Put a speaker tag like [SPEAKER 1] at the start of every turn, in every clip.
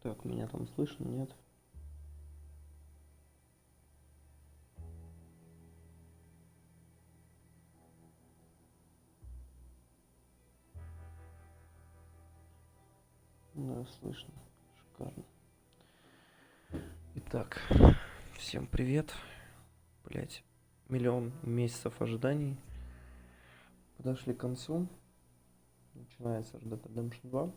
[SPEAKER 1] Так, меня там слышно, нет? Да, слышно. Шикарно. Итак, всем привет. Блять, миллион месяцев ожиданий подошли к концу. Начинается Red Dead Redemption 2.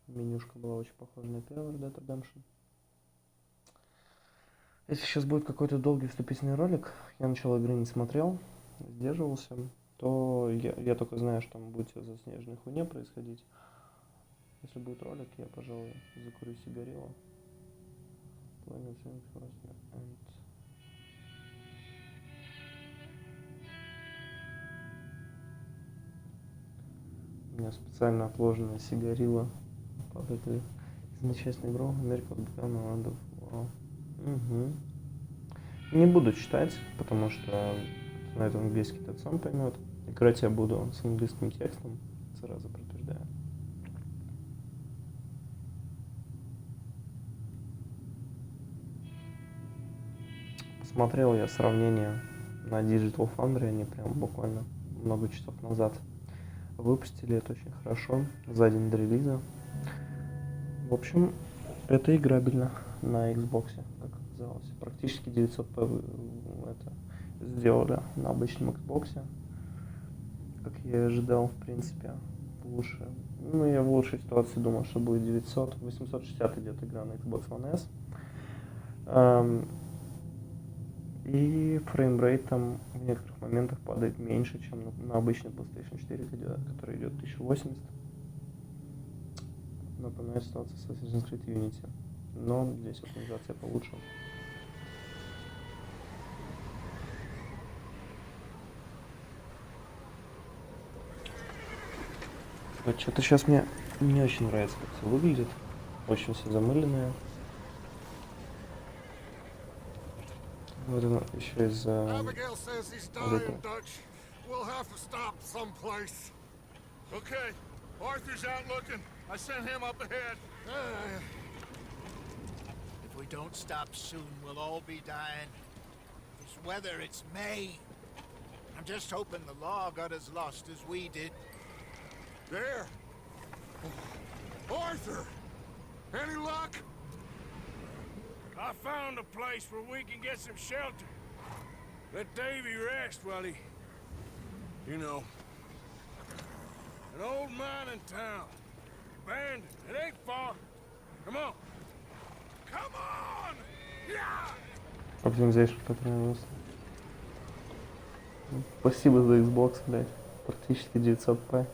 [SPEAKER 1] Менюшка была очень похожа на первый Red Dead Redemption. Если сейчас будет какой-то долгий вступительный ролик, я начало игры не смотрел, сдерживался, то я только знаю, что там будет за снежной хуйне происходить. Если будет ролик, я, пожалуй, закурю сигарилу. У меня специально отложенная сигарила под этой изначальной игру Америка Land. Угу. Не буду читать, потому что на этом английский тот сам поймет. Играть я буду с английским текстом, сразу предупреждаю. Посмотрел я сравнение на Digital Foundry, они прям буквально много часов назад выпустили, это очень хорошо, за день до релиза. В общем, это играбельно на Xbox, как оказалось. Практически 900p это сделали на обычном Xbox, как я и ожидал, в принципе, лучше. Ну, я в лучшей ситуации думал, что будет 900, 860 идет игра на Xbox One S. И фреймрейт там в некоторых моментах падает меньше, чем на обычной PlayStation 4, который идет 1080. Напоминает ситуацию с Assassin's Creed Unity. Но здесь оптимизация получше. Вот что-то сейчас мне не очень нравится, как все выглядит. Очень все замыленное. Вот оно еще из-за...
[SPEAKER 2] Okay, Arthur's out looking. I sent him up ahead.
[SPEAKER 3] If we don't stop soon, we'll all be dying. This weather, it's May. I'm just hoping the law got as lost as we did.
[SPEAKER 2] There. Arthur! Any luck?
[SPEAKER 4] I found a place where we can get some shelter. Let Davy rest while he... You know. An old mining town. Abandoned. It ain't far. Come on. Come on! Yeah!
[SPEAKER 1] Optimization понравился. Спасибо за Xbox, блядь. Практически 900p.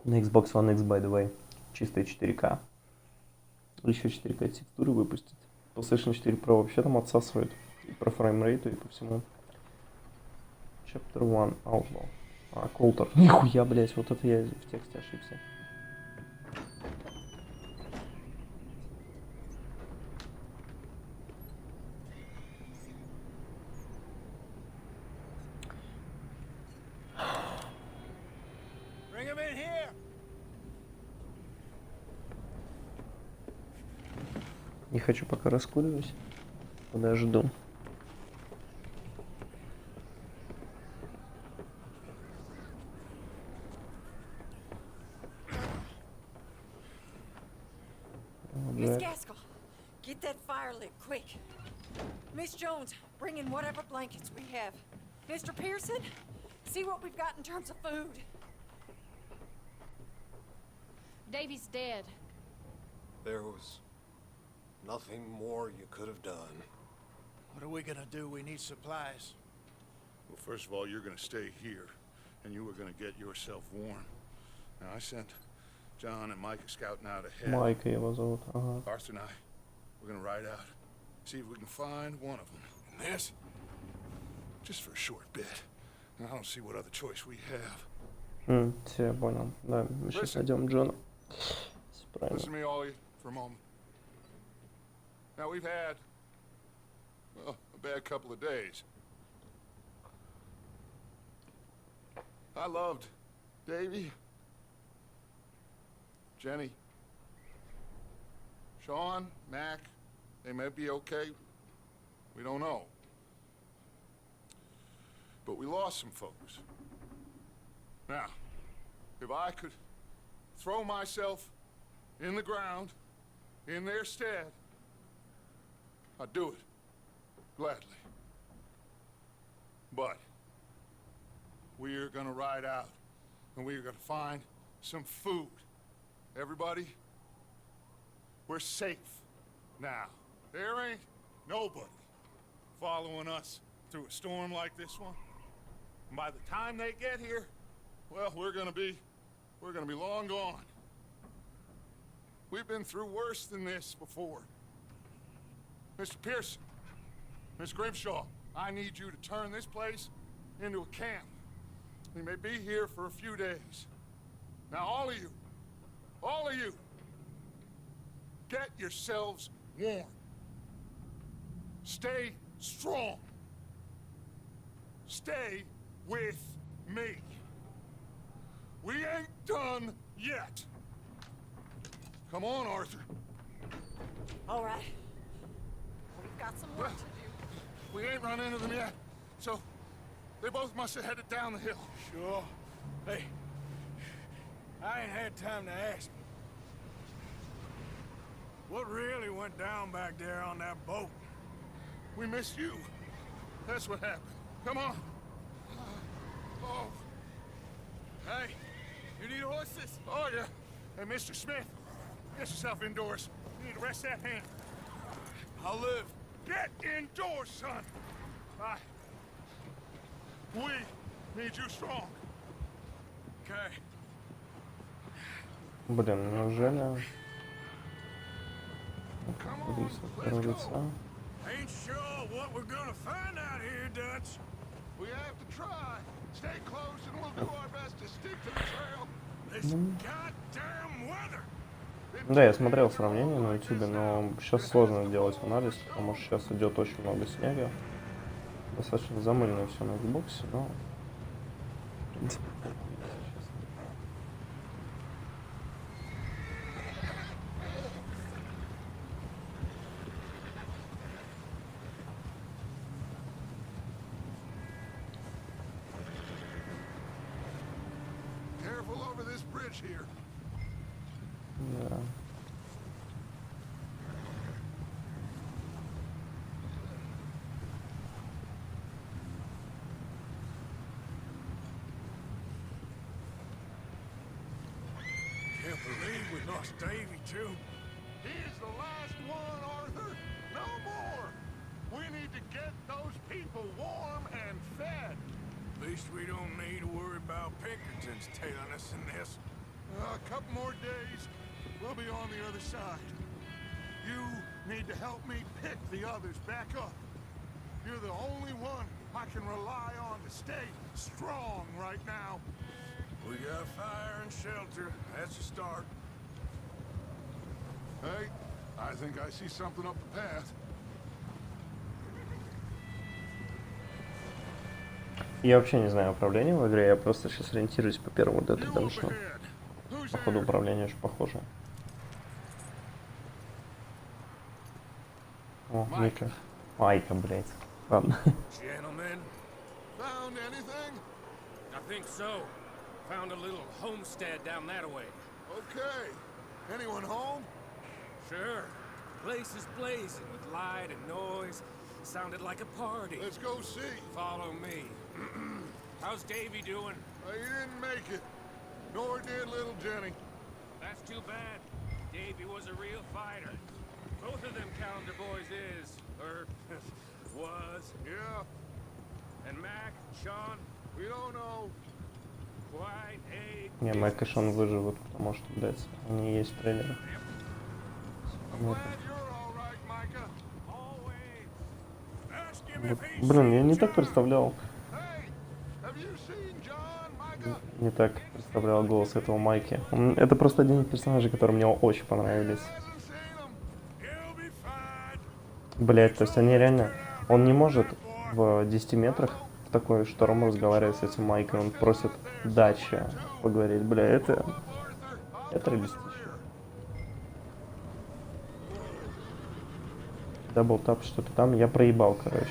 [SPEAKER 1] На Xbox One X, by the way. Чистые 4К. Еще 4К текстуры выпустить. PlayStation 4 Pro вообще там отсасывает. И по фреймрейту, и по всему. Chapter 1 Outlaw. Колтер. Нихуя, блять, вот это я в тексте ошибся.
[SPEAKER 3] Bring him in here.
[SPEAKER 1] Не хочу пока раскуривать. Подожду.
[SPEAKER 5] Miss Gaskell, get that fire lit, quick. Miss Jones, bring in whatever blankets we have. Mr. Pearson, see what we've got in terms of food.
[SPEAKER 6] Davy's dead.
[SPEAKER 7] There was nothing more you could have done.
[SPEAKER 3] What are we gonna do? We need supplies.
[SPEAKER 2] Well, first of all, you're gonna stay here, and you were gonna get yourself warm. Now, I sent John and Mike scouting out ahead.
[SPEAKER 1] Майка его зовут. Ага.
[SPEAKER 2] Arthur and I, we're gonna ride out, see if we can find one of them. And this, just for a short bit. And I don't see what other choice we have.
[SPEAKER 1] Все, я понял. Да, мы сейчас найдем Джона.
[SPEAKER 2] Listen to me, all of you, for a moment. Now, we've had, well, a bad couple of days. I loved Davy, Jenny, Sean, Mac. They may be okay. We don't know. But we lost some folks. Now, if I could throw myself in the ground in their stead, I'd do it gladly. But we are gonna ride out and we are gonna find some food. Everybody, we're safe now. There ain't nobody following us through a storm like this one. And by the time they get here, well, we're gonna be long gone. We've been through worse than this before. Mr. Pearson, Miss Grimshaw, I need you to turn this place into a camp. We may be here for a few days. Now, all of you, get yourselves warm. Stay strong. Stay with me. We ain't done yet. Come on, Arthur.
[SPEAKER 5] All right. We've got some work to do.
[SPEAKER 2] We ain't run into them yet, so they both must have headed down the hill.
[SPEAKER 4] Sure. Hey, I ain't had time to ask. What really went down back there on that boat?
[SPEAKER 2] We missed you. That's what happened. Come on. Oh.
[SPEAKER 4] Hey, you need horses?
[SPEAKER 2] Oh, yeah. Hey, Mr. Smith, get yourself indoors. You need to rest that hand.
[SPEAKER 4] I'll live.
[SPEAKER 2] Get indoors, son. We need you strong.
[SPEAKER 4] Okay.
[SPEAKER 1] Блин, неужели
[SPEAKER 2] Come on,
[SPEAKER 1] Лиса
[SPEAKER 2] let's
[SPEAKER 1] первого
[SPEAKER 2] go.
[SPEAKER 1] лица?
[SPEAKER 4] Ain't sure what we're gonna find out here, Dutch.
[SPEAKER 2] We have to try. Stay close and we'll do our best to stick to the trail.
[SPEAKER 4] This goddamn weather.
[SPEAKER 1] Да, я смотрел сравнение на ютубе, но сейчас сложно делать анализ, потому что сейчас идет очень много снега. Достаточно замыльно все на Xbox, но в принципе,
[SPEAKER 2] Careful over this bridge here.
[SPEAKER 1] да.
[SPEAKER 4] Can't believe we lost Davy, too.
[SPEAKER 2] He's the last one, Arthur. No more. We need to get those people warm and fed.
[SPEAKER 4] At least we don't need to worry about Pinkertons tailing us in this.
[SPEAKER 2] A couple more days, we'll be on the other side. You need to help me pick the others back up. You're the only one I can rely on to stay strong right now.
[SPEAKER 4] We got fire and shelter. That's a start.
[SPEAKER 2] Hey, I think I see something up the path.
[SPEAKER 1] Я вообще не знаю управления в игре, я просто сейчас ориентируюсь по первому Dead
[SPEAKER 2] You
[SPEAKER 1] Redemption.
[SPEAKER 2] overhead. Who's
[SPEAKER 1] Походу
[SPEAKER 2] there?
[SPEAKER 1] управление очень похоже. О, Мика. Майка, блядь. Ладно.
[SPEAKER 4] Gentlemen,
[SPEAKER 2] Found anything?
[SPEAKER 8] I think so. Found a little homestead down that way.
[SPEAKER 2] Okay. Anyone home?
[SPEAKER 8] Sure. Place is blazing with light and noise. Sounded like a party.
[SPEAKER 2] Let's go see.
[SPEAKER 8] Follow me. How's Davy doing?
[SPEAKER 2] He didn't make it. Nor did little Jenny.
[SPEAKER 8] That's too bad. Davy was a real fighter. Both of them calendar boys is, or was.
[SPEAKER 2] Yeah,
[SPEAKER 8] And Mac, Sean,
[SPEAKER 2] we don't know.
[SPEAKER 8] quite a...
[SPEAKER 1] Не, Майк и Шон выживут, потому что, блядь, они есть в трейлере.
[SPEAKER 2] I'm glad you're all right, Micah.
[SPEAKER 8] Always.
[SPEAKER 4] ask him if he's
[SPEAKER 1] Блин, я
[SPEAKER 4] seen
[SPEAKER 1] не так
[SPEAKER 4] John.
[SPEAKER 1] представлял.
[SPEAKER 2] Hey, have you seen John, Micah?
[SPEAKER 1] Не так представлял голос этого Майки. Это просто один из персонажей, которые мне очень понравились.
[SPEAKER 2] Hasn't seen him.
[SPEAKER 4] He'll be fine.
[SPEAKER 1] Блять, то есть они реально... Он не может в 10 метрах в такой шторм разговаривает с этим Майком, он просит дача поговорить. Бля, это реалистично. Дабл тап, что-то там, я проебал, короче.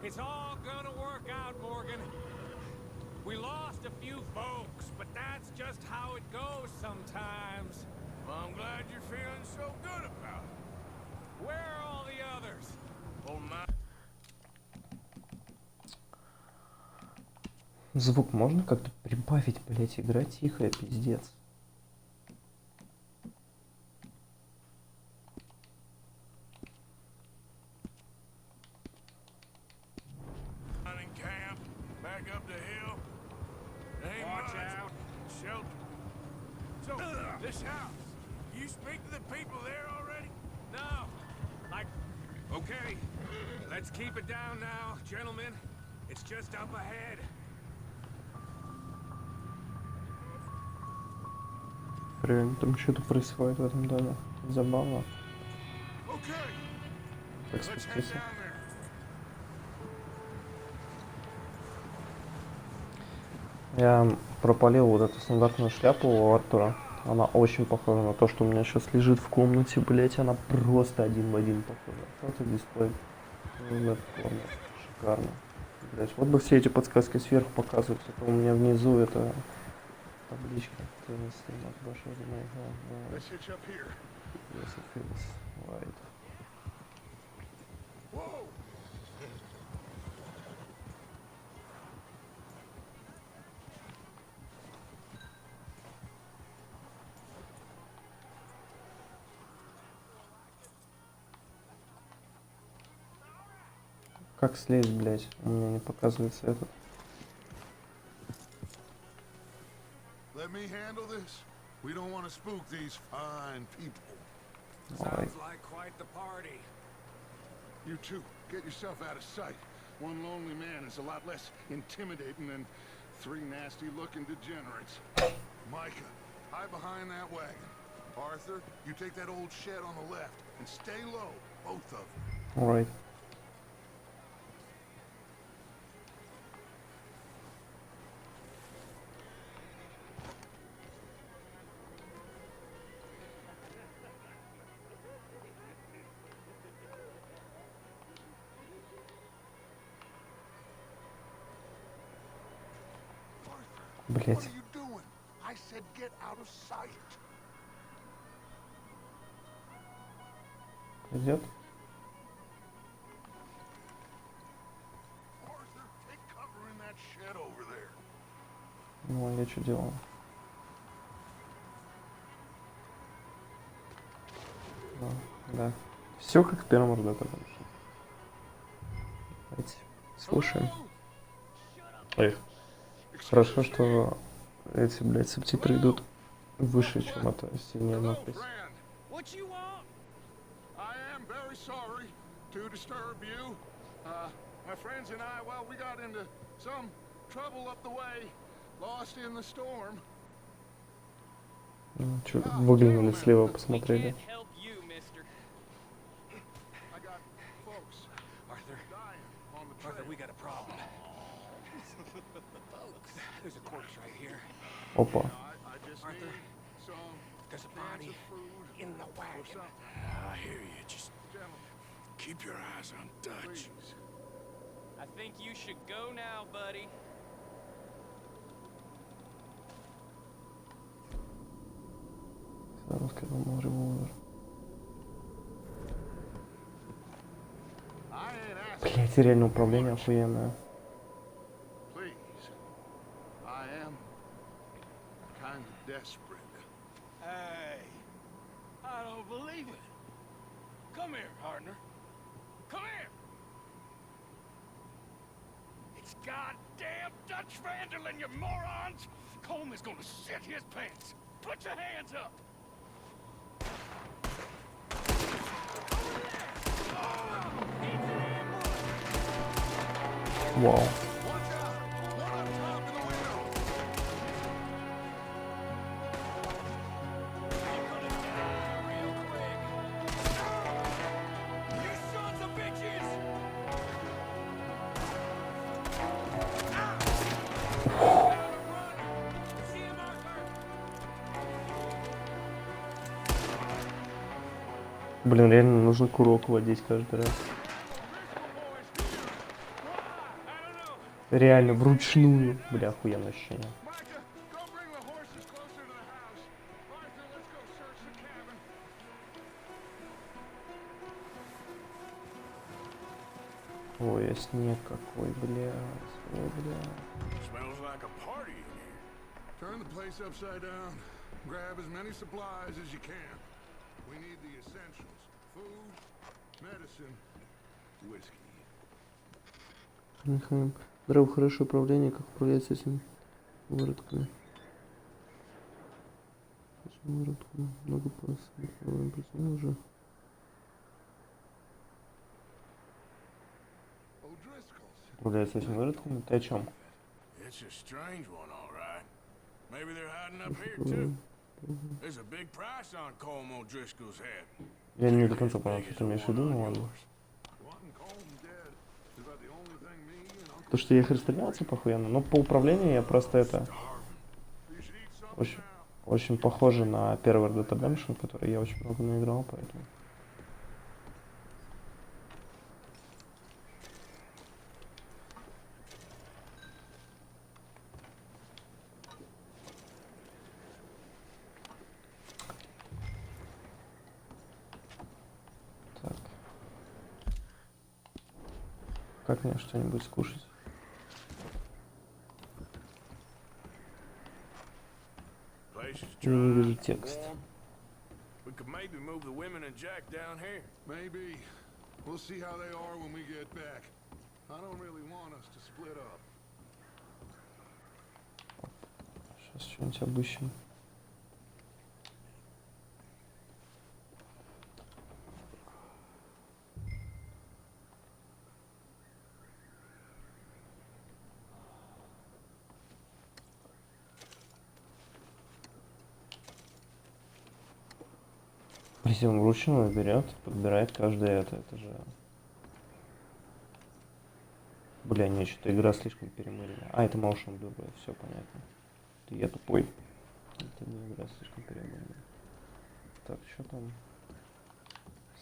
[SPEAKER 8] It's all gonna work out, Morgan. We lost a few folks, but that's just how it goes sometimes.
[SPEAKER 4] Well, I'm glad you're feeling so good about it.
[SPEAKER 8] Where are all the others?
[SPEAKER 4] Oh, my.
[SPEAKER 1] Звук можно как-то прибавить, блять, игра тихая, пиздец.
[SPEAKER 4] This house. You speak to the people there already?
[SPEAKER 8] No. Okay. Let's keep it down now, gentlemen. It's just up ahead.
[SPEAKER 1] Реально, там что-то происходит в этом доме. Забавно. Так спуститься. Я пропалил вот эту стандартную шляпу у Артура. Она очень похожа на то, что у меня сейчас лежит в комнате, блять, она просто один в один похожа. Вот и дисплей. Шикарно. Блять, вот бы все эти подсказки сверху показывать, а то у меня внизу это табличка. Как слезть, блять? У меня не показывается этот.
[SPEAKER 2] Let me handle this. We don't want to spook these fine people.
[SPEAKER 8] Sounds like quite the party.
[SPEAKER 2] You two, get yourself out of sight. One lonely man is a lot less intimidating than three nasty-looking degenerates. Micah, hide behind that wagon. Arthur, you take that old shed on the left and stay low, both of you.
[SPEAKER 1] All right. Блять. Идет? Ну, я что делал? Да. Все как в первом разу. Давайте слушаем. Ой. Хорошо, что эти, блядь, субтитры идут выше, чем это сильнее надпись. Ну, чё, выглянули слева, посмотрели. Опа.
[SPEAKER 4] There's a body in the wagon. I hear you. Just keep your eyes on Dutch.
[SPEAKER 8] I think you should go now, buddy.
[SPEAKER 1] Блять, реально управление охуенное.
[SPEAKER 2] Desperate.
[SPEAKER 4] Hey, I don't believe it. Come here, partner. Come here. It's goddamn Dutch vandal, you morons! Colm is gonna shit his pants. Put your hands up.
[SPEAKER 1] Вау. Блин, реально нужно курок водить каждый раз. Реально, вручную. Бля, охуенное ощущение. Ой, а снег какой, бля. Ой, бля.
[SPEAKER 4] Smells like a party in here.
[SPEAKER 2] Turn the place upside down. Grab as many supplies as you can. We need the essentials. Food, medicine, whiskey.
[SPEAKER 1] Михаил. Здорово, хорошее управление. Как управляется этим выродками? Выродками. Много просто. Уже. Управляется этим выродками? Ты о чем?
[SPEAKER 4] It's a strange one, all right. Maybe they're hiding up here too. There's a big price on Colm O'Driscoll's head.
[SPEAKER 1] Я не до конца понял, что ты имеешь в виду, но ладно. То, что я их расстрелялся похуенно, но по управлению я просто это... Очень похоже на первый Red Dead Redemption, который я очень много наиграл, поэтому... Так. Как мне что-нибудь скушать? Я не вижу текст.
[SPEAKER 4] We could maybe move the women and Jack down here.
[SPEAKER 2] Maybe. We'll see how they are when we get back. I don't really want us to split up.
[SPEAKER 1] Сейчас что-нибудь обыщем. Если он вручную берет, подбирает каждый это же... Бля, не, что-то игра слишком перемырена. А, это motion blur, все понятно. Я тупой. Это не игра слишком перемырена. Так, что там?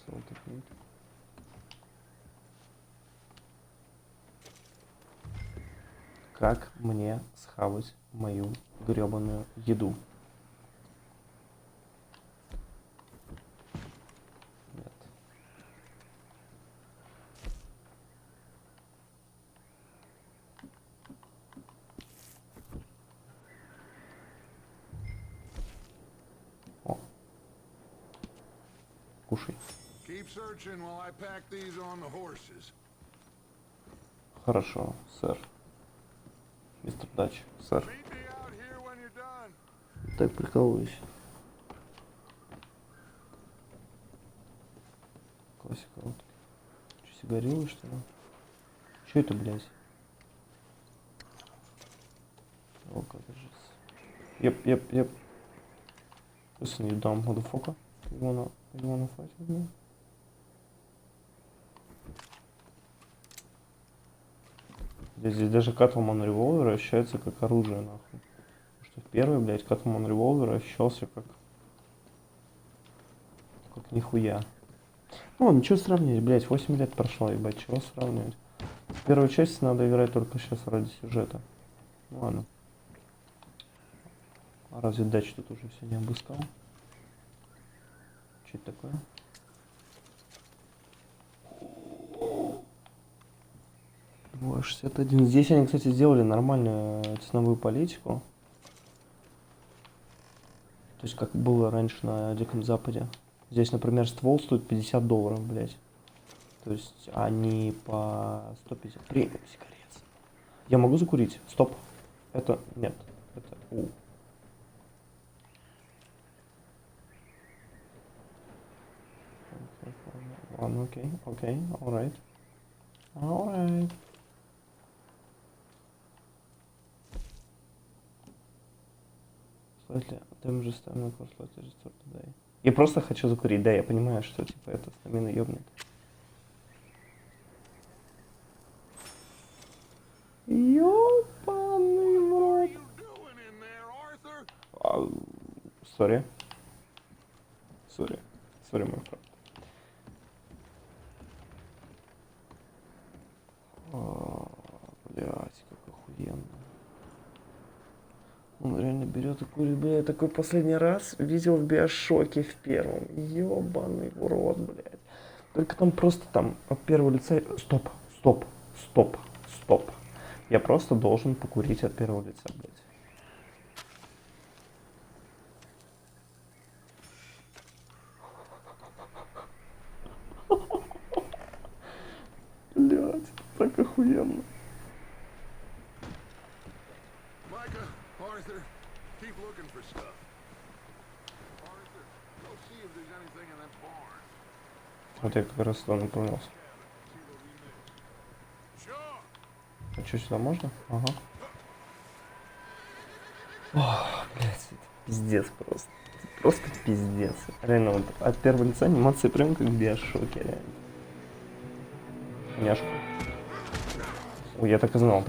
[SPEAKER 1] Salted meat. Как мне схавать мою гребаную еду? Кушай. Хорошо, сэр. Мистер Дач, сэр. Так прикалываюсь. Классика. Вот. Что, сигарилы, что ли? Что это, блядь? О, как же. Yep. Listen, you dumb motherfucker. You wanna fight with me? Здесь даже Катлман револьвер ощущается как оружие, нахуй. Потому что в первый, блядь, Катлман револьвер ощущался как нихуя. Ну, ничего сравнить, блядь, 8 лет прошло, ебать, чего сравнивать. В первую часть надо играть только сейчас ради сюжета. Ну ладно. А разве дач тут уже все не обыскал? Что это такое? О, 61. Здесь они, кстати, сделали нормальную ценовую политику. То есть, как было раньше на Диком Западе. Здесь, например, ствол стоит $50, блядь. То есть, они по 150. Премиум сигарет. Я могу закурить? Стоп. Это... Нет. Это... Ладно, окей, alright. Alright. Slightly damage stamina for slightly restored today. Я просто хочу закурить, да, я понимаю, что типа это стамина ёбнет. Ёбаный в рот. Сори. Сори, мой фраг. Блять, как охуенно. Он реально берет и курит, бля, я такой последний раз видел в Биошоке в первом. Ёбаный в рот, блядь. Только там просто там от первого лица... Стоп. Я просто должен покурить от первого лица, блядь. Блядь, так охуенно.
[SPEAKER 2] Keep looking for stuff. Arthur, go see if there's anything in that barn.
[SPEAKER 1] Вот я как раз туда направлялся. А что, сюда можно? Ага. Ох, блядь, это пиздец просто. Это просто пиздец. Реально, вот от первого лица анимация прям как в Биошоке, реально. Няшка. Ой, я так и знал.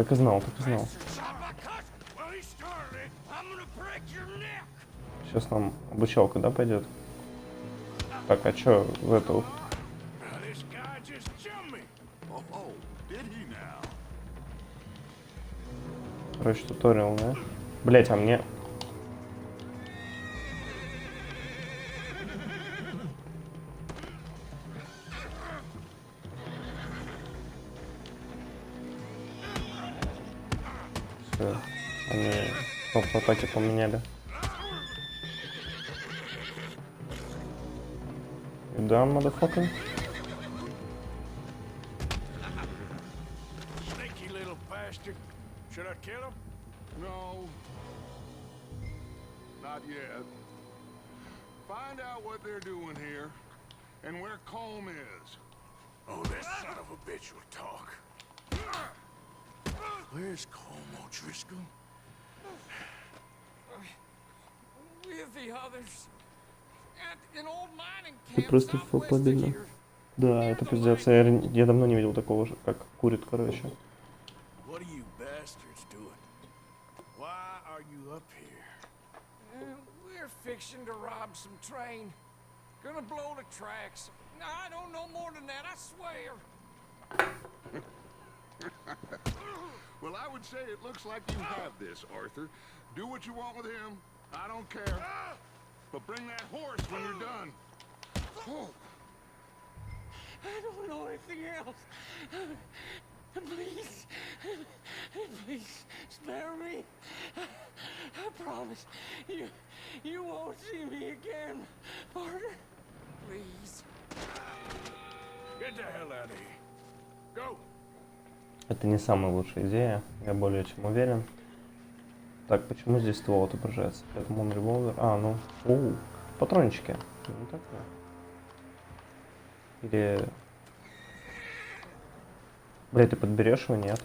[SPEAKER 1] Сейчас нам обучалка, да, пойдет? Так, а чё в эту? Короче, туториал, да? Блять, а мне... Все, они кнопку атаки поменяли. Да, motherfucker.
[SPEAKER 4] Sneaky little bastard. Should I kill him?
[SPEAKER 2] No. Not yet. Find out what they're doing here and where Colm is.
[SPEAKER 4] Oh, this son of a bitch will talk. Where's Colm O'Driscoll?
[SPEAKER 8] With the others. At an old mining
[SPEAKER 1] Ты
[SPEAKER 8] camp
[SPEAKER 1] просто
[SPEAKER 8] southwest of
[SPEAKER 1] победно.
[SPEAKER 8] here.
[SPEAKER 1] Да, это пиздец. Я давно не видел такого же, как курит, короче.
[SPEAKER 4] What are you bastards doing? Why are you up here?
[SPEAKER 8] We're fixing to rob some train. Gonna blow the tracks. I don't know more than that, I swear.
[SPEAKER 2] Well, I would say it looks like you have this, Arthur. Do what you want with him. I don't care. But bring that horse when you're done. Oh.
[SPEAKER 8] I don't know anything else. Please. Please, spare me. I promise. You won't see me again, partner. Please.
[SPEAKER 4] Get the hell out of here. Go.
[SPEAKER 1] Это не самая лучшая идея, я более чем уверен. Так, почему здесь ствол отображается? Это мон револьвер. А, ну. Оу, патрончики. Ну так, да. Или... Блядь, ты подберешь его? Нет.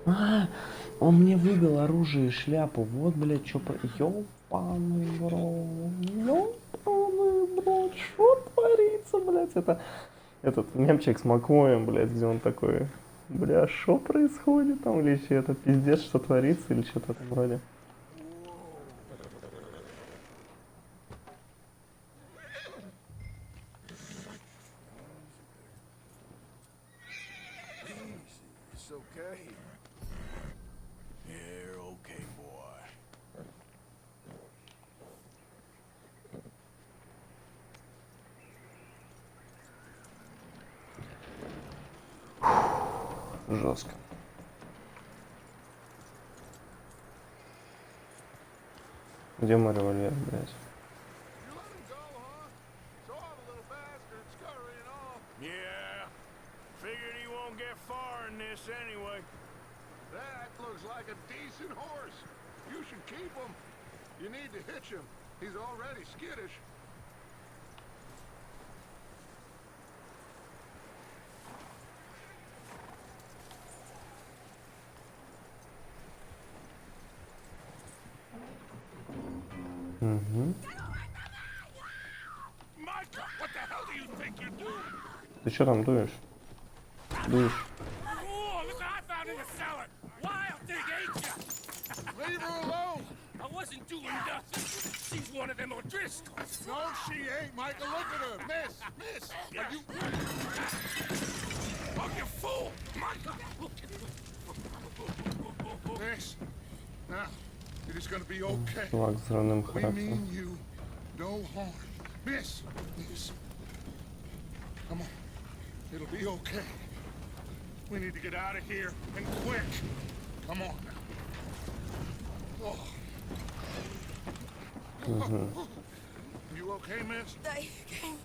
[SPEAKER 1] А, он мне выбил оружие и шляпу. Вот, блядь, чё про... Ёпаный брат, что творится, блядь? Это... Этот мемчик с Маквоем, блядь, где он такой... Бля, что происходит там? Или еще это пиздец, что творится? Или что-то там вроде.
[SPEAKER 4] It's okay. You're okay, boy.
[SPEAKER 1] Жестко. Где мой револьвер, блядь?
[SPEAKER 2] You let him go, huh? So I'm a little
[SPEAKER 4] get far in this anyway.
[SPEAKER 2] That looks like a decent horse. You should keep him. You need to hitch him. He's already skittish.
[SPEAKER 4] Micah, what the hell do you think you're doing?
[SPEAKER 1] Ты что там дуешь? Дуешь?
[SPEAKER 4] Oh, look what I found in the cellar. Wild thing, ain't ya?
[SPEAKER 2] Leave her alone.
[SPEAKER 4] I wasn't doing nothing. She's one of them O'Driscolls.
[SPEAKER 2] No, she ain't, Micah. Look at her. Miss. Are you...
[SPEAKER 4] Oh, you fool! Micah!
[SPEAKER 2] Miss. Now, it is gonna be okay.
[SPEAKER 1] Чувак с взрывным
[SPEAKER 2] We
[SPEAKER 1] характером.
[SPEAKER 2] mean you no harm. Miss. Come on. It'll be okay. We need to get out of here, and quick. Come on now. Oh. You okay, miss?
[SPEAKER 5] They came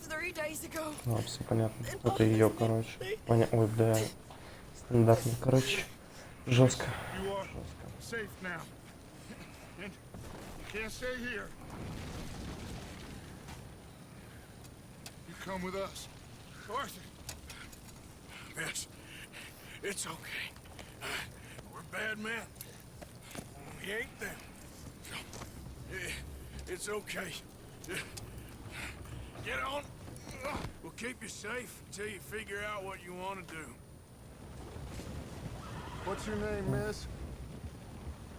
[SPEAKER 5] 3 days ago.
[SPEAKER 1] А, все понятно. Это ее, короче. Ой, бля. Стандартно, короче. Жестко.
[SPEAKER 2] You are safe now. And you can't stay here. You come with us. Arthur.
[SPEAKER 4] Miss, it's okay. We're bad men. We ain't them. It's okay. Get on. We'll keep you safe until you figure out what you want to do.
[SPEAKER 2] What's your name, miss?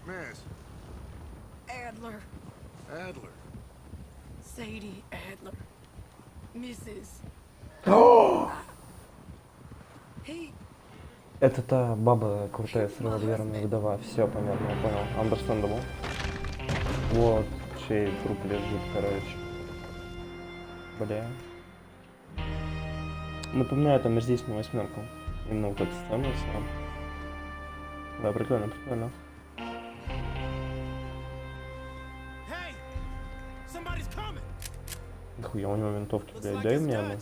[SPEAKER 2] Miss.
[SPEAKER 5] Adler.
[SPEAKER 2] Adler.
[SPEAKER 5] Sadie Adler. Mrs. He...
[SPEAKER 1] Это та баба крутая с револьвером и вдова. Все понятно, я понял. Understandable. Вот чей труп лежит, короче. Бля. Напоминаю, там здесь на 8. Именно вот эта сцена вся. Да, прикольно.
[SPEAKER 4] Hey, somebody's coming.
[SPEAKER 1] Нихуя у него винтовки, блядь, дай мне одну.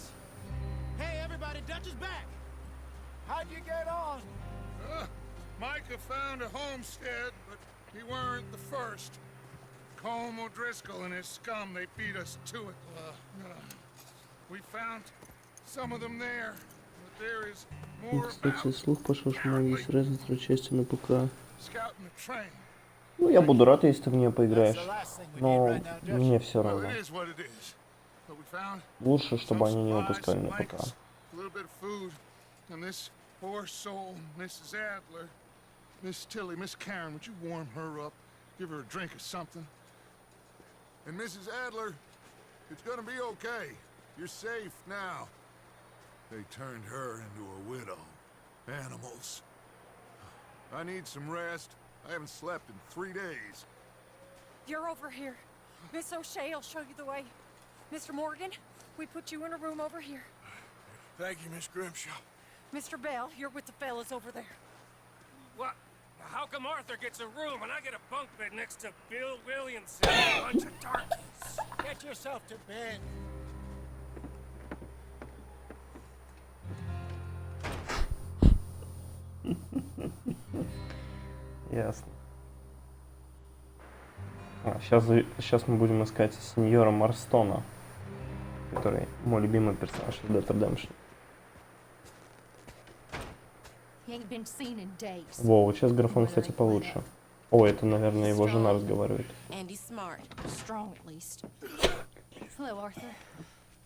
[SPEAKER 4] Hey, everybody, Dutch is back. How'd you get on?
[SPEAKER 2] Micah found a homestead, but he weren't the first. Colm O'Driscoll and his scum, they beat us to it. We found some of them there, but there is more
[SPEAKER 1] Кстати, слух пошел, что могу есть разницу части на ПК.
[SPEAKER 2] scouting the train.
[SPEAKER 1] Ну, я буду рад, если ты в нее поиграешь. Но мне все
[SPEAKER 2] Well,
[SPEAKER 1] равно.
[SPEAKER 2] it is what it is. But we found
[SPEAKER 1] Лучше, чтобы
[SPEAKER 2] some
[SPEAKER 1] они не
[SPEAKER 2] supplies,
[SPEAKER 1] выпускали на ПК.
[SPEAKER 2] blankets, a little bit of food, and this poor soul, Mrs. Adler, Miss Tilly, Miss Karen, would you warm her up? Give her a drink or something? And Mrs. Adler, it's gonna be okay. You're safe now. They turned her into a widow. Animals. I need some rest. I haven't slept in 3 days.
[SPEAKER 5] You're over here. Miss O'Shea will show you the way. Mr. Morgan, we put you in a room over here.
[SPEAKER 4] Thank you, Miss Grimshaw.
[SPEAKER 5] Mr. Bell, you're with the fellas over there.
[SPEAKER 8] What? How come Arthur gets a room and I get a bunk bed next to Bill Williamson and a bunch of darkies?
[SPEAKER 3] Get yourself to bed.
[SPEAKER 1] Ясно. Сейчас мы будем искать сеньора Марстона, который мой любимый персонаж в Dead Redemption.
[SPEAKER 6] He ain't been seen in days.
[SPEAKER 1] Во, вот сейчас графон, кстати, получше. О, это, наверное, его жена разговаривает.
[SPEAKER 5] Andy's smart.
[SPEAKER 6] Strong, at least. Hello, Arthur.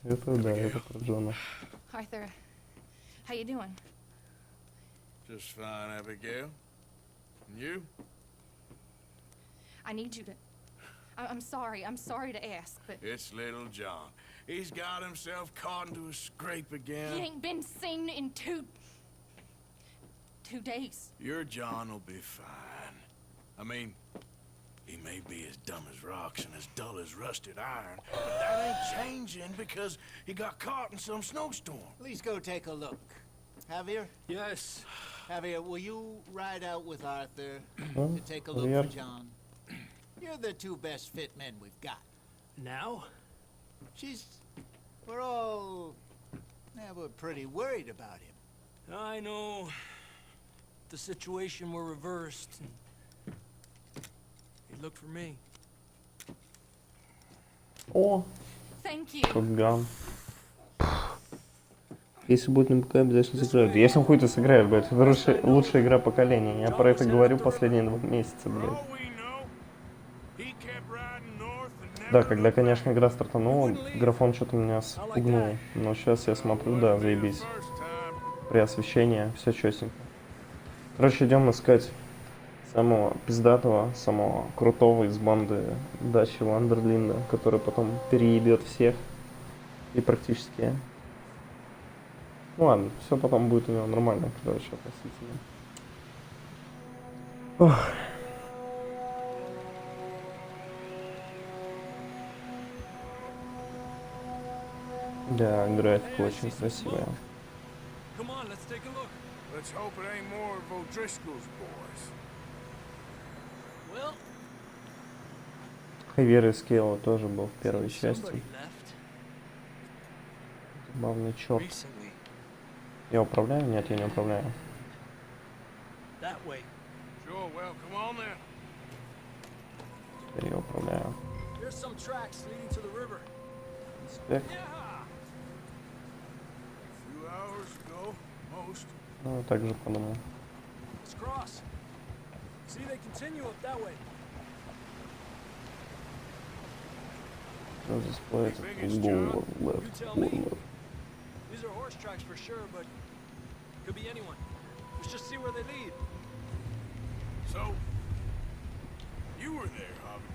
[SPEAKER 1] Это да, это про Джона.
[SPEAKER 6] Arthur, how you doing?
[SPEAKER 4] Just fine, Abigail. And you?
[SPEAKER 6] I need you to... I'm sorry to ask, but
[SPEAKER 4] It's little John. He's got himself caught into a scrape
[SPEAKER 6] he
[SPEAKER 4] again.
[SPEAKER 6] ain't been seen in two days.
[SPEAKER 4] Your John will be fine. I mean, he may be as dumb as rocks and as dull as rusted iron, but that ain't changing because he got caught in some snowstorm.
[SPEAKER 3] Please go take a look. Javier?
[SPEAKER 4] Yes.
[SPEAKER 3] Javier, will you ride out with Arthur
[SPEAKER 1] Ну,
[SPEAKER 3] to take a look
[SPEAKER 1] Javier.
[SPEAKER 3] for John? You're the two best fit men we've got.
[SPEAKER 4] Now?
[SPEAKER 3] We're all... we're pretty worried about him.
[SPEAKER 9] I know the situation were reversed. He looked for me.
[SPEAKER 1] О,
[SPEAKER 6] Thank you.
[SPEAKER 1] шотган. Если будет на ПК, обязательно сыграют. Если он хуй-то сыграет, блядь, это лучшая игра поколения. Я про это говорю последние 2 месяца, блядь. Да, когда, конечно, игра стартанула, графон что-то меня спугнул. Но сейчас я смотрю, да, заебись. При освещении все чётенько. Короче, идем искать самого пиздатого, самого крутого из банды Дачи Вандерлинда, который потом переебет всех. И практически... Ну ладно, все потом будет у него нормально, короче, относительно. Ох. Да, графика очень красивая.
[SPEAKER 4] Let's hope it ain't more of O'Driscoll's boys.
[SPEAKER 9] Well,
[SPEAKER 1] Хайвер Скелла тоже был в первой части.
[SPEAKER 9] somebody left
[SPEAKER 1] Забавный черт.
[SPEAKER 9] recently.
[SPEAKER 1] Я управляю? Нет, я не управляю.
[SPEAKER 9] That way.
[SPEAKER 4] Sure, well, come on then.
[SPEAKER 1] Теперь я управляю.
[SPEAKER 9] Here's some tracks leading to the river.
[SPEAKER 1] Инспект.
[SPEAKER 4] A few hours ago, most.
[SPEAKER 1] Ну, так же подумал.
[SPEAKER 9] Let's cross. See, they continue up that way.
[SPEAKER 1] Just play it left, left.
[SPEAKER 9] These are horse tracks for sure, but could be anyone. Let's just see where they lead.
[SPEAKER 4] So, you were there, Hobby.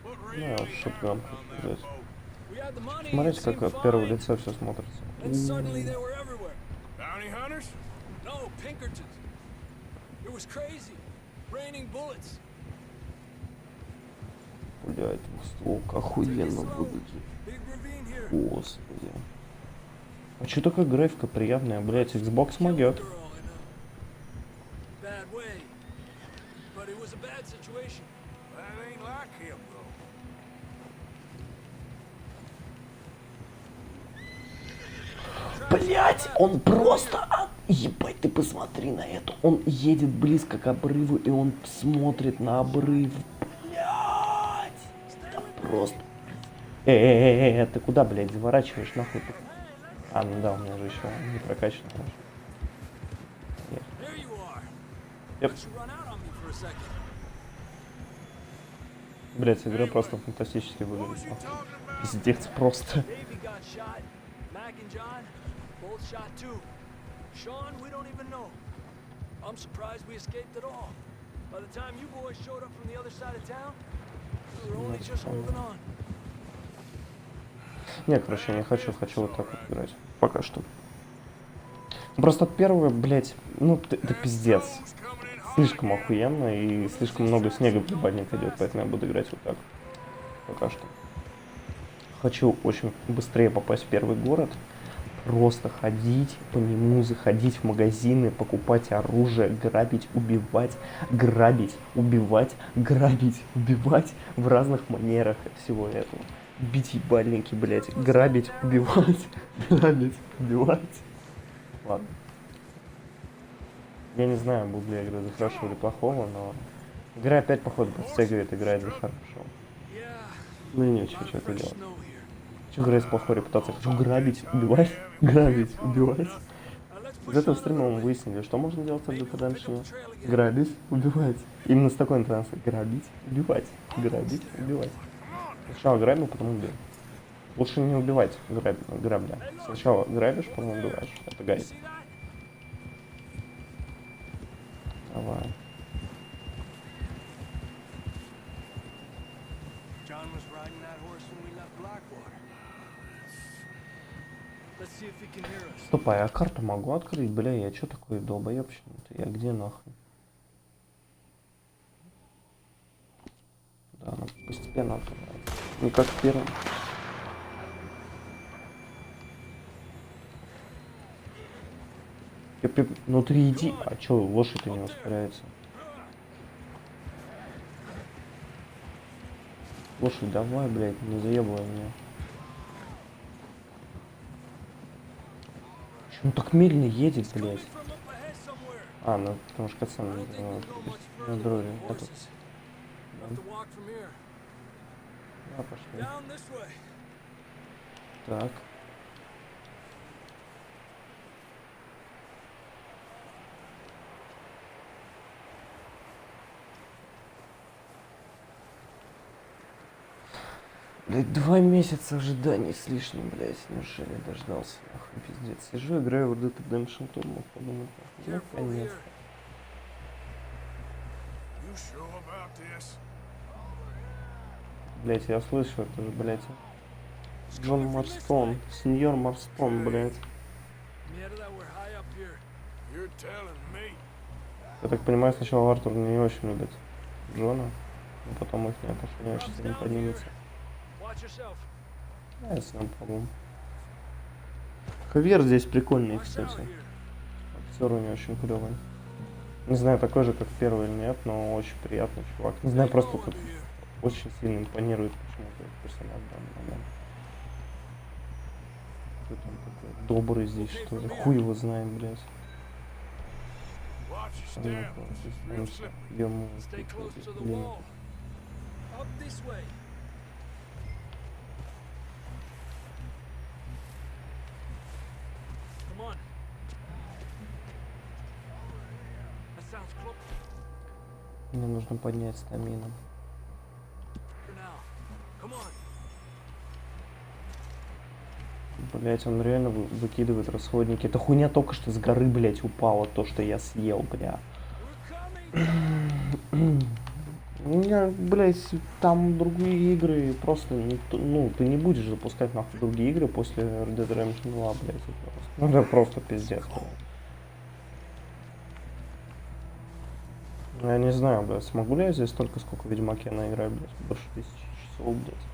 [SPEAKER 4] What
[SPEAKER 1] Да, вот шотган хочу взять.
[SPEAKER 9] We had the money.
[SPEAKER 1] Смотрите,
[SPEAKER 9] it
[SPEAKER 1] как
[SPEAKER 9] seemed
[SPEAKER 1] от первого
[SPEAKER 9] fine.
[SPEAKER 1] лица все смотрится.
[SPEAKER 9] And suddenly they were everywhere.
[SPEAKER 4] bounty hunters?
[SPEAKER 9] No, Pinkertons. It was crazy. Raining bullets.
[SPEAKER 1] Блять, столько охуенно выглядит.
[SPEAKER 9] Big ravine here.
[SPEAKER 1] Господи. А че такая графика приятная, блять, Xbox могет.
[SPEAKER 9] Girl in a bad way. But it was a bad situation.
[SPEAKER 4] That ain't like him, though.
[SPEAKER 1] Блять, он просто... Ебать, ты посмотри на это. Он едет близко к обрыву, и он смотрит на обрыв. Блять. Это просто... ты куда, блять, заворачиваешь нахуй? А, ну да, у меня же еще не прокачано.
[SPEAKER 9] There you are.
[SPEAKER 1] Yep.
[SPEAKER 9] But you run out on me for a second.
[SPEAKER 1] Блять, игра просто фантастически выглядит. Пиздец просто.
[SPEAKER 9] Davey got shot. Mac and John both shot too. Sean, we don't even know. I'm surprised we escaped at all. By the time you boys showed up from the other side of town, we were only just moving on.
[SPEAKER 1] Не, короче, я не хочу, хочу вот так вот играть. Пока что. Просто от первого, блять, ну это пиздец. Слишком охуенно и слишком много снега в ебальник идет, поэтому я буду играть вот так. Пока что. Хочу очень быстрее попасть в первый город. Просто ходить по нему, заходить в магазины, покупать оружие, грабить, убивать, грабить, убивать, грабить, убивать в разных манерах всего этого. Бить ебальники, блять, грабить, убивать, грабить, убивать. Ладно. Я не знаю, буду ли я играть за хорошего или плохого, но игра опять, походу, подстегивает играть за хорошего. Ну и нечего что-то делать. Хочу играть с плохой репутацией, хочу грабить, убивать, грабить, убивать. Из этого стрима мы выяснили, что можно делать в Red Dead Redemption. Грабить, убивать. Именно с такой интонацией. Грабить, убивать, грабить, убивать. Сначала грабил, потом убил. Лучше не убивать грабля. Сначала грабишь, потом убиваешь. Это гайд. Давай. Стоп, а я карту могу открыть? Бля, я чё такой долбоёбщина-то? Я где нахуй? Да, она постепенно открывается. Не как в первом. Внутри иди. А чё, лошадь-то не ускоряется? Слушай, давай, блядь, не заебывай меня. Чё он так медленно едет, блядь? А, ну потому что кацан на здоровье. Да, пошли. Так. Блять, 2 месяца ожиданий с лишним, блять, неужели дождался, нахуй, пиздец. Сижу, играю в Red Dead Redemption 2, мог подумать, нахуй, наконец-то. Блять, я слышу, это же, блять, Джон Марстон, сеньор Марстон, блять. Я так понимаю, сначала Артур не очень любит Джона, но потом их отношения очень сильно поднимутся. Да, я сам помню. Хавьер здесь прикольный, кстати. Актер у него очень клевый. Не знаю, такой же, как первый или нет, но очень приятный чувак. Не знаю, просто тут очень сильно импонирует почему-то персонаж в данный момент. Какой-то он такой добрый здесь, что ли. Хуй его знаем, блядь. Мне нужно поднять стамину. Блять, он реально выкидывает расходники. Эта хуйня только что с горы, блять, упала, то, что я съел, бля. У меня, блять, там другие игры, просто, ну, ты не будешь запускать нахуй другие игры после Red Dead Redemption 2, блять, ну, это просто пиздец, блядь. Я не знаю, блядь, смогу ли я здесь столько, сколько в Ведьмаке наиграю, блядь, больше 1000 часов, блядь.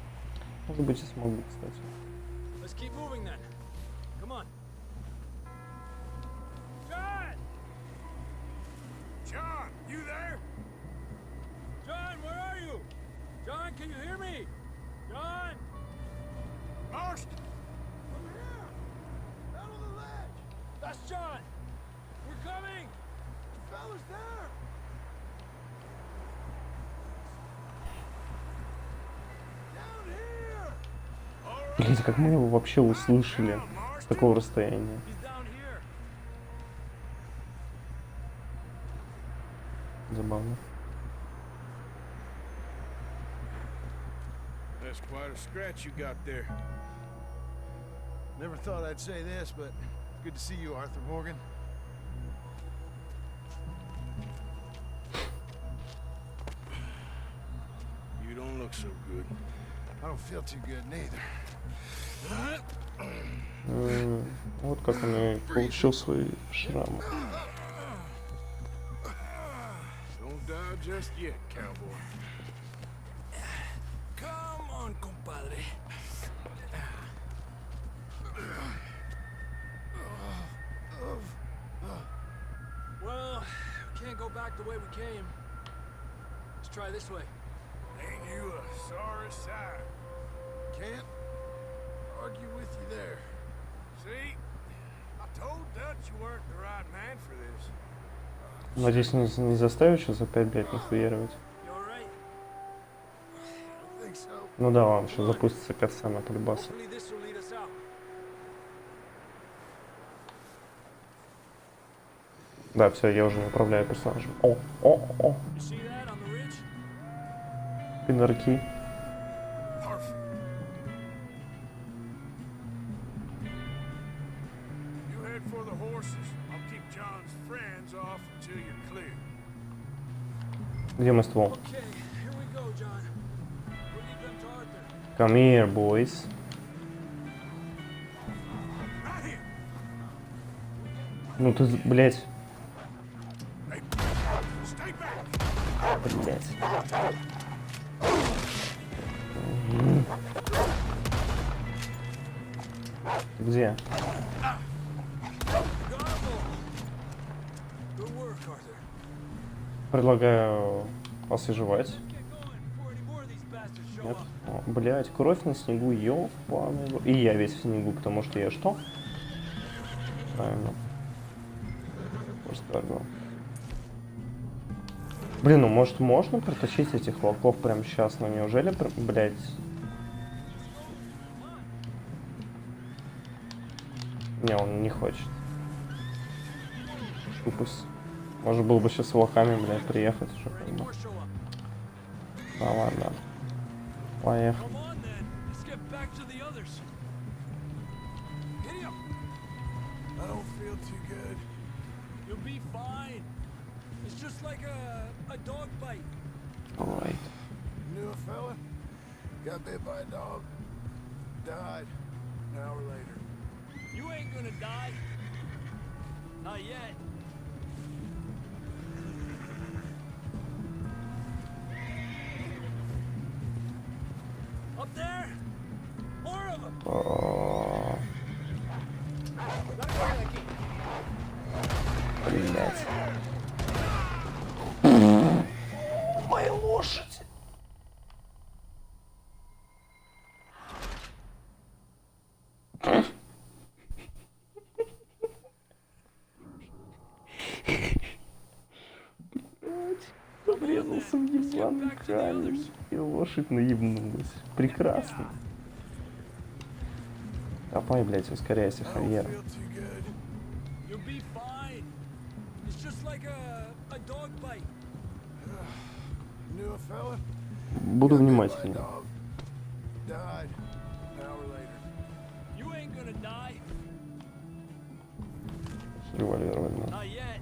[SPEAKER 1] Может быть, и смогу, кстати.
[SPEAKER 9] Can you hear me? John!
[SPEAKER 2] Marston!
[SPEAKER 9] Over here! Down on the ledge! That's John! We're coming! The fella's there! Down here!
[SPEAKER 1] Блин, как мы его вообще услышали с такого расстояния? Забавно.
[SPEAKER 4] That's quite a scratch you got there.
[SPEAKER 3] Never thought I'd say this, but good to see you, Arthur Morgan.
[SPEAKER 4] You don't look so good.
[SPEAKER 3] I don't feel too good neither.
[SPEAKER 1] Вот как он и получил свои шрамы.
[SPEAKER 4] Don't die just yet, cowboy.
[SPEAKER 9] Come on, compadre. Well, we can't go back the way we came. Let's try this way.
[SPEAKER 4] Ain't you a sorry sight?
[SPEAKER 3] Can't argue with you there.
[SPEAKER 4] See? I told Dutch you weren't the right man for this.
[SPEAKER 1] Надеюсь, не заставить сейчас опять, блядь, нахуяривать. Ну да, ладно, сейчас запустится катсцена полюбаса. Да, все, я уже управляю персонажем. О. Пидорки. Где мы ствол? Come here, boys. Ну ты, блять. Блять. Где? Предлагаю освежевать. Нет? О, блядь, кровь на снегу, ёпаный. И я весь в снегу, потому что я что? Правильно. Просто оргал. Блин, ну может можно протащить этих волков прямо сейчас, но неужели, блядь... Не, он не хочет. Тупость. Может было бы сейчас с волками, блядь, приехать уже. Да ладно. Поехали.
[SPEAKER 4] I don't feel too good. You'll be fine. It's just like a dog bite.
[SPEAKER 1] Alright.
[SPEAKER 2] Knew a fella, got bit by a dog, died an hour later.
[SPEAKER 9] You ain't gonna die. Not yet. Up there? More of them.
[SPEAKER 1] Блять. Моя лошадь. Врезался в ебаный камень, и лошадь наебнулась. Прекрасно. Давай, блядь, ускоряйся, Хавьер.
[SPEAKER 9] You'll be fine. It's just like a dog bite.
[SPEAKER 2] Knew a fella,
[SPEAKER 1] Буду
[SPEAKER 2] got bit by a
[SPEAKER 1] внимательным.
[SPEAKER 2] dog, died an hour later.
[SPEAKER 9] You ain't gonna die.
[SPEAKER 1] Револьвер возьму.
[SPEAKER 9] Not yet.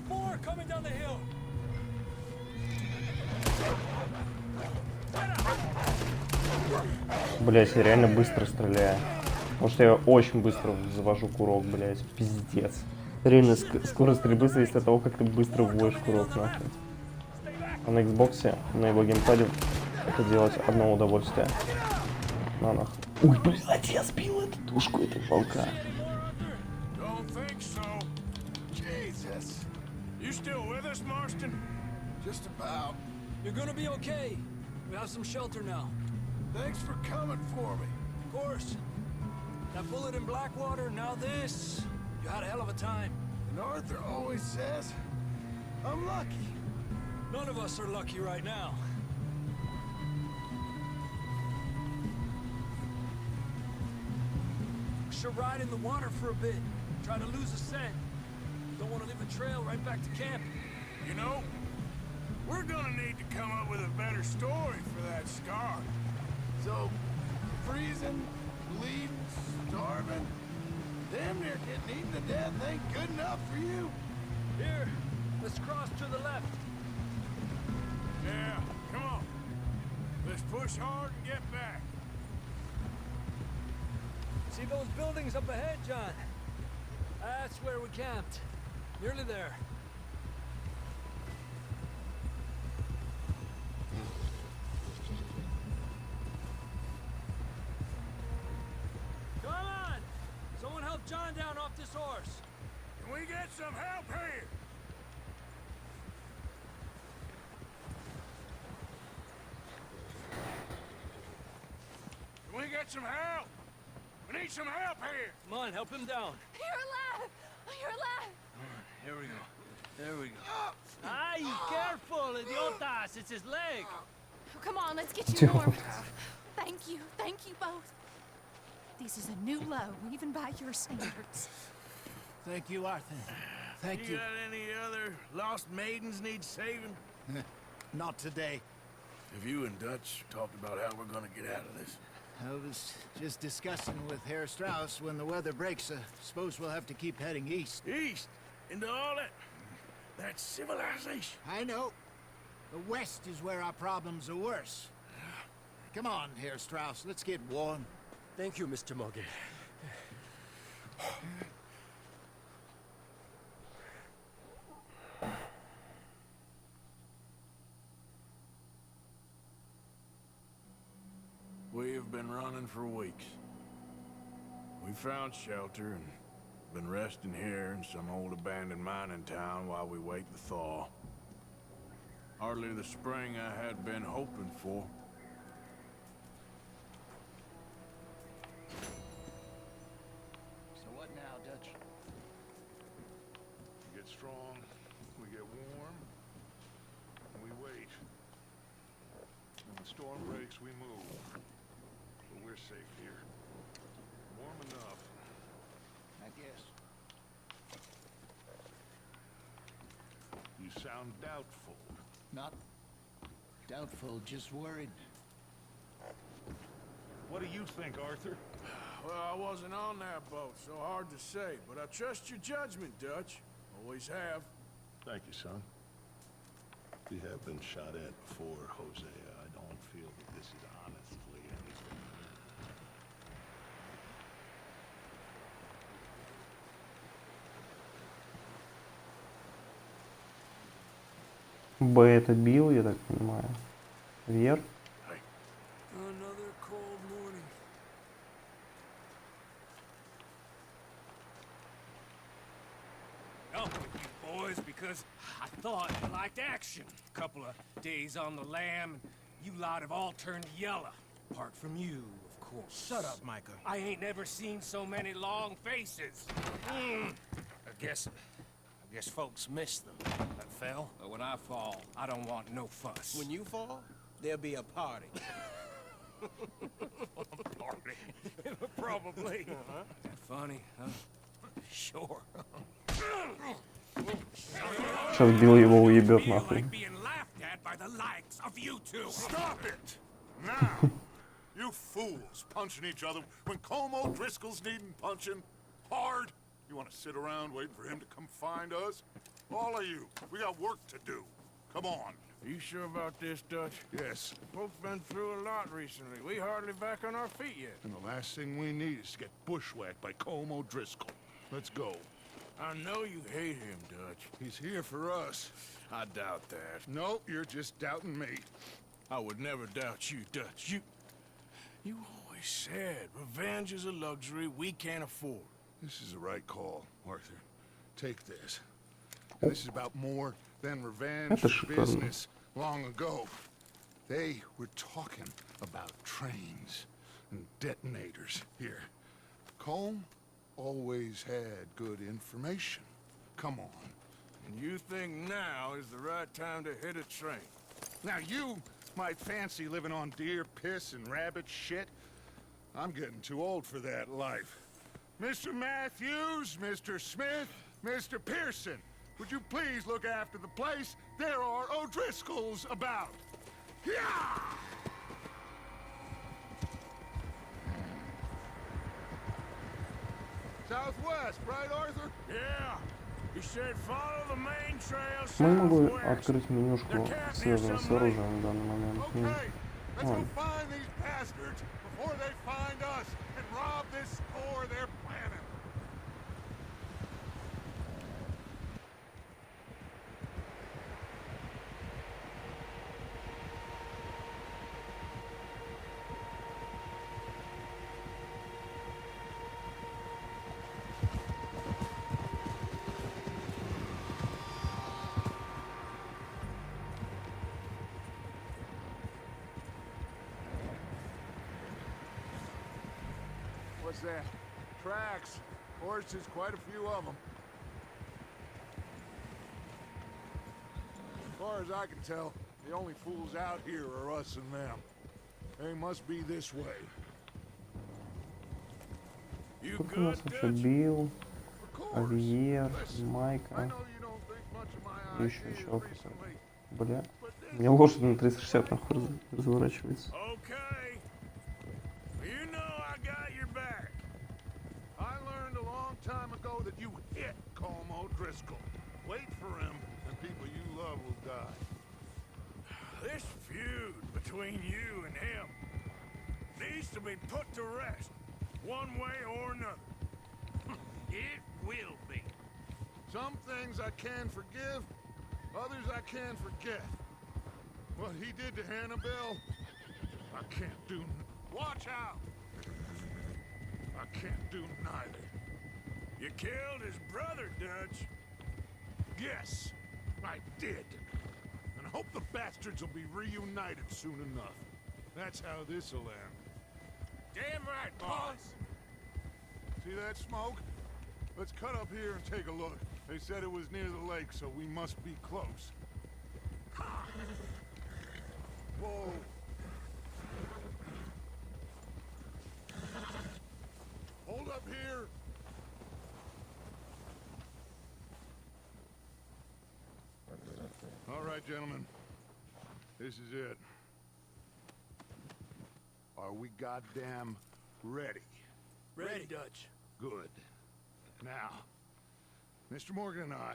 [SPEAKER 9] More coming down the hill.
[SPEAKER 1] Блять, я реально быстро стреляю. Потому что я очень быстро завожу курок, блять. Пиздец. Реально скорость стрельбы зависит от того, как ты быстро вводишь курок, нахуй. А на Xbox, на его геймпаде, это делать одно удовольствие. На нахуй. Ой, блядь, я сбил эту тушку, этого волка.
[SPEAKER 4] Don't think so.
[SPEAKER 2] Jesus,
[SPEAKER 4] You still with us, Marston?
[SPEAKER 2] just about.
[SPEAKER 9] You're gonna be okay. We have some shelter now.
[SPEAKER 2] Thanks for coming for me.
[SPEAKER 9] Of course. That bullet in Blackwater, now this. You had a hell of a time.
[SPEAKER 2] And Arthur always says, I'm lucky.
[SPEAKER 9] None of us are lucky right now. We should ride in the water for a bit. Try to lose a scent. Don't want to leave a trail right back to camp.
[SPEAKER 4] You know, we're gonna need to come up with a better story for that scar.
[SPEAKER 2] So, freezing, bleeding, starving, damn near getting eaten to death ain't good enough for you.
[SPEAKER 9] Here, let's cross to the left.
[SPEAKER 4] Yeah, come on. Let's push hard and get back.
[SPEAKER 9] See those buildings up ahead, John? That's where we camped. Nearly there. Come on! Someone help John down off this horse.
[SPEAKER 4] Can we get some help here? Can we get some help? We need some help here.
[SPEAKER 9] Come on, help him down.
[SPEAKER 6] You're alive! You're alive!
[SPEAKER 9] Here we go. There we go. Ay, careful, idiotas! It's his leg.
[SPEAKER 6] Oh, come on, let's get you warmed. Thank you both. This is a new low, even by your standards.
[SPEAKER 3] Thank you, Arthur. Thank
[SPEAKER 4] You
[SPEAKER 3] you.
[SPEAKER 4] got any other lost maidens need saving?
[SPEAKER 3] Not today.
[SPEAKER 4] Have you and Dutch talked about how we're gonna get out of this?
[SPEAKER 3] I was just discussing with Herr Strauss when the weather breaks. Suppose we'll have to keep heading east.
[SPEAKER 4] East? Into all that civilization?
[SPEAKER 3] I know. The west is where our problems are worse. Come on, Herr Strauss. Let's get warm.
[SPEAKER 9] Thank you, Mr. Morgan.
[SPEAKER 4] We have been running for weeks. We found shelter and Been resting here in some old abandoned mining town while we wait the thaw. Hardly the spring I had been hoping for.
[SPEAKER 3] So what now, Dutch?
[SPEAKER 2] We get strong, we get warm, and we wait. When the storm breaks, we move. But we're safe here. Warm enough.
[SPEAKER 3] I guess.
[SPEAKER 2] You sound doubtful.
[SPEAKER 3] Not doubtful, just worried.
[SPEAKER 2] What do you think, Arthur?
[SPEAKER 4] Well, I wasn't on that boat, so hard to say. But I trust your judgment, Dutch. Always have.
[SPEAKER 2] Thank you, son. We have been shot at before, Hosea. I don't feel that this is honestly anything.
[SPEAKER 1] Б это бил, я так понимаю. Вверх.
[SPEAKER 4] Another cold morning.
[SPEAKER 8] Up with you boys because I thought you liked action. Couple of days on the lam, you lot have all turned yellow. Apart from you, of course.
[SPEAKER 4] Shut up, Micah.
[SPEAKER 8] I ain't never seen so many long faces. I guess folks miss them. That fell. But when I fall, I don't want no fuss.
[SPEAKER 3] When you fall, there'll be a party.
[SPEAKER 8] Party. Probably. That funny, huh? Sure.
[SPEAKER 1] Сейчас Билл его уебет нахуй.
[SPEAKER 8] Like being laughed at by the likes of you two.
[SPEAKER 2] Stop it! Now! You fools punching each other when Como Driscoll's needing punching hard. You want to sit around waiting for him to come find us? All of you, we got work to do. Come on.
[SPEAKER 4] Are you sure about this, Dutch?
[SPEAKER 2] Yes.
[SPEAKER 4] Both been through a lot recently. We hardly back on our feet yet.
[SPEAKER 2] And the last thing we need is to get bushwhacked by Como Driscoll. Let's go.
[SPEAKER 4] I know you hate him, Dutch.
[SPEAKER 2] He's here for us.
[SPEAKER 4] I doubt that.
[SPEAKER 2] No, you're just doubting me.
[SPEAKER 4] I would never doubt you, Dutch. You always said revenge is a luxury we can't afford.
[SPEAKER 2] This is the right call, Arthur. Take this. This is about more than revenge for business long ago. They were talking about trains and detonators here. Colm always had good information. Come on.
[SPEAKER 4] And you think now is the right time to hit a train?
[SPEAKER 2] Now you might fancy living on deer piss and rabbit shit. I'm getting too old for that life. Mr. Matthews, Mr. Smith, Mr. Pearson, would you please look after the place? There are O'Driscolls about. Yeah! Southwest, right, Arthur?
[SPEAKER 4] Yeah. You said follow the main trail
[SPEAKER 1] Мы могу
[SPEAKER 4] southwest.
[SPEAKER 1] открыть менюшку, связанную с оружием в данный момент.
[SPEAKER 2] Okay, let's go
[SPEAKER 1] Ладно.
[SPEAKER 2] find these bastards before they find us and rob this store they're planning. What's that? Tracks. Horses, quite a few of them. As far as I can tell, the only fools out here are us and them. They must be this way.
[SPEAKER 4] You
[SPEAKER 1] Тут у нас
[SPEAKER 4] good,
[SPEAKER 1] еще
[SPEAKER 4] Dutch?
[SPEAKER 1] Билл,
[SPEAKER 2] Of course.
[SPEAKER 1] Авьер,
[SPEAKER 2] Listen, I
[SPEAKER 1] Майка.
[SPEAKER 2] know you don't think much of my
[SPEAKER 1] И еще
[SPEAKER 2] ideas
[SPEAKER 1] кто-то.
[SPEAKER 2] recently,
[SPEAKER 1] Бля.
[SPEAKER 2] but
[SPEAKER 1] У меня лошадь на 360 нахуй разворачивается.
[SPEAKER 4] Okay. You know I got your back.
[SPEAKER 2] I learned a long time ago that you hit Como Driscoll. Wait for him, and people you love will die.
[SPEAKER 4] This feud between you and him needs to be put to rest, one way or another.
[SPEAKER 8] It will be.
[SPEAKER 2] Some things I can forgive, others I can't forget. What he did to Hannibal, I can't do. Watch out! I can't do neither.
[SPEAKER 4] You killed his brother, Dutch.
[SPEAKER 2] Yes, I did. And I hope the bastards will be reunited soon enough. That's how this'll end.
[SPEAKER 4] Damn right, boss.
[SPEAKER 2] See that smoke? Let's cut up here and take a look. They said it was near the lake, so we must be close. Whoa. Hold up here. All right, gentlemen. This is it. Are we goddamn ready?
[SPEAKER 9] Ready, Dutch.
[SPEAKER 2] Good. Now, Mr. Morgan and I,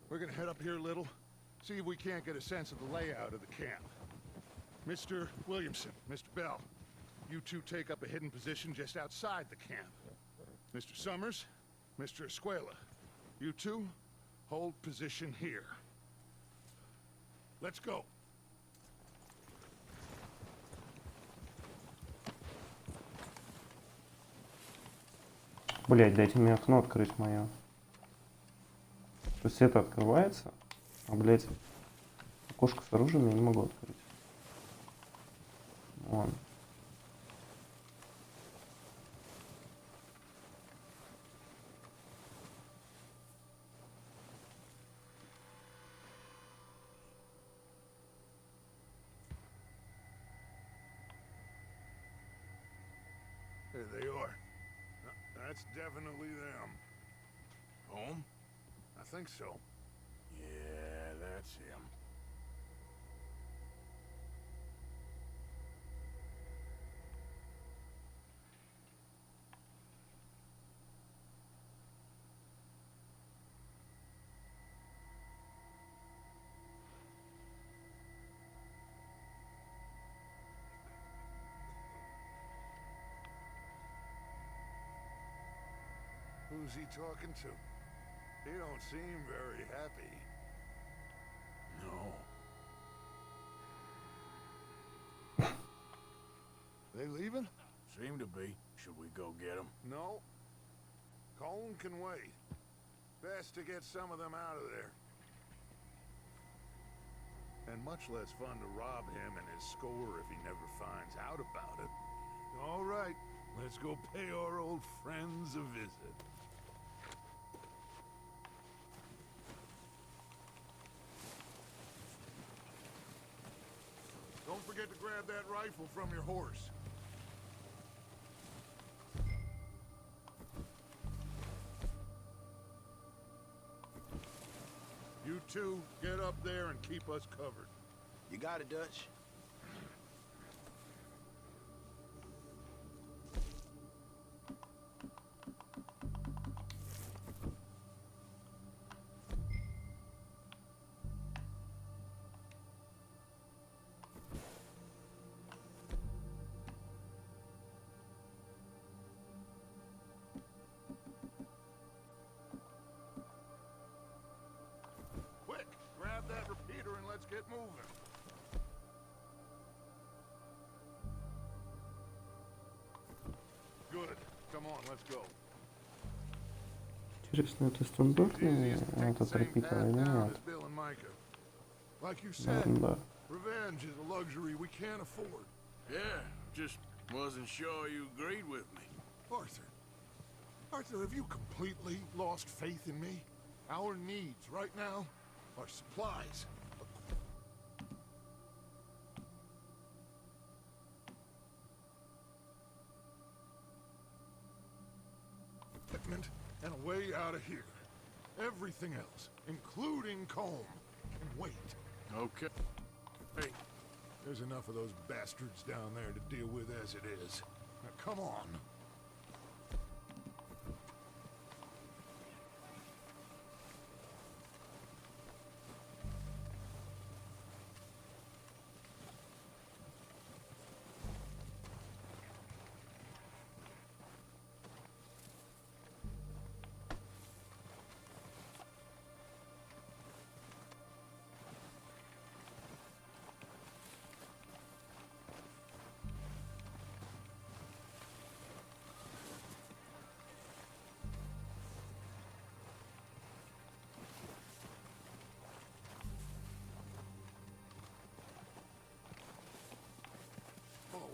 [SPEAKER 2] we're gonna head up here a little, see if we can't get a sense of the layout of the camp. Mr. Williamson, Mr. Bell, you two take up a hidden position just outside the camp. Mr. Summers, Mr. Escuela, you two hold position here. Let's go.
[SPEAKER 1] Блять, дайте мне окно открыть мое. То есть это открывается, а, блять, окошко с оружием я не могу открыть. Ладно.
[SPEAKER 2] There they are. That's definitely them.
[SPEAKER 4] Home?
[SPEAKER 2] I think so.
[SPEAKER 4] Yeah, that's him.
[SPEAKER 2] Who's he talking to? He don't seem very happy.
[SPEAKER 4] No.
[SPEAKER 2] They leaving?
[SPEAKER 4] Seem to be. Should we go get him?
[SPEAKER 2] No. Cone can wait. Best to get some of them out of there. And much less fun to rob him and his score if he never finds out about it. All right, let's go pay our old friends a visit. Don't forget to grab that rifle from your horse. You two, get up there and keep us covered.
[SPEAKER 9] You got it, Dutch.
[SPEAKER 2] Quick, grab that repeater and let's get moving. Good. Come on, let's go.
[SPEAKER 1] Интересно, это стандартный этот репитер или нет?
[SPEAKER 2] Like you said,
[SPEAKER 1] Да.
[SPEAKER 2] revenge is a luxury we can't afford.
[SPEAKER 4] Yeah, just wasn't sure you agreed with me.
[SPEAKER 2] Arthur, have you completely lost faith in me? Our needs right now are supplies. Equipment and a way out of here. Everything else, including Combe, can wait.
[SPEAKER 4] Okay. Hey,
[SPEAKER 2] There's enough of those bastards down there to deal with as it is. Now come on.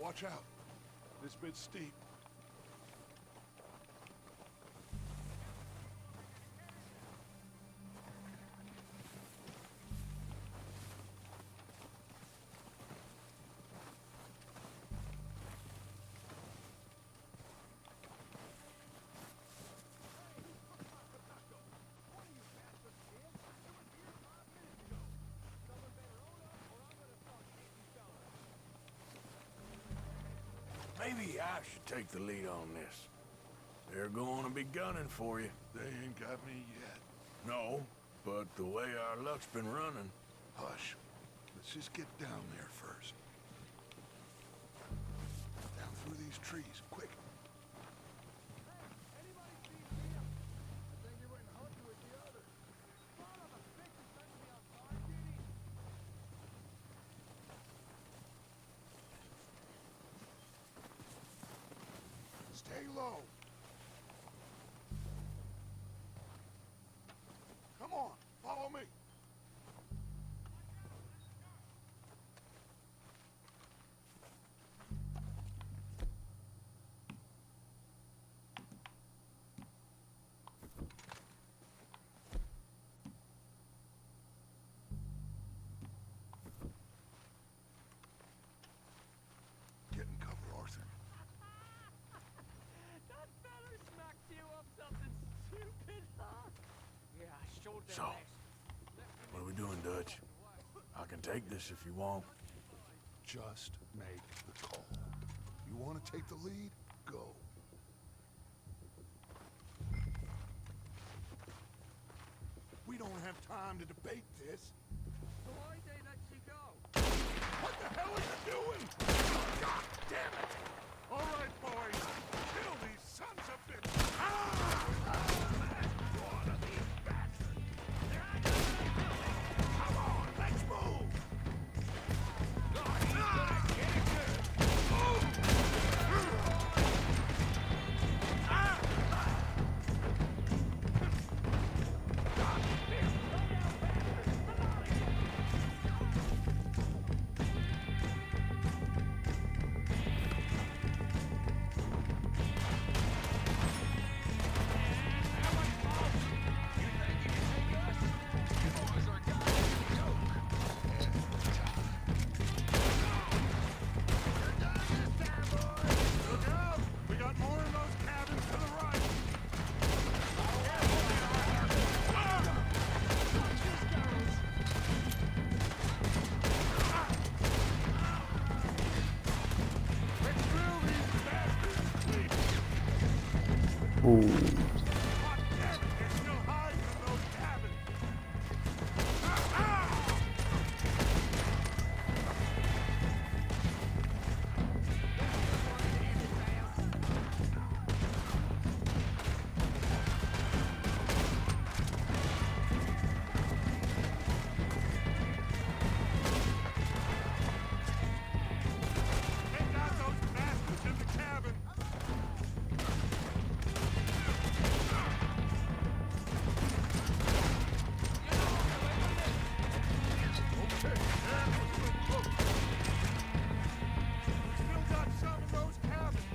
[SPEAKER 2] Watch out. This bit's steep.
[SPEAKER 4] Maybe I should take the lead on this. They're going to be gunning for you.
[SPEAKER 2] They ain't got me yet.
[SPEAKER 4] No, but the way our luck's been running.
[SPEAKER 2] Hush. Let's just get down there first. Down through these trees, quick. Stay low. Come on, follow me. Get in cover, Arthur.
[SPEAKER 9] That feller smacked you up something stupid, huh? Yeah, I sure did.
[SPEAKER 4] So, what are we doing, Dutch? I can take this if you want.
[SPEAKER 2] Just make the call. You want to take the lead? Go. We don't have time to debate this.
[SPEAKER 9] So why they let you go?
[SPEAKER 2] What the hell are you doing? God damn it! All right, boys. Kill these sons of bitches. One of these bastards. Come on, let's move. Look out! We got more in those cabins to the right. Let's drill these bastards.
[SPEAKER 1] Ooh.
[SPEAKER 2] God damn it, they're still hiding in those cabins. Take out those bastards in the cabin. Okay, that was a little close. We still got some in those cabins.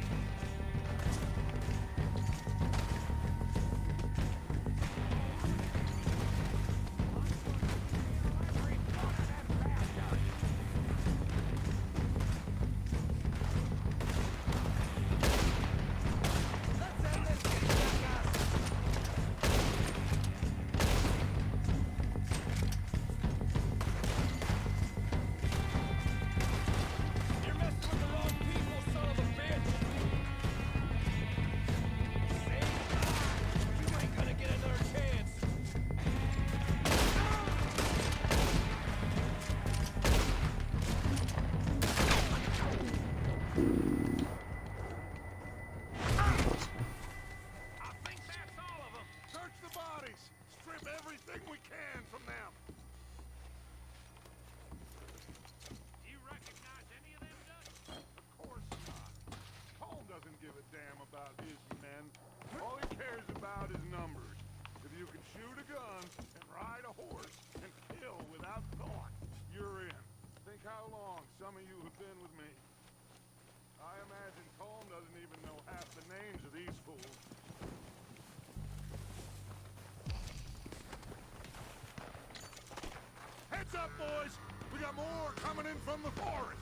[SPEAKER 9] You're messing with the wrong people, son of a bitch! You ain't gonna get another chance! I think that's all of them!
[SPEAKER 2] Search the bodies. Strip everything we can from them.
[SPEAKER 9] Do you recognize any of them, Dutch?
[SPEAKER 2] Of course not. Colm doesn't give a damn about his men. All he cares about is numbers. If you can shoot a gun and ride a horse and kill without thought, you're in. Think how long some of you have been with me. the names of these fools. Heads up, boys! We got more coming in from the forest!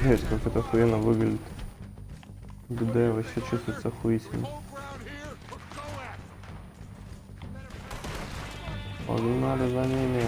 [SPEAKER 1] Блять, как это охуенно выглядит. Виде вообще чувствуется охуительно. Погнали за ними.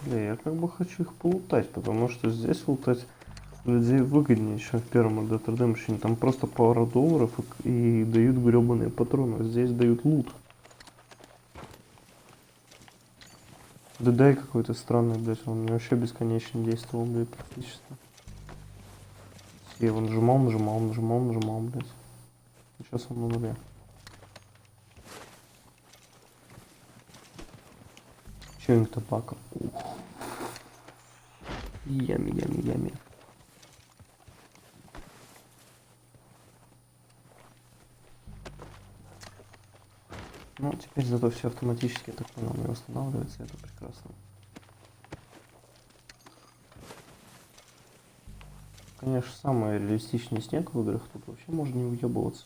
[SPEAKER 1] Бля, я как бы хочу их полутать, потому что здесь лутать людей выгоднее, чем в первом Red Dead Redemption. Там просто пару долларов и дают гребаные патроны, а здесь дают лут. Да дай какой-то странный, блядь, он вообще бесконечно действовал, блядь, практически. Я его нажимал, блядь. И сейчас он на нуле. Чуинг табака. Ями. Ну, теперь зато все автоматически, так понял, не восстанавливается, это прекрасно. Конечно, самый реалистичный снег в играх, тут вообще можно не уебываться.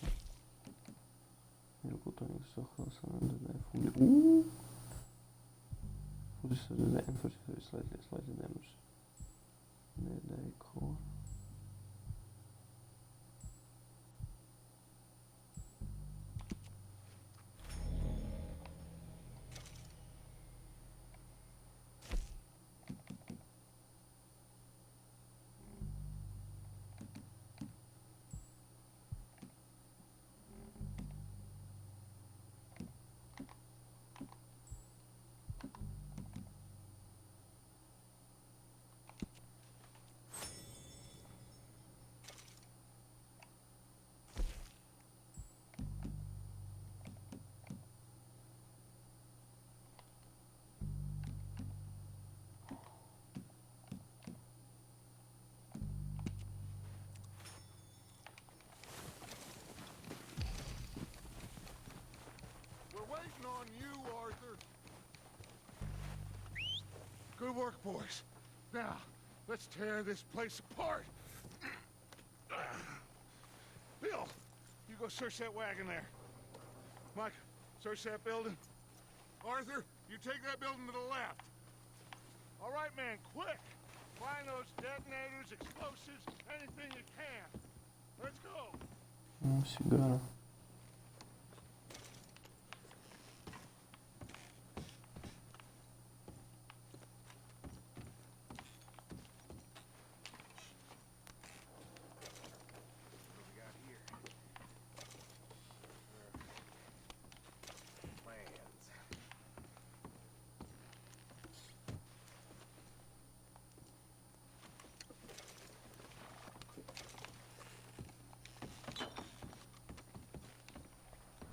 [SPEAKER 1] Slightly damaged. Cool.
[SPEAKER 2] On you, Arthur. Good work, boys. Now, let's tear this place apart. Bill, you go search that wagon there. Mike, search that building. Arthur, you take that building to the left. All right, man, quick. Find those detonators, explosives, anything you can. Let's go.
[SPEAKER 1] Сигара.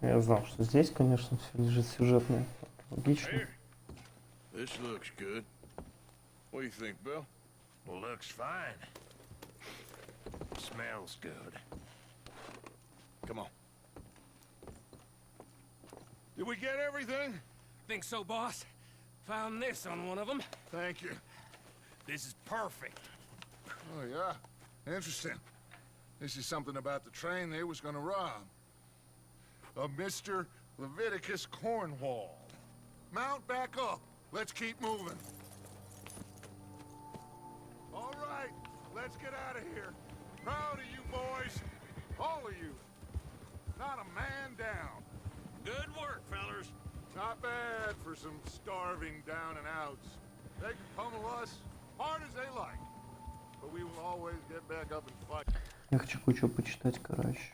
[SPEAKER 1] Я знал, что здесь, конечно, все лежит сюжетное. Логично.
[SPEAKER 4] Here. This looks good. What do you think, Bill?
[SPEAKER 8] Well, looks fine. Smells good.
[SPEAKER 2] Come on. Did we get everything?
[SPEAKER 8] Think so, boss? Found this on one of them.
[SPEAKER 2] Thank you.
[SPEAKER 8] This is perfect.
[SPEAKER 2] Oh, yeah? Interesting. This is something about the train they was gonna rob. A Mr. Leviticus Cornwall. Mount back up. Let's keep moving. All right, let's get out of here. Proud of you boys. All of you. Not a man down.
[SPEAKER 8] Good work, fellers.
[SPEAKER 2] Not bad for some starving down and outs. They can pummel us hard as they like. But we will always get back up and fight.
[SPEAKER 1] Я хочу кое-что почитать, короче.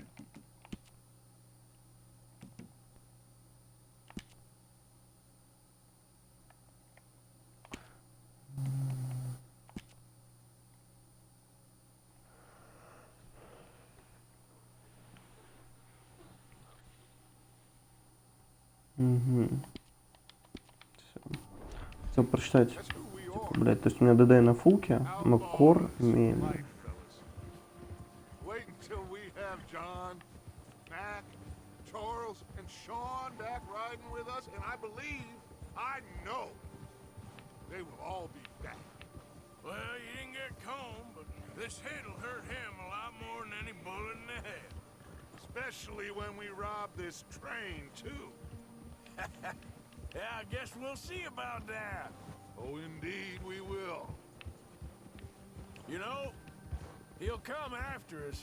[SPEAKER 1] Угу. Хотел прочитать, типа, блядь, то есть у меня ДД на фулке, но кор имеем.
[SPEAKER 2] Wait until we have John, Mac, Charles, and Sean back riding with us, and I believe, I know, they will all be back.
[SPEAKER 4] Well, you didn't get Combe, but this hit'll hurt him a lot more than any bullet in the head.
[SPEAKER 2] Especially when we rob this train, too.
[SPEAKER 4] Yeah, I guess we'll see about that.
[SPEAKER 2] Oh, indeed we will.
[SPEAKER 4] You know, he'll come after us.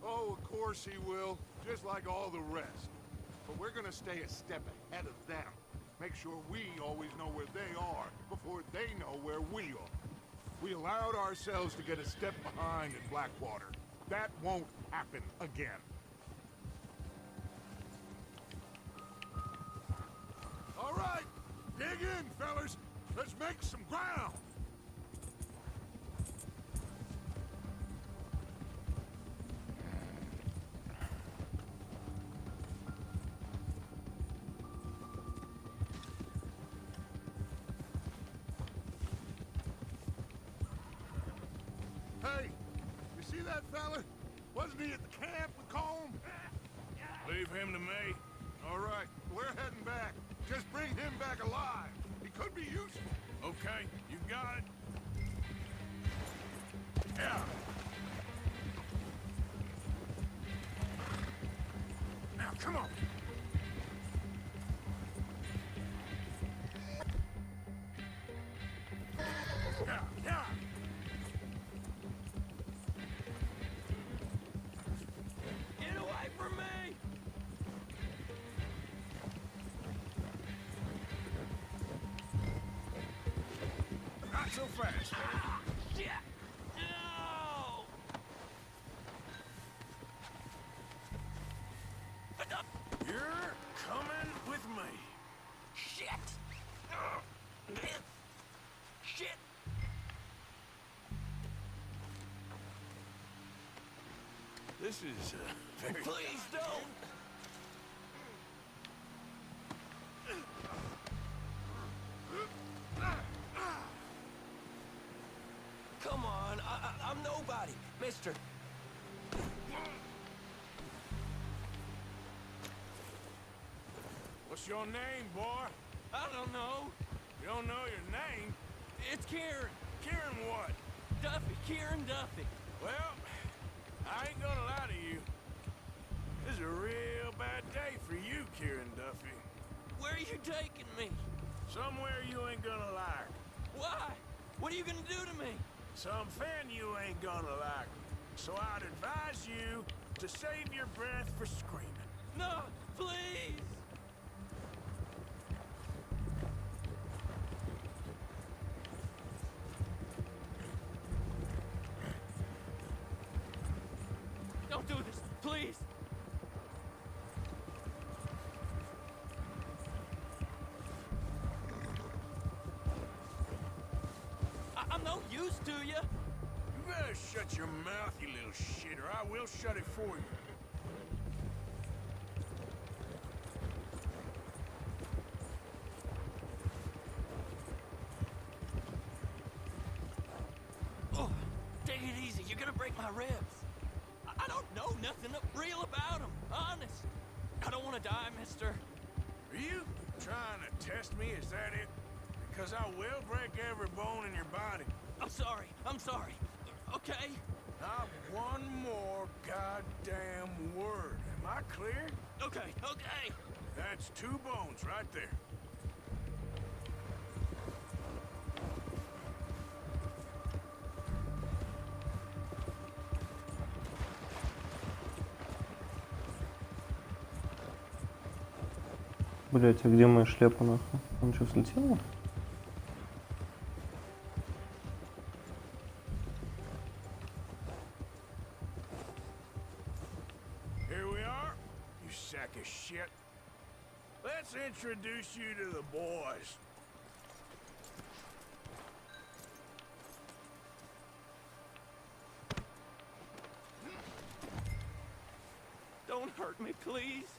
[SPEAKER 2] Oh, of course he will, just like all the rest. But we're gonna stay a step ahead of them. Make sure we always know where they are before they know where we are. We allowed ourselves to get a step behind in Blackwater. That won't happen again. All right, dig in, fellas. Let's make some ground. Hey, you see that fella? Wasn't he at the camp with Combe?
[SPEAKER 4] Leave him to me.
[SPEAKER 2] All right, we're heading back. Just bring him back alive. He could be useful.
[SPEAKER 4] Okay, you got it. Yeah.
[SPEAKER 2] Now, come on.
[SPEAKER 4] Yeah, yeah.
[SPEAKER 9] Get away from me!
[SPEAKER 4] Not so fast.
[SPEAKER 9] Shit! No!
[SPEAKER 4] You're coming with me.
[SPEAKER 9] Shit! Shit!
[SPEAKER 4] This is very...
[SPEAKER 9] Please don't! Come on, I'm nobody, mister.
[SPEAKER 4] What's your name, boy?
[SPEAKER 9] I don't know.
[SPEAKER 4] You don't know your name?
[SPEAKER 9] It's Kieran.
[SPEAKER 4] Kieran what?
[SPEAKER 9] Duffy, Kieran Duffy.
[SPEAKER 4] Well, I ain't gonna lie to you. This is a real bad day for you, Kieran Duffy.
[SPEAKER 9] Where are you taking me?
[SPEAKER 4] Somewhere you ain't gonna like.
[SPEAKER 9] Why? What are you gonna do to me?
[SPEAKER 4] Something you ain't gonna like. So I'd advise you to save your breath for screaming.
[SPEAKER 9] No, please! Don't do this, please! I'm no use to you!
[SPEAKER 4] You better shut your mouth, you little shit, or I will shut it for you.
[SPEAKER 9] Oh, take it easy. You're gonna break my ribs. I don't know nothing real about him. Honest. I don't want to die, mister.
[SPEAKER 4] Are you trying to test me? Is that it? Because I will break every bone in your body.
[SPEAKER 9] I'm sorry. I'm sorry. Okay?
[SPEAKER 4] Not one more goddamn word. Am I clear?
[SPEAKER 9] Okay, okay.
[SPEAKER 4] That's 2 bones right there.
[SPEAKER 1] Блять, а где моя шляпа нахуй? Он что, слетел?
[SPEAKER 4] Here we are, you sack of shit. Let's introduce you to the boys.
[SPEAKER 9] Don't hurt me, please.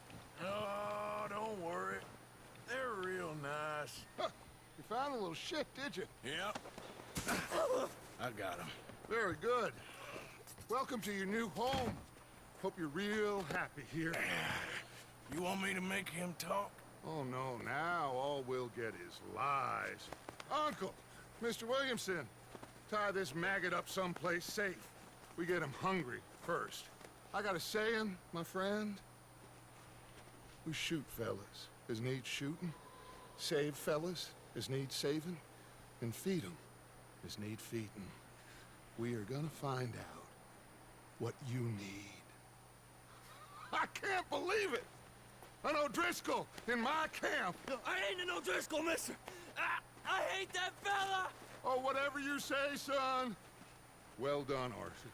[SPEAKER 4] Oh, don't worry. They're real nice.
[SPEAKER 2] Huh. You found a little shit, did you?
[SPEAKER 4] Yep. I got him.
[SPEAKER 2] Very good. Welcome to your new home. Hope you're real happy here.
[SPEAKER 4] You want me to make him talk?
[SPEAKER 2] Oh, no, now all we'll get is lies. Uncle, Mr. Williamson, tie this maggot up someplace safe. We get him hungry first. I got a saying, my friend. We shoot fellas as need shooting, save fellas as need saving, and feed 'em as need feeding. We are gonna find out what you need. I can't believe it! An O'Driscoll in my camp!
[SPEAKER 9] I ain't no Driscoll, mister. I hate that fella.
[SPEAKER 2] Oh, whatever you say, son. Well done, Arthur.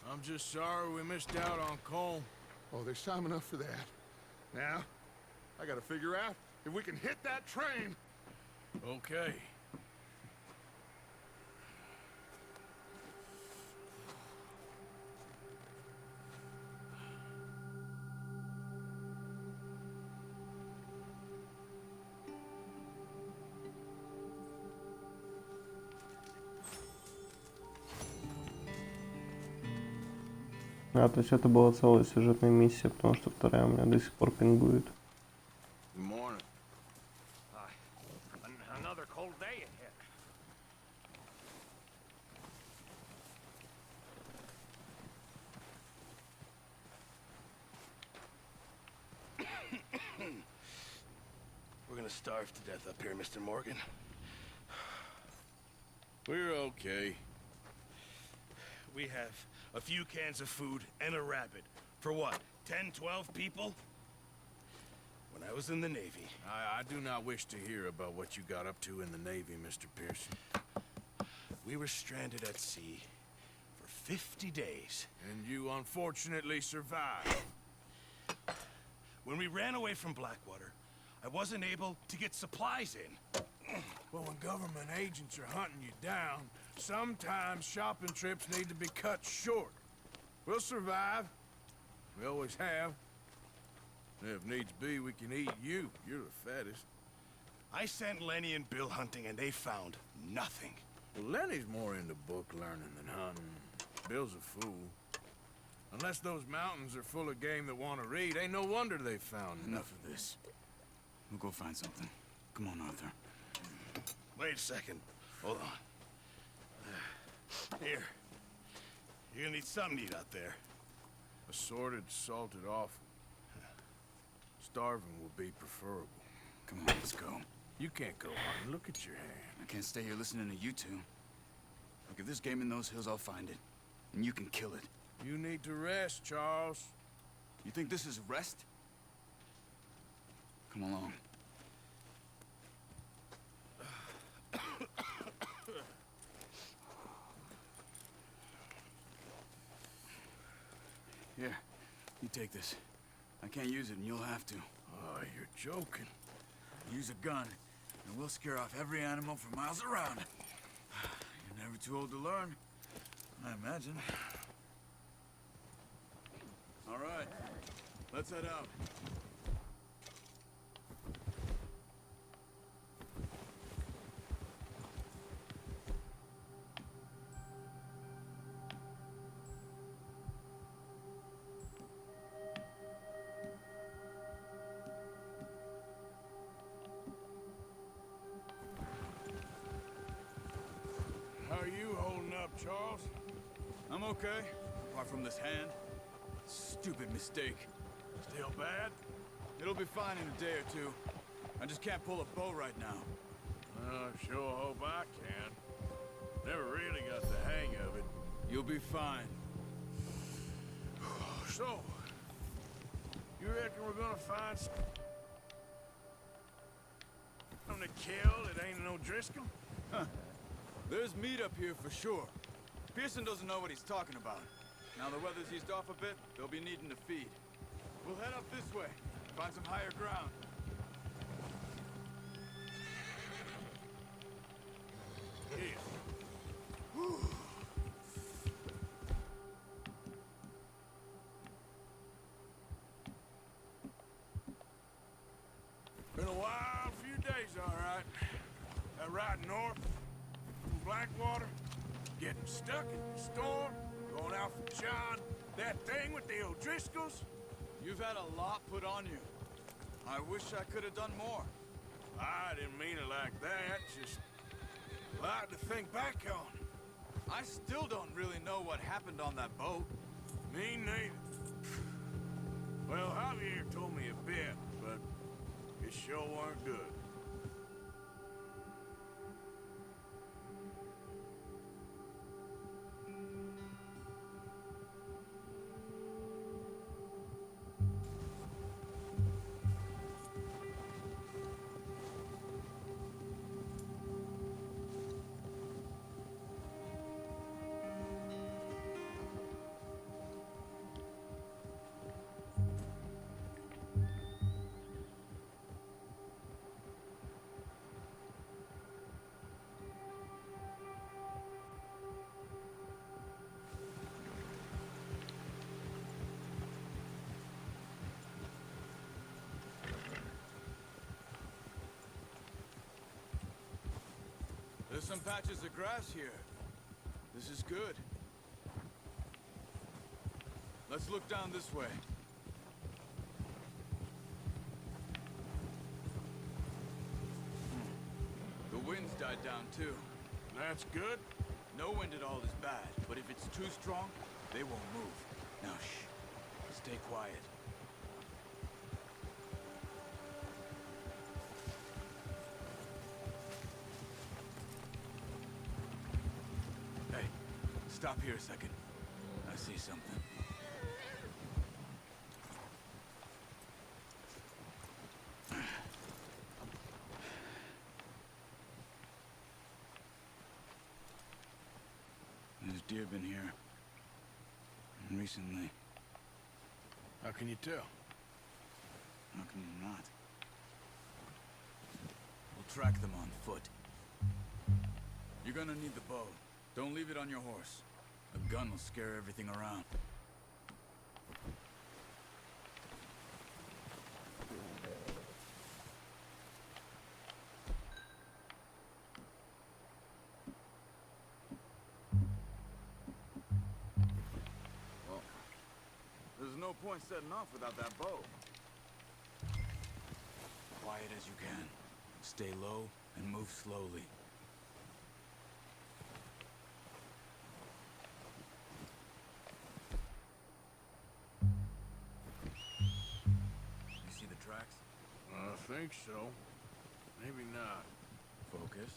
[SPEAKER 4] I'm just sorry we missed out on Cole.
[SPEAKER 2] Oh, there's time enough for that. Now, I gotta figure out if we can hit that train.
[SPEAKER 4] Okay.
[SPEAKER 1] А, то есть это была целая сюжетная миссия, потому что вторая у меня до сих пор пингует.
[SPEAKER 4] Good morning.
[SPEAKER 8] Another cold day ahead.
[SPEAKER 10] We're gonna starve to death up here, Mr. Morgan.
[SPEAKER 4] We're okay.
[SPEAKER 10] We have a few cans of food and a rabbit. For what, 10, 12 people? When I was in the Navy...
[SPEAKER 4] I do not wish to hear about what you got up to in the Navy, Mr. Pearson.
[SPEAKER 10] We were stranded at sea for 50 days.
[SPEAKER 4] And you unfortunately survived.
[SPEAKER 10] When we ran away from Blackwater, I wasn't able to get supplies in.
[SPEAKER 4] Well, when government agents are hunting you down, sometimes shopping trips need to be cut short. We'll survive. We always have. If needs be, we can eat you. You're the fattest.
[SPEAKER 10] I sent Lenny and Bill hunting, and they found nothing.
[SPEAKER 4] Well, Lenny's more into book learning than hunting. Bill's a fool. Unless those mountains are full of game that want to read, ain't no wonder they found
[SPEAKER 11] Enough of this. We'll go find something. Come on, Arthur.
[SPEAKER 10] Wait a second. Hold on. Here. You're gonna need something to eat out there.
[SPEAKER 4] Assorted, salted offal. Starving will be preferable.
[SPEAKER 11] Come on, let's go.
[SPEAKER 4] You can't go hunting. Look at your hand.
[SPEAKER 11] I can't stay here listening to you two. Look, if there's game in those hills, I'll find it. And you can kill it.
[SPEAKER 4] You need to rest, Charles.
[SPEAKER 11] You think this is rest? Come along. Here, you take this. I can't use it, and you'll have to.
[SPEAKER 4] Oh, you're joking.
[SPEAKER 11] Use a gun, and we'll scare off every animal for miles around. You're never too old to learn, I imagine. All right, let's head out.
[SPEAKER 4] up, Charles?
[SPEAKER 11] I'm okay, apart from this hand. Stupid mistake.
[SPEAKER 4] Still bad?
[SPEAKER 11] It'll be fine in a day or two. I just can't pull a bow right now.
[SPEAKER 4] I sure hope I can. Never really got the hang of it.
[SPEAKER 11] You'll be fine.
[SPEAKER 4] So, you reckon we're gonna find something to kill that ain't no Driscoll?
[SPEAKER 11] Huh. There's meat up here for sure. Pearson doesn't know what he's talking about. Now the weather's eased off a bit, they'll be needing to feed. We'll head up this way, find some higher ground.
[SPEAKER 4] Here. Been a wild few days, all right. That ride north from Blackwater, getting stuck in the storm, going out from John, that thing with the O'Driscolls.
[SPEAKER 11] You've had a lot put on you. I wish I could have done more.
[SPEAKER 4] I didn't mean it like that, just a lot to think back on.
[SPEAKER 11] I still don't really know what happened on that boat.
[SPEAKER 4] Me neither. Well, Javier told me a bit, but it sure weren't good.
[SPEAKER 11] There's some patches of grass here. This is good. Let's look down this way. The wind's died down too.
[SPEAKER 4] That's good.
[SPEAKER 11] No wind at all is bad, but if it's too strong, they won't move. Now shh. Stay quiet. Hey, stop here a second. I see something. There's deer been here. Recently.
[SPEAKER 4] How can you tell?
[SPEAKER 11] How can you not? We'll track them on foot. You're gonna need the bow. Don't leave it on your horse. A gun will scare everything around. Well, there's no point setting off without that bow. Quiet as you can. Stay low and move slowly. You see the tracks?
[SPEAKER 4] I think so. Maybe not.
[SPEAKER 11] Focus.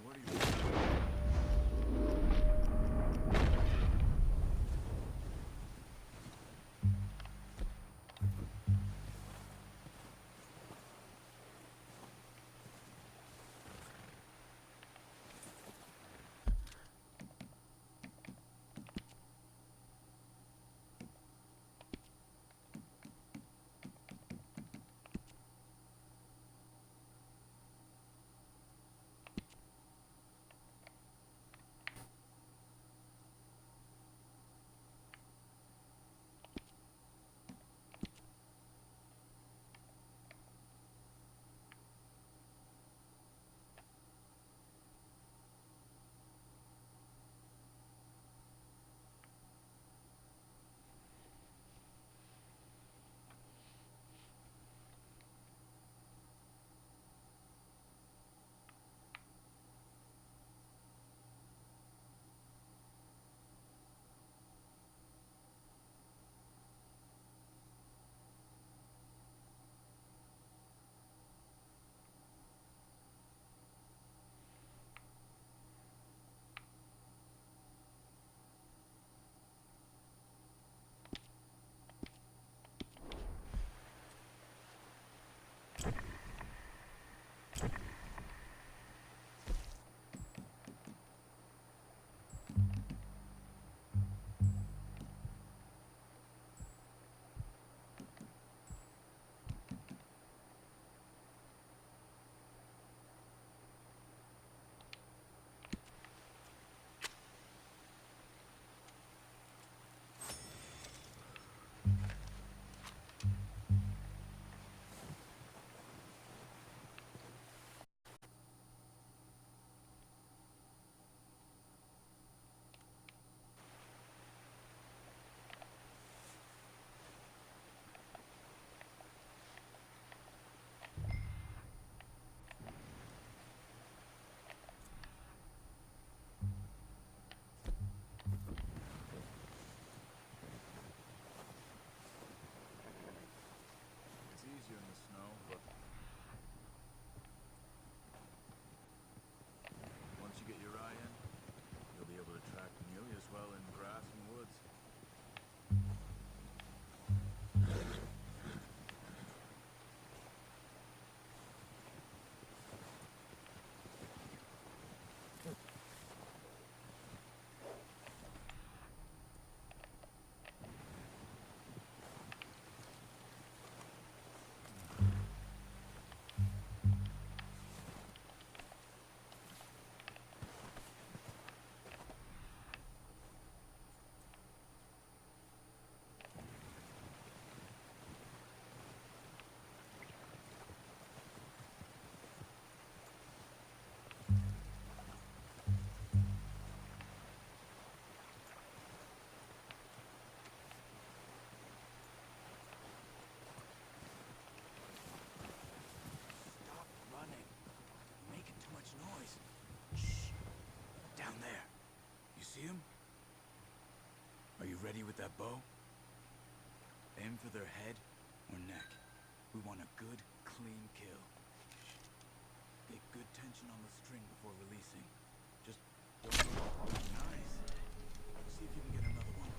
[SPEAKER 11] What are you doing? Ready with that bow? Aim for their head or neck. We want a good, clean kill. Get good tension on the string before releasing. Just don't... Nice. See if you can get another one.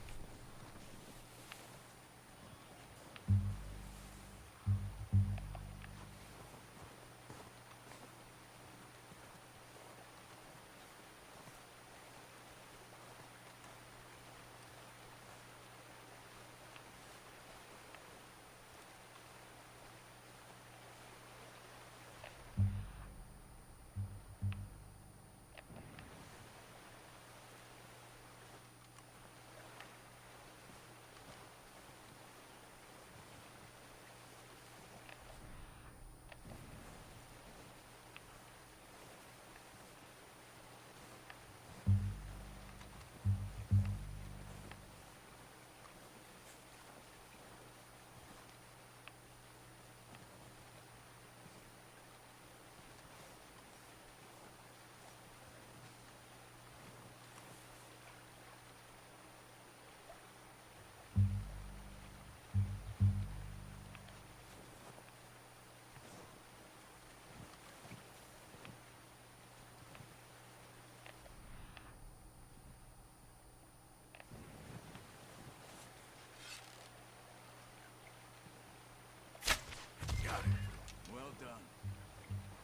[SPEAKER 11] Well done.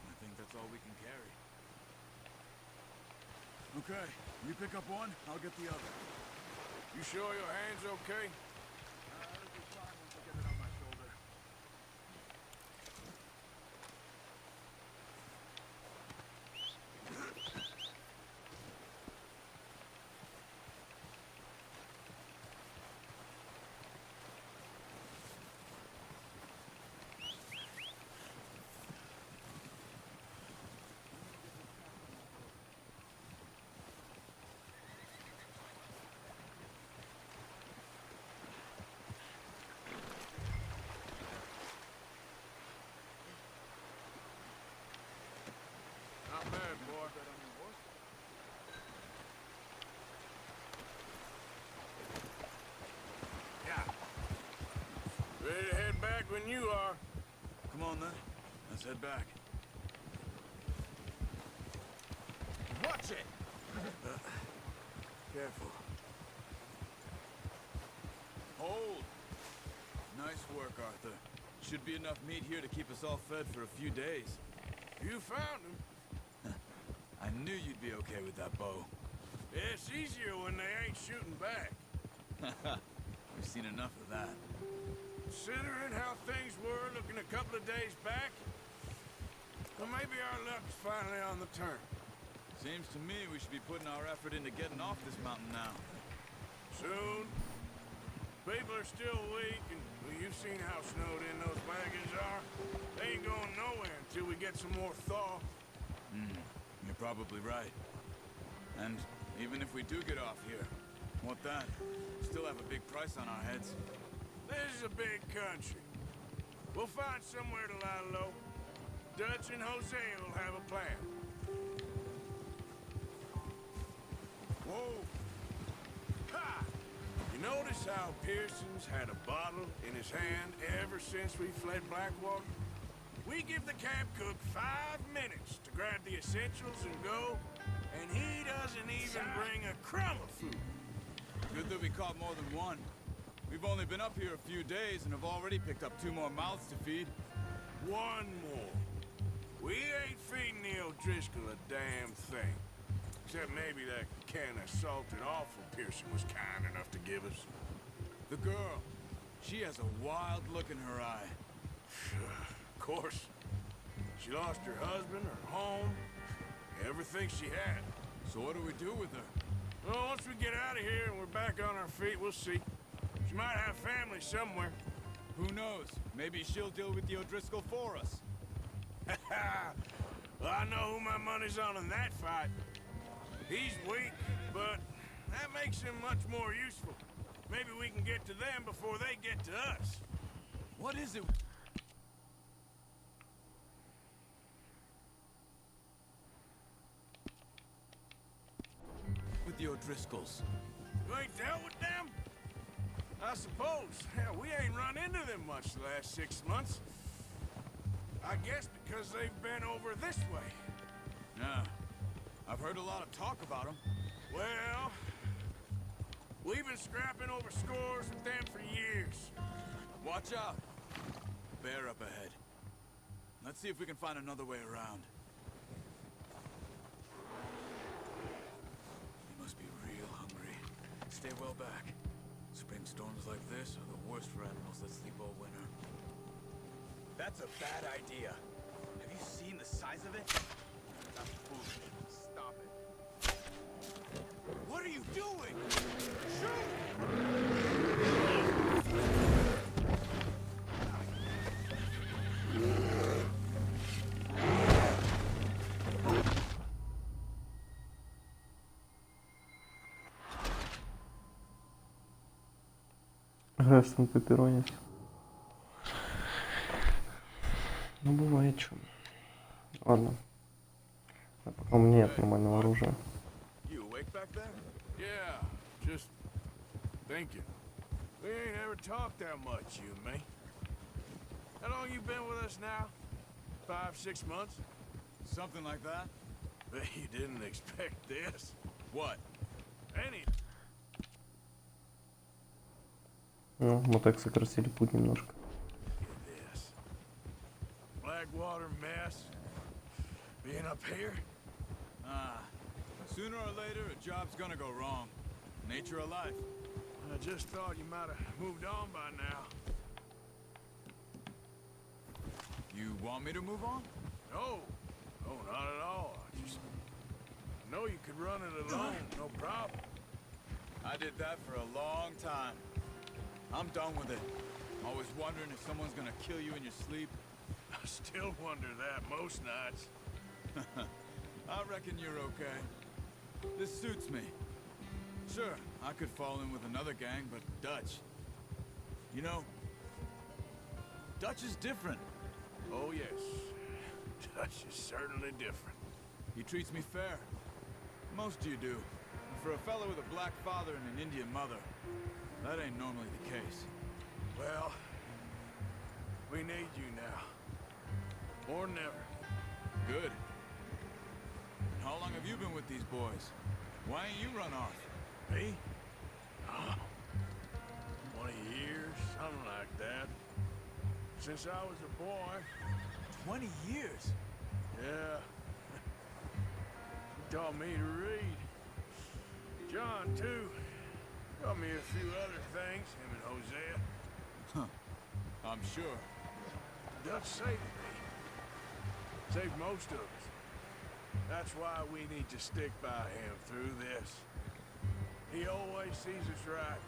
[SPEAKER 11] I think that's all we can carry. Okay, you pick up one, I'll get the other.
[SPEAKER 4] You sure your hand's okay?
[SPEAKER 11] It'll be fine once I get it on my shoulder.
[SPEAKER 4] Not bad, boy. Yeah. Ready to head back when you are.
[SPEAKER 11] Come on then, let's head back.
[SPEAKER 4] Watch it!
[SPEAKER 11] Careful. Hold! Nice work, Arthur. Should be enough meat here to keep us all fed for a few days.
[SPEAKER 4] You found him.
[SPEAKER 11] I knew you'd be okay with that bow.
[SPEAKER 4] Yeah, it's easier when they ain't shooting back.
[SPEAKER 11] We've seen enough of that.
[SPEAKER 4] Considering how things were looking a couple of days back, well, maybe our luck's finally on the turn.
[SPEAKER 11] Seems to me we should be putting our effort into getting off this mountain now.
[SPEAKER 4] Soon. People are still weak, and well, you've seen how snowed in those wagons are. They ain't going nowhere until we get some more thaw.
[SPEAKER 11] You're probably right. And even if we do get off here, what then? Still have a big price on our heads.
[SPEAKER 4] This is a big country. We'll find somewhere to lie low. Dutch and Jose will have a plan. Whoa! Ha! You notice how Pearson's had a bottle in his hand ever since we fled Blackwater? We give the camp cook 5 minutes to grab the essentials and go, and he doesn't even bring a crumb of food.
[SPEAKER 11] Good that we caught more than one. We've only been up here a few days and have already picked up 2 more mouths to feed.
[SPEAKER 4] 1 more. We ain't feeding the O'Driscoll a damn thing. Except maybe that can of salted offal Pearson was kind enough to give us.
[SPEAKER 11] The girl. She has a wild look in her eye.
[SPEAKER 4] Of course. She lost her husband, her home, everything she had.
[SPEAKER 11] So what do we do with her?
[SPEAKER 4] Well, once we get out of here and we're back on our feet, we'll see. She might have family somewhere.
[SPEAKER 11] Who knows? Maybe she'll deal with the O'Driscoll for us.
[SPEAKER 4] Well, I know who my money's on in that fight. He's weak, but that makes him much more useful. Maybe we can get to them before they get to us.
[SPEAKER 11] What is it? With the O'Driscolls.
[SPEAKER 4] You ain't dealt with them? I suppose. Hell, we ain't run into them much the last 6 months. I guess because they've been over this way.
[SPEAKER 11] Yeah. I've heard a lot of talk about them.
[SPEAKER 4] Well, we've been scrapping over scores with them for years.
[SPEAKER 11] Watch out. Bear up ahead. Let's see if we can find another way around. You must be real hungry. Stay well back. Spring storms like this are the worst for animals that sleep all winter. That's a bad idea. Have you seen the size of it? That's foolish. Stop it. What are you doing?
[SPEAKER 1] Разным пепперонис. Ну, бывает что. Ладно. А пока у меня нет нормального оружия.
[SPEAKER 4] You awake back there? Yeah, just thinking. We ain't ever talked that much, you and me. How long you been with us now? 5, 6 months?
[SPEAKER 11] Something like that?
[SPEAKER 4] Bet you didn't expect this.
[SPEAKER 11] What?
[SPEAKER 4] Any.
[SPEAKER 1] Ну, мы так сократили путь немножко.
[SPEAKER 4] This Blackwater mess. Being up here.
[SPEAKER 11] Sooner or later, a job's gonna go wrong. Nature of life.
[SPEAKER 4] I just thought you might have moved on by now.
[SPEAKER 11] You want me to move on?
[SPEAKER 4] No, no, not at all. I know you could run it alone, no problem.
[SPEAKER 11] I did that for a long time. I'm done with it. Always wondering if someone's gonna kill you in your sleep.
[SPEAKER 4] I still wonder that most nights.
[SPEAKER 11] I reckon you're okay. This suits me. Sure, I could fall in with another gang, but Dutch. You know, Dutch is different.
[SPEAKER 4] Oh, yes. Dutch is certainly different.
[SPEAKER 11] He treats me fair. Most of you do. And for a fellow with a black father and an Indian mother, that ain't normally the case.
[SPEAKER 4] Well, we need you now. Or never.
[SPEAKER 11] Good. How long have you been with these boys? Why ain't you run off?
[SPEAKER 4] Me? Oh, 20 years, something like that. Since I was a boy.
[SPEAKER 11] 20 years?
[SPEAKER 4] Yeah. He taught me to read. John, too. Taught me a few other things, him and Hosea.
[SPEAKER 11] Huh. I'm sure.
[SPEAKER 4] Dutch saved me. Saved most of us. That's why we need to stick by him through this. He always sees us right.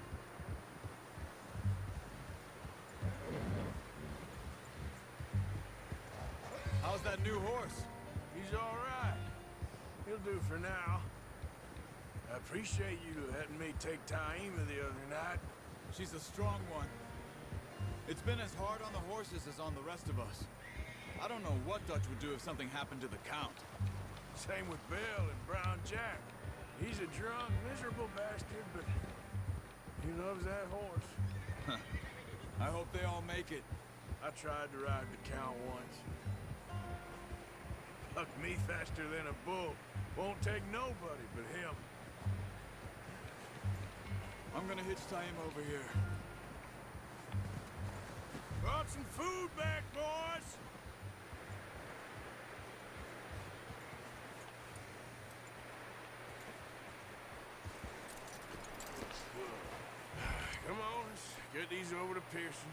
[SPEAKER 11] How's that new horse?
[SPEAKER 4] He's all right. He'll do for now. I appreciate you letting me take Taima the other night.
[SPEAKER 11] She's a strong one. It's been as hard on the horses as on the rest of us. I don't know what Dutch would do if something happened to the Count.
[SPEAKER 4] Same with Bill and Brown Jack. He's a drunk, miserable bastard, but he loves that horse.
[SPEAKER 11] I hope they all make it.
[SPEAKER 4] I tried to ride the Count once. Bucked me faster than a bull. Won't take nobody but him.
[SPEAKER 11] I'm gonna hitch tie him over here.
[SPEAKER 4] Brought some food back, boys! Come on, let's get these over to Pearson.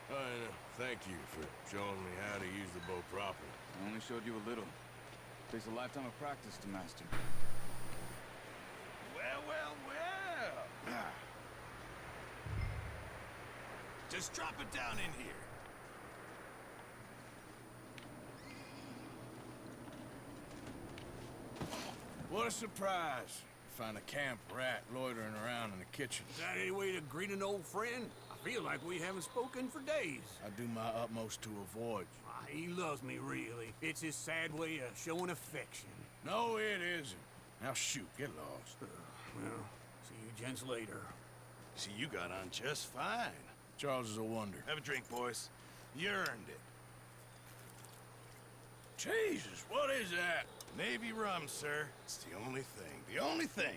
[SPEAKER 4] And thank you for showing me how to use the bow properly.
[SPEAKER 11] I only showed you a little. Takes a lifetime of practice to master.
[SPEAKER 4] Well, well, well. Just drop it down in here. What a surprise. Find a camp rat loitering around in the kitchen.
[SPEAKER 8] Is that any way to greet an old friend? I feel like we haven't spoken for days.
[SPEAKER 4] I do my utmost to avoid you.
[SPEAKER 8] He loves me, really. It's his sad way of showing affection.
[SPEAKER 4] No, it isn't. Now shoot, get lost.
[SPEAKER 8] Well, see you gents later.
[SPEAKER 10] See, you got on just fine.
[SPEAKER 4] Charles is a wonder.
[SPEAKER 10] Have a drink, boys. You earned it.
[SPEAKER 4] Jesus, what is that?
[SPEAKER 10] Navy rum, sir. It's the only thing. The only thing.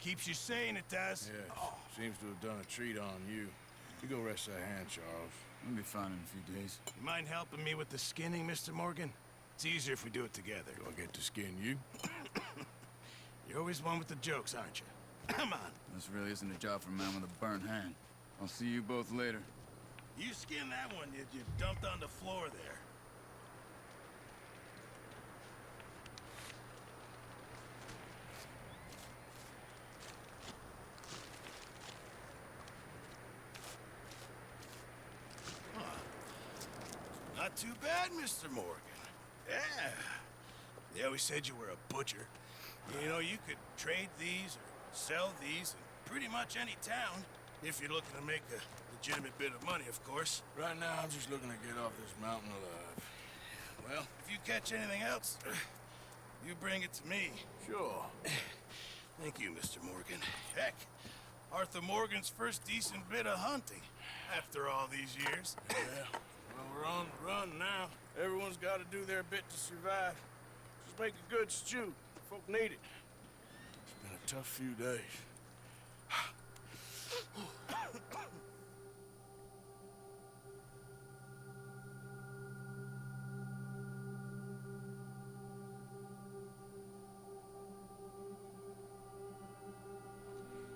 [SPEAKER 10] Keeps you sane, it does.
[SPEAKER 4] Yeah, seems to have done a treat on you. You go rest that hand, Charles.
[SPEAKER 11] We'll be fine in a few days.
[SPEAKER 10] You mind helping me with the skinning, Mr. Morgan? It's easier if we do it together.
[SPEAKER 4] Do I get to skin you?
[SPEAKER 10] You're always one with the jokes, aren't you? Come on.
[SPEAKER 11] This really isn't a job for a man with a burnt hand. I'll see you both later.
[SPEAKER 10] You skinned that one you dumped on the floor there. Not too bad, Mr. Morgan. Yeah. They always said you were a butcher. You know, you could trade these or sell these in pretty much any town, if you're looking to make a legitimate bit of money, of course.
[SPEAKER 4] Right now, I'm just looking to get off this mountain alive.
[SPEAKER 10] Well, if you catch anything else, you bring it to me.
[SPEAKER 4] Sure.
[SPEAKER 10] Thank you, Mr. Morgan. Heck, Arthur Morgan's first decent bit of hunting after all these years.
[SPEAKER 4] Yeah. Well, we're on the run now. Everyone's got to do their bit to survive. Just make a good stew. Folk need it. It's been a tough few days.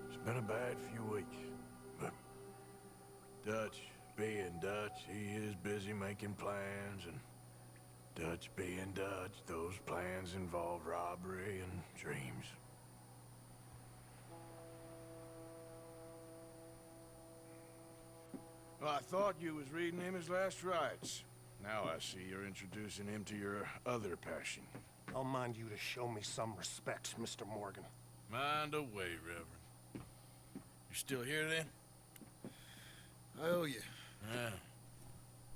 [SPEAKER 4] It's been a bad few weeks, but Dutch being Dutch, he is busy making plans, and Dutch being Dutch, those plans involve robbery and dreams. Well, I thought you was reading him his last rites. Now I see you're introducing him to your other passion.
[SPEAKER 7] I'll mind you to show me some respect, Mr. Morgan.
[SPEAKER 4] Mind away, Reverend. You still here, then?
[SPEAKER 7] I owe you.
[SPEAKER 4] Yeah.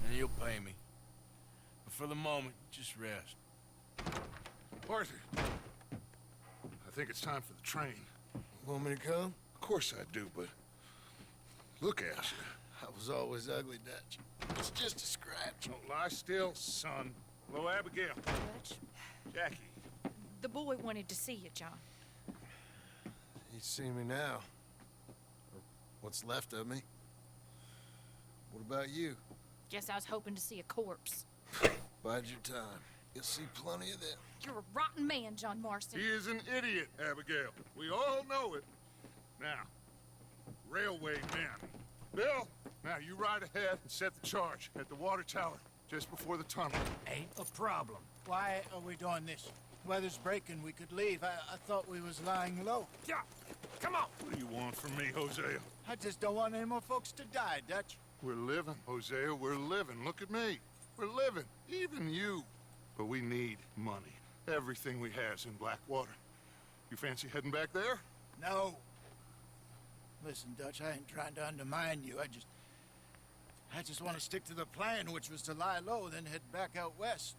[SPEAKER 4] And you'll pay me. But for the moment, just rest.
[SPEAKER 2] Arthur, I think it's time for the train.
[SPEAKER 4] Want me to come?
[SPEAKER 2] Of course I do, but look at you.
[SPEAKER 3] I was always ugly, Dutch. It's just a scratch.
[SPEAKER 2] Don't lie still, son. Hello, Abigail.
[SPEAKER 6] Dutch,
[SPEAKER 2] Jackie.
[SPEAKER 6] the boy wanted to see you, John.
[SPEAKER 3] He's seen me now. Or what's left of me. What about you?
[SPEAKER 6] Guess I was hoping to see a corpse.
[SPEAKER 3] Bide your time. You'll see plenty of them.
[SPEAKER 6] You're a rotten man, John Marston.
[SPEAKER 2] He is an idiot, Abigail. We all know it. Now, railway men. Bill, now you ride ahead and set the charge at the water tower just before the tunnel.
[SPEAKER 3] Ain't a problem. Why are we doing this? Weather's breaking. We could leave. I thought we was lying low.
[SPEAKER 2] Yeah, come on. What do you want from me, Hosea?
[SPEAKER 3] I just don't want any more folks to die, Dutch.
[SPEAKER 2] We're living, Hosea. We're living. Look at me. We're living. Even you. But we need money. Everything we has in Blackwater. You fancy heading back there?
[SPEAKER 3] No. Listen, Dutch, I ain't trying to undermine you. I just want to stick to the plan, which was to lie low, then head back out west.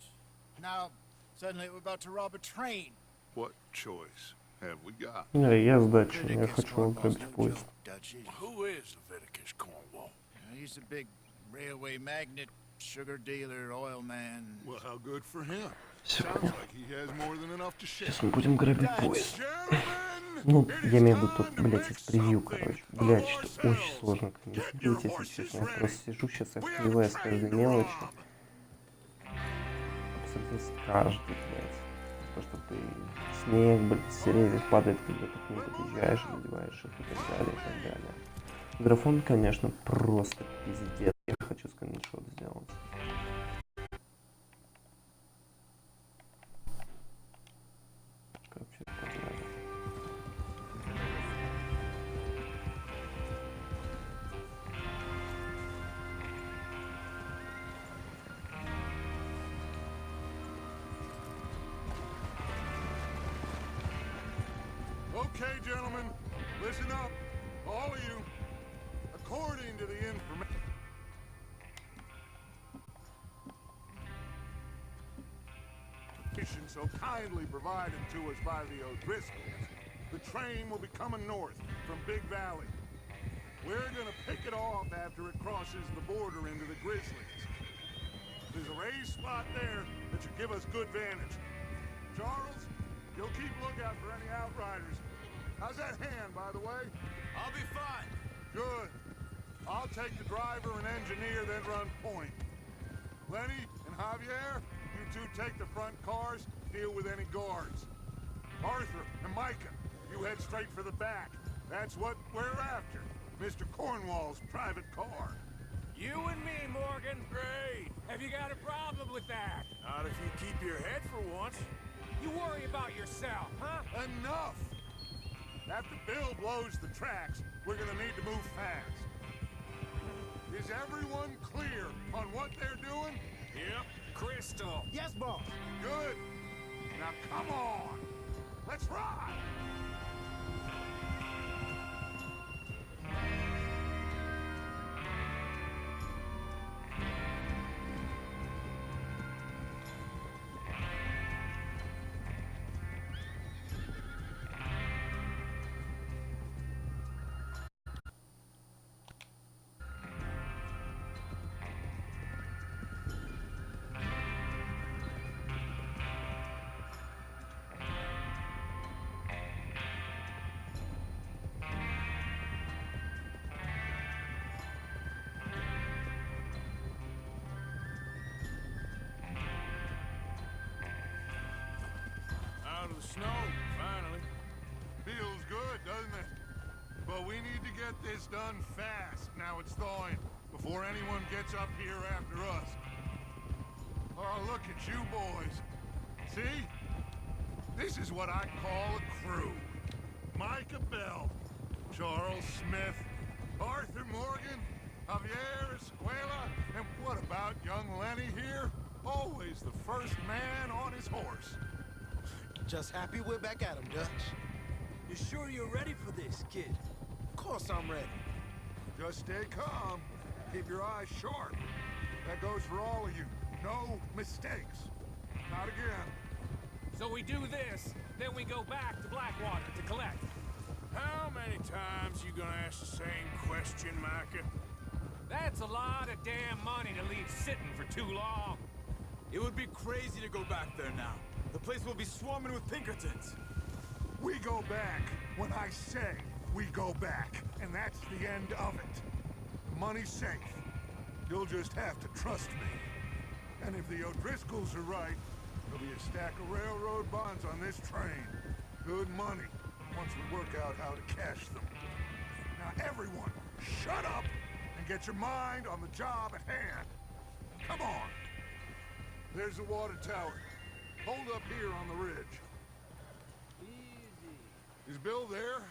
[SPEAKER 3] Now, suddenly we're about to rob a train.
[SPEAKER 2] What choice have we got?
[SPEAKER 1] Я сдачу, я хочу ограбить поезд.
[SPEAKER 4] Who is Leviticus Cornwall?
[SPEAKER 3] He's a big railway magnate, sugar dealer, oil man.
[SPEAKER 2] Well, how good for him. Sounds like he has more than enough to share.
[SPEAKER 1] Сейчас мы будем грабить поезд. Ну, я имею в виду тут, блядь, из превью, короче. Блядь, что очень сложно, конечно. Видите, если честно, я просто сижу сейчас, охреневаю с каждой мелочи. Абсолютно с каждой, блядь. То, что ты снег, блядь, с деревьев падает, когда ты к ним подъезжаешь, надеваешь их и так далее, и так далее. Графон, конечно, просто пиздец. Я хочу скриншот сделать. Как вообще это надо?
[SPEAKER 2] Okay, gentlemen, listen up, all of you. According to the information so kindly provided to us by the O'Driscolls, the train will be coming north from Big Valley We're gonna pick it off after it crosses the border into the Grizzlies. There's a raised spot there that should give us good vantage. Charles, you'll keep lookout for any outriders. How's that hand, by the way?
[SPEAKER 10] I'll be fine.
[SPEAKER 2] Good. I'll take the driver and engineer, then run point. Lenny and Javier, you two take the front cars, deal with any guards. Arthur and Micah, you head straight for the back. That's what we're after. Mr. Cornwall's private car.
[SPEAKER 4] You and me, Morgan. Great. Have you got a problem with that? Not if you keep your head for once. You worry about yourself, huh?
[SPEAKER 2] Enough! After Bill blows the tracks, we're gonna need to move fast. Is everyone clear on what they're doing?
[SPEAKER 4] Yep. Crystal.
[SPEAKER 3] Yes, boss.
[SPEAKER 2] Good. Now come on. Let's ride.
[SPEAKER 4] Out of the snow, finally.
[SPEAKER 2] Feels good, doesn't it? But we need to get this done fast. Now it's thawing, before anyone gets up here after us. Oh, look at you boys. See? This is what I call a crew. Micah Bell, Charles Smith, Arthur Morgan, Javier Escuela, and what about young Lenny here? Always the first man on his horse.
[SPEAKER 3] Just happy we're back at 'em, Dutch.
[SPEAKER 9] You sure you're ready for this, kid?
[SPEAKER 3] Of course I'm ready.
[SPEAKER 2] Just stay calm. Keep your eyes sharp. That goes for all of you. No mistakes. Not again.
[SPEAKER 4] So we do this, then we go back to Blackwater to collect. How many times you gonna ask the same question, Micah? That's a lot of damn money to leave sitting for too long.
[SPEAKER 11] It would be crazy to go back there now. The place will be swarming with Pinkertons.
[SPEAKER 2] We go back when I say we go back, and that's the end of it. The money's safe. You'll just have to trust me. And if the O'Driscolls are right, there'll be a stack of railroad bonds on this train. Good money, once we work out how to cash them. Now everyone, shut up and get your mind on the job at hand. Come on. There's the water tower. Hold up here on the ridge.
[SPEAKER 4] Easy.
[SPEAKER 2] Is Bill there?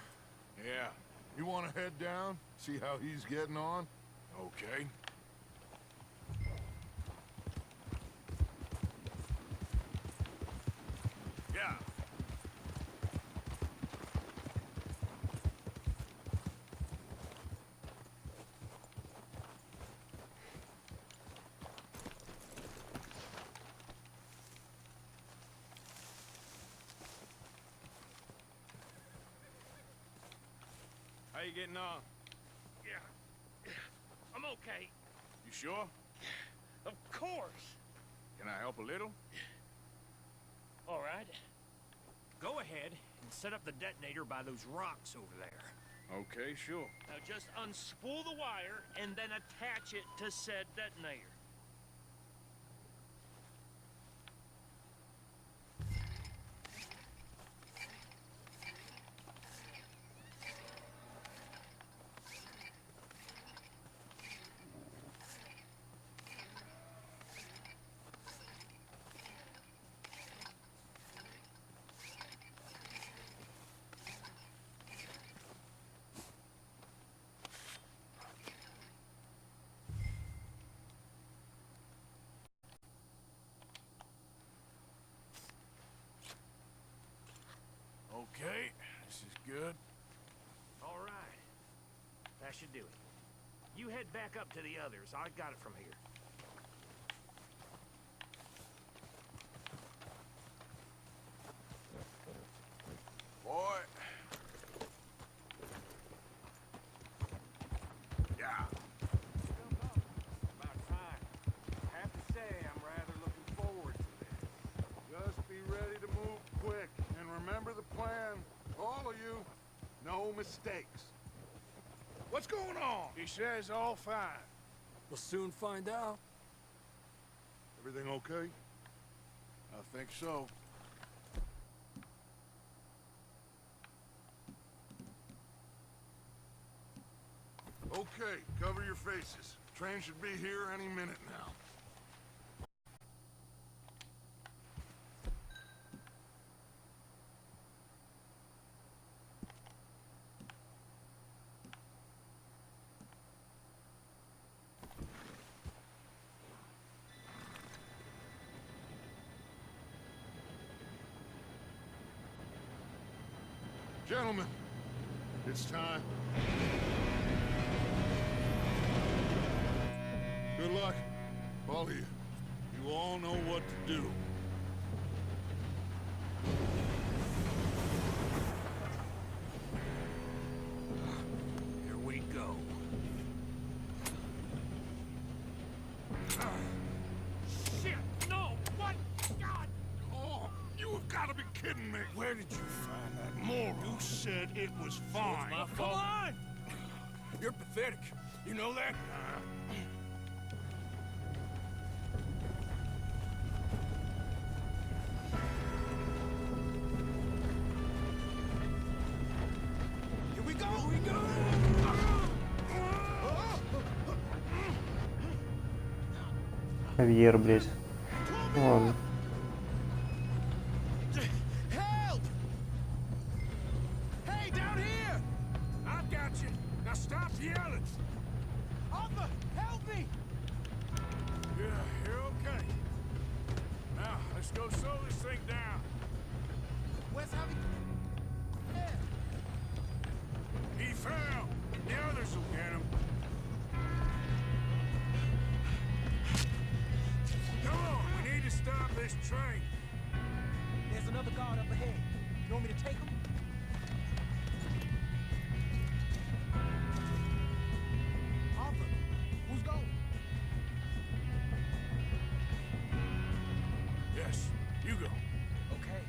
[SPEAKER 4] Yeah.
[SPEAKER 2] You want to head down, see how he's getting on?
[SPEAKER 4] Okay. Yeah. How you getting on?
[SPEAKER 8] Yeah. I'm okay.
[SPEAKER 4] You sure?
[SPEAKER 8] Of course.
[SPEAKER 4] Can I help a little?
[SPEAKER 8] All right. Go ahead and set up the detonator by those rocks over there.
[SPEAKER 4] Okay, sure.
[SPEAKER 8] Now just unspool the wire and then attach it to said detonator.
[SPEAKER 4] Okay, this is good.
[SPEAKER 8] All right. That should do it. You head back up to the others. I got it from here.
[SPEAKER 2] Boy. no mistakes. What's going on?
[SPEAKER 4] He says all fine.
[SPEAKER 9] We'll soon find out.
[SPEAKER 2] Everything okay?
[SPEAKER 10] I think so.
[SPEAKER 2] Okay, cover your faces. Train should be here any minute now. Gentlemen, it's time. Good luck, all of you. You all know what to do.
[SPEAKER 8] Here we go.
[SPEAKER 4] Shit! No! What? God!
[SPEAKER 2] Oh, you have got to be kidding me.
[SPEAKER 4] Where did you find that
[SPEAKER 2] Moron.
[SPEAKER 4] You said it was
[SPEAKER 9] It's
[SPEAKER 4] fine.
[SPEAKER 9] my
[SPEAKER 4] Come
[SPEAKER 9] fault.
[SPEAKER 4] on! You're pathetic. You know that?
[SPEAKER 10] Here we go! Here we go!
[SPEAKER 1] Веер, блядь. Ну ладно.
[SPEAKER 10] Help! Hey, down here!
[SPEAKER 4] I've got you. Now stop yelling.
[SPEAKER 10] Arthur, help me!
[SPEAKER 4] Yeah, you're okay. Now, let's go slow this thing down.
[SPEAKER 10] Where's Javi?
[SPEAKER 4] He fell. The others will get him. Come on, we need to stop this train.
[SPEAKER 9] There's another guard up ahead. You want me to take him? Arthur, who's going?
[SPEAKER 4] Yes, you go.
[SPEAKER 9] Okay.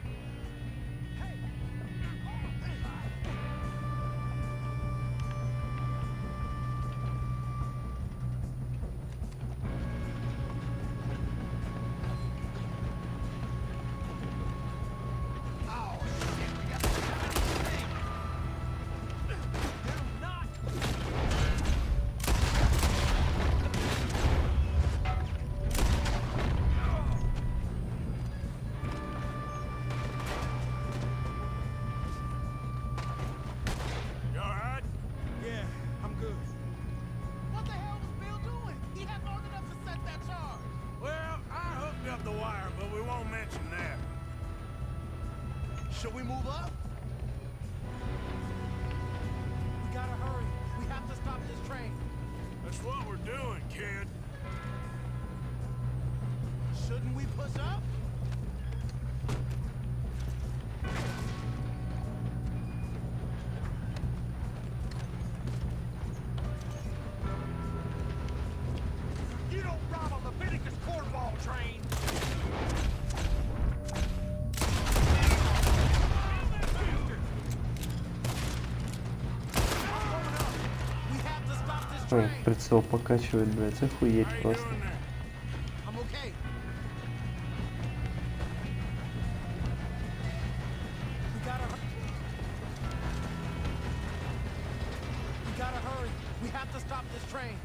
[SPEAKER 4] You all right?
[SPEAKER 9] Yeah, I'm good.
[SPEAKER 10] What the hell was Bill doing? He had long enough to set that charge.
[SPEAKER 4] Well, I hooked up the wire, but we won't mention that.
[SPEAKER 10] Should we move up?
[SPEAKER 9] We gotta hurry. We have to stop this train.
[SPEAKER 4] That's what we're doing, kid.
[SPEAKER 10] Shouldn't we push up?
[SPEAKER 4] You don't ride on the Leviticus cornball train.
[SPEAKER 10] We have to stop this
[SPEAKER 1] Ой,
[SPEAKER 10] train.
[SPEAKER 1] прицел покачивает, блядь, охуеть
[SPEAKER 4] I ain't
[SPEAKER 1] просто.
[SPEAKER 4] doing that.
[SPEAKER 10] I'm okay.
[SPEAKER 9] We gotta hurry. We have to stop this train.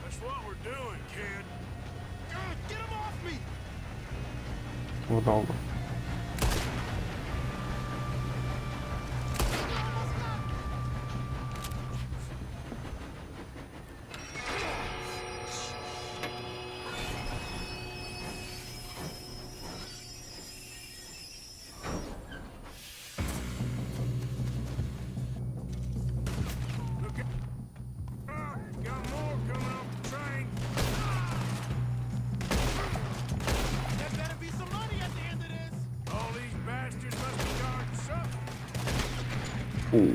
[SPEAKER 4] That's what we're doing, kid.
[SPEAKER 10] Get him off me!
[SPEAKER 1] Много.
[SPEAKER 4] Look out. Got more coming off the train.
[SPEAKER 10] There better be some money at the end of this.
[SPEAKER 4] All these bastards must be guarding something.
[SPEAKER 1] Оу.
[SPEAKER 4] We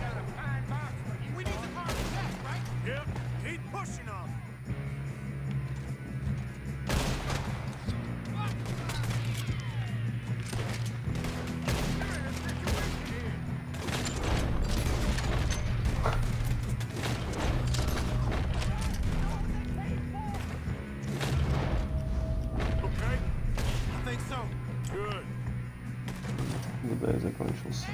[SPEAKER 4] got a pine box for you.
[SPEAKER 10] We need the car to check, right?
[SPEAKER 4] Yep, keep pushing on.
[SPEAKER 1] да, и закончился.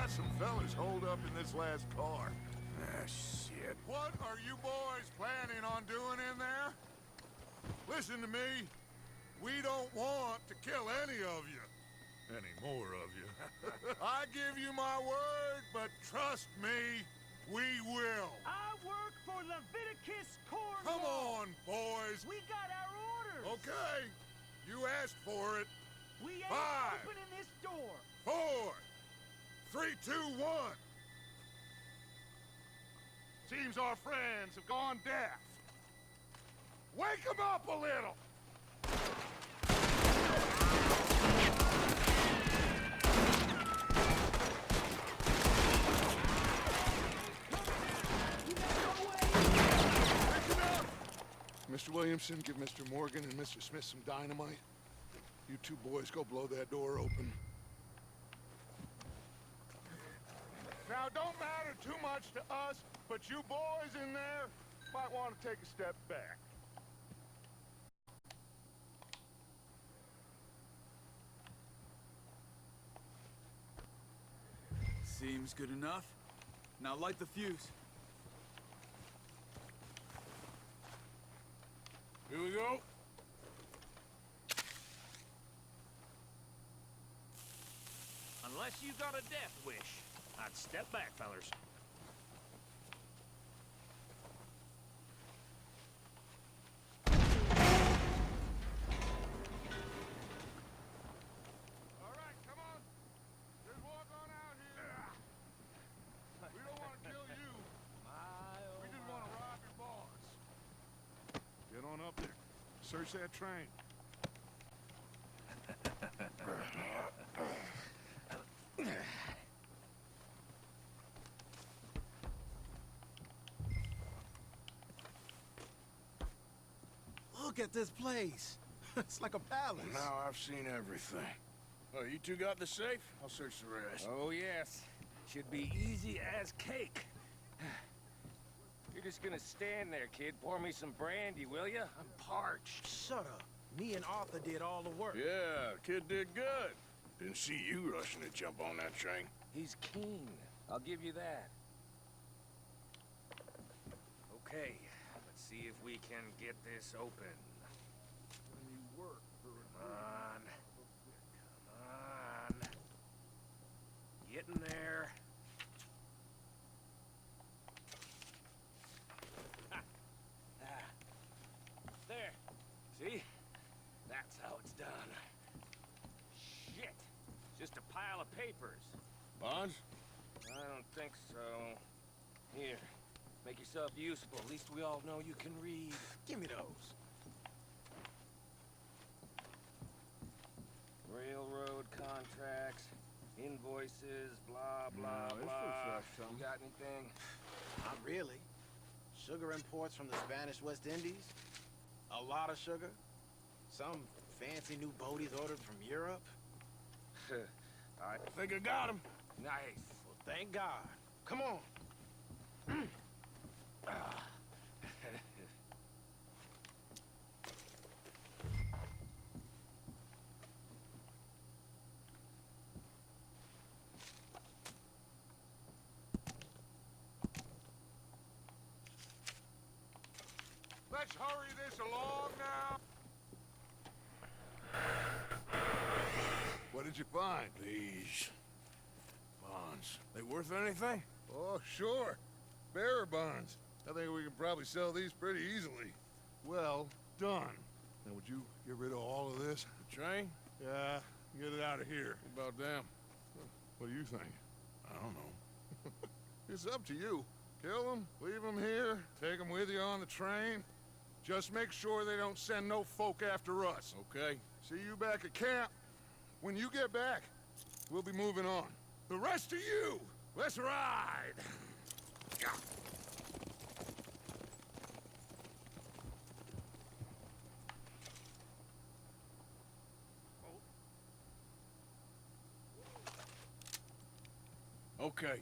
[SPEAKER 2] Some fellas holed up in this last car. Ah, shit. What are you boys planning on doing in there? Listen to me. We don't want to kill any of you. Any more of you. I give you my word, but trust me, we will.
[SPEAKER 9] I work for Leviticus Cornwall.
[SPEAKER 2] Come on, boys.
[SPEAKER 9] We got our orders.
[SPEAKER 2] Okay. You asked for it.
[SPEAKER 9] We ain't
[SPEAKER 2] 5,
[SPEAKER 9] opening this door.
[SPEAKER 2] 4, 3, 2, 1. Seems our friends have gone deaf. Wake them up a little. Mr. Williamson, give Mr. Morgan and Mr. Smith some dynamite. You two boys go blow that door open. Now, don't matter too much to us, but you boys in there might want to take a step back.
[SPEAKER 11] Seems good enough. Now light the fuse.
[SPEAKER 4] Here we go.
[SPEAKER 8] Unless you got a death wish, I'd step back, fellers.
[SPEAKER 2] All right, come on. Just walk on out here. We don't want to kill you. We just want to rob your boss. Get on up there. Search that train.
[SPEAKER 10] Look at this place. It's like a palace.
[SPEAKER 2] Now I've seen everything.
[SPEAKER 4] Oh, you two got the safe? I'll search the rest.
[SPEAKER 8] Oh, yes. Should be easy as cake. You're just gonna stand there, kid. Pour me some brandy, will ya? I'm parched.
[SPEAKER 10] Shut up. Me and Arthur did all the work.
[SPEAKER 4] Yeah, kid did good. Didn't see you rushing to jump on that train.
[SPEAKER 8] He's keen. I'll give you that. Okay, let's see if we can get this open. Come on. Come on. Get in there. Ha. Ah. There. See? That's how it's done. Shit. Just a pile of papers.
[SPEAKER 4] Bonds?
[SPEAKER 8] I don't think so. Here. Make yourself useful. At least we all know you can read.
[SPEAKER 10] Give me those.
[SPEAKER 8] Railroad contracts, invoices, blah, blah, blah. You got anything?
[SPEAKER 10] Not really. Sugar imports from the Spanish West Indies. A lot of sugar. Some fancy new boaties ordered from Europe.
[SPEAKER 4] I think I got him.
[SPEAKER 8] Nice.
[SPEAKER 10] Well, thank God. Come on.
[SPEAKER 2] hurry this along now. What did you find? These bonds. They worth anything? Oh, sure. Bearer bonds. I think we can probably sell these pretty easily. Well done. Now, would you get rid of all of this? The train? Yeah, get it out of here. What about them? What do you think? I don't know. It's up to you. Kill them, leave them here, take them with you on the train. Just make sure they don't send no folk after us. Okay. See you back at camp. When you get back, we'll be moving on. The rest of you, let's ride! Okay,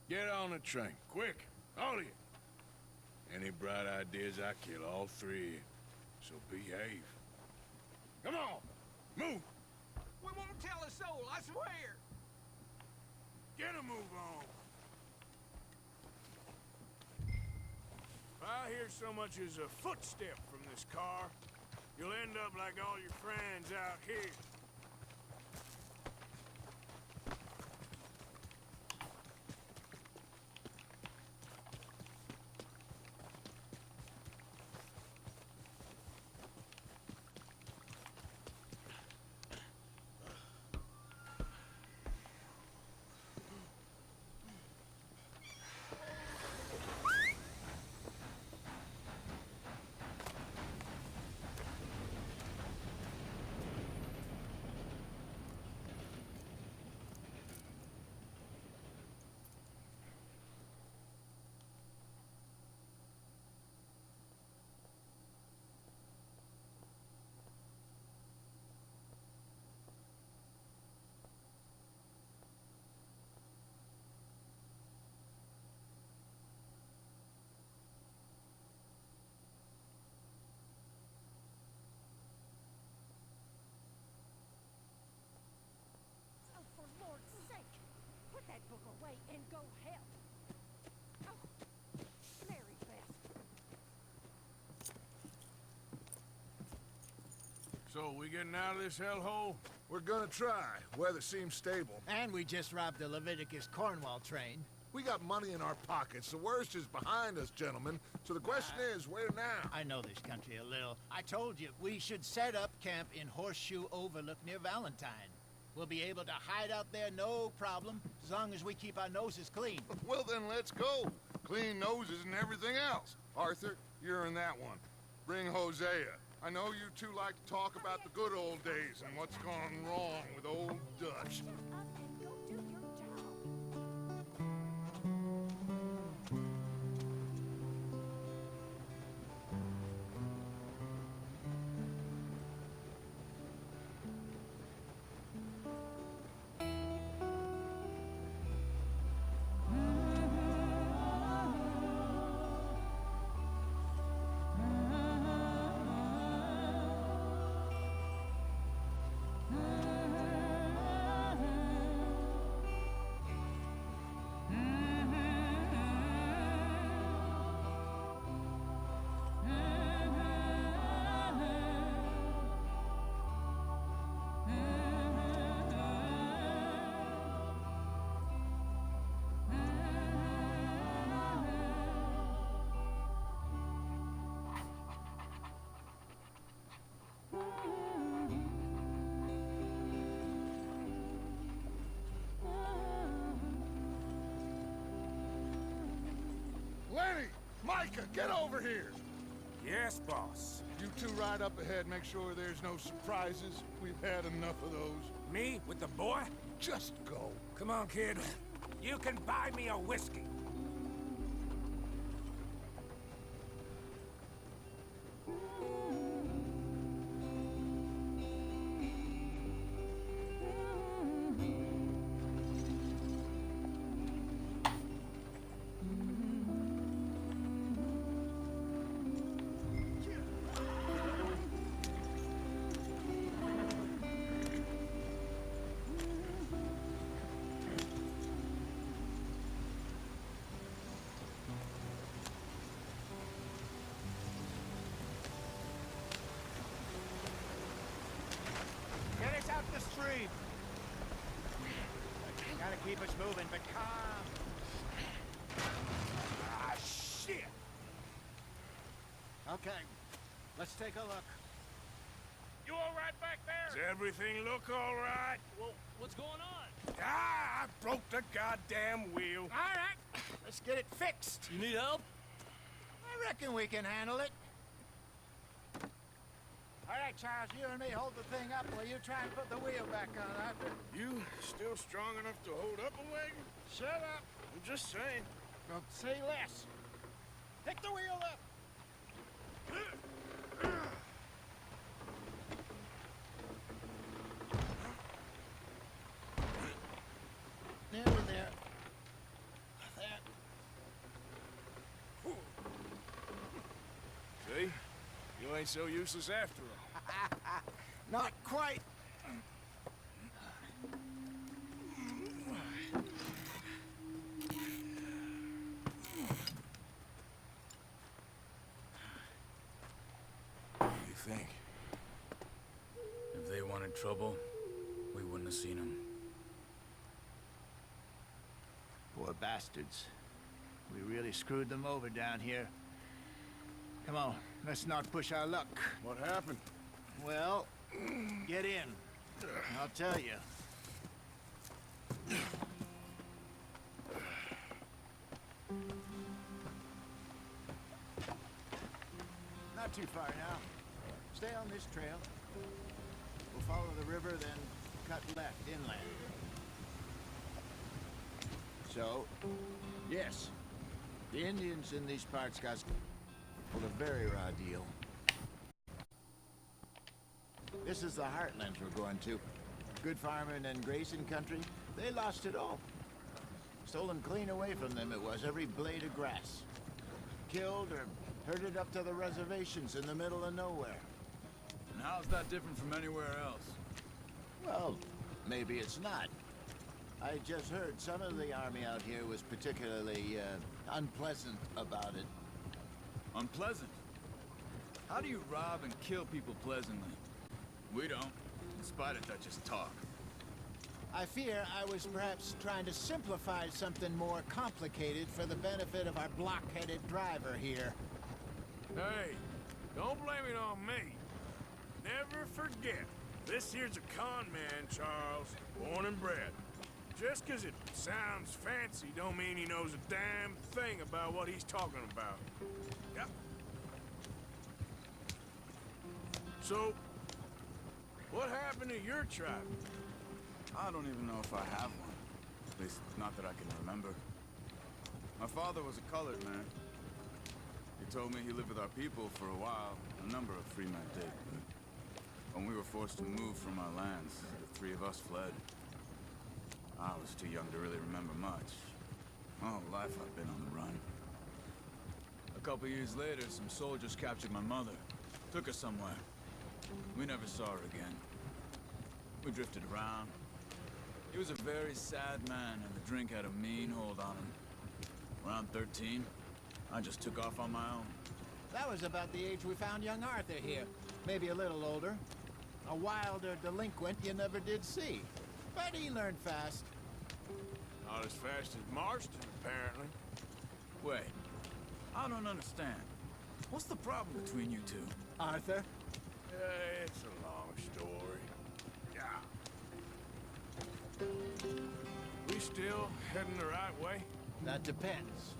[SPEAKER 2] get on the train, quick, all of you. Any bright ideas, I kill all three, so behave. Come on, move!
[SPEAKER 8] We won't tell a soul, I swear!
[SPEAKER 2] Get a move on! If I hear so much as a footstep from this car, you'll end up like all your friends out here.
[SPEAKER 6] Oh, for Lord's sake! Put that book away and go help! Oh, Mary Beth.
[SPEAKER 2] So, we getting out of this hellhole? We're gonna try. Weather seems stable.
[SPEAKER 3] And we just robbed the Leviticus Cornwall train.
[SPEAKER 2] We got money in our pockets. The worst is behind us, gentlemen. So the question is, where now?
[SPEAKER 3] I know this country a little. I told you, we should set up camp in Horseshoe Overlook near Valentine. We'll be able to hide out there no problem, as long as we keep our noses clean.
[SPEAKER 2] Well, then let's go. Clean noses and everything else. Arthur, you're in that one. Bring Hosea. I know you two like to talk about the good old days and what's gone wrong with old Dutch.
[SPEAKER 6] Shut up and go do your job.
[SPEAKER 2] Lenny! Micah, get over here!
[SPEAKER 4] Yes, boss.
[SPEAKER 2] You two ride up ahead, make sure there's no surprises. We've had enough of those.
[SPEAKER 4] Me with the boy?
[SPEAKER 2] Just go.
[SPEAKER 4] Come on, kid. You can buy me a whiskey.
[SPEAKER 3] speed. Gotta keep us moving, but calm.
[SPEAKER 4] Ah, shit!
[SPEAKER 3] Okay, let's take a look.
[SPEAKER 4] You all right back there? Does everything look all right?
[SPEAKER 9] Well, what's going on?
[SPEAKER 4] Ah, I broke the goddamn wheel.
[SPEAKER 3] All right, let's get it fixed.
[SPEAKER 9] You need help?
[SPEAKER 3] I reckon we can handle it. All right, Charles, you and me hold the thing up while you try and put the wheel back on, Arthur.
[SPEAKER 4] You still strong enough to hold up a wagon?
[SPEAKER 3] Shut up.
[SPEAKER 4] I'm just saying.
[SPEAKER 3] Don't say less. Pick the wheel up. Nearly there. There.
[SPEAKER 4] See? You ain't so useless after all.
[SPEAKER 3] Not quite.
[SPEAKER 4] What do you think?
[SPEAKER 11] If they wanted trouble, we wouldn't have seen them.
[SPEAKER 3] Poor bastards. We really screwed them over down here. Come on, let's not push our luck.
[SPEAKER 4] What happened?
[SPEAKER 3] Well, get in. I'll tell you. Not too far now. Stay on this trail. We'll follow the river, then cut left inland. So, yes, the Indians in these parts got a very raw deal. This is the heartland we're going to. Good farming and grazing country. They lost it all. Stolen clean away from them it was, every blade of grass. Killed or herded up to the reservations in the middle of nowhere.
[SPEAKER 11] And how's that different from anywhere else?
[SPEAKER 3] Well, maybe it's not. I just heard some of the army out here was particularly unpleasant about it.
[SPEAKER 11] Unpleasant? How do you rob and kill people pleasantly? We don't, in spite of that just talk.
[SPEAKER 3] I fear I was perhaps trying to simplify something more complicated for the benefit of our block-headed driver here.
[SPEAKER 4] Hey, don't blame it on me. Never forget, this here's a con man, Charles, born and bred. Just 'cause it sounds fancy don't mean he knows a damn thing about what he's talking about. Yep. So, what happened to your tribe?
[SPEAKER 11] I don't even know if I have one. At least, not that I can remember. My father was a colored man. He told me he lived with our people for a while. A number of free men did, but when we were forced to move from our lands, the three of us fled. I was too young to really remember much. My whole life I've been on the run. A couple years later, some soldiers captured my mother. Took her somewhere. We never saw her again. We drifted around. He was a very sad man, and the drink had a mean hold on him. Around 13, I just took off on my own.
[SPEAKER 3] That was about the age we found young Arthur here. Maybe a little older. A wilder delinquent you never did see. But he learned fast.
[SPEAKER 4] Not as fast as Marston, apparently.
[SPEAKER 11] Wait, I don't understand. What's the problem between you two?
[SPEAKER 3] Arthur?
[SPEAKER 4] It's a long story. Yeah. We still heading the right way?
[SPEAKER 3] That depends.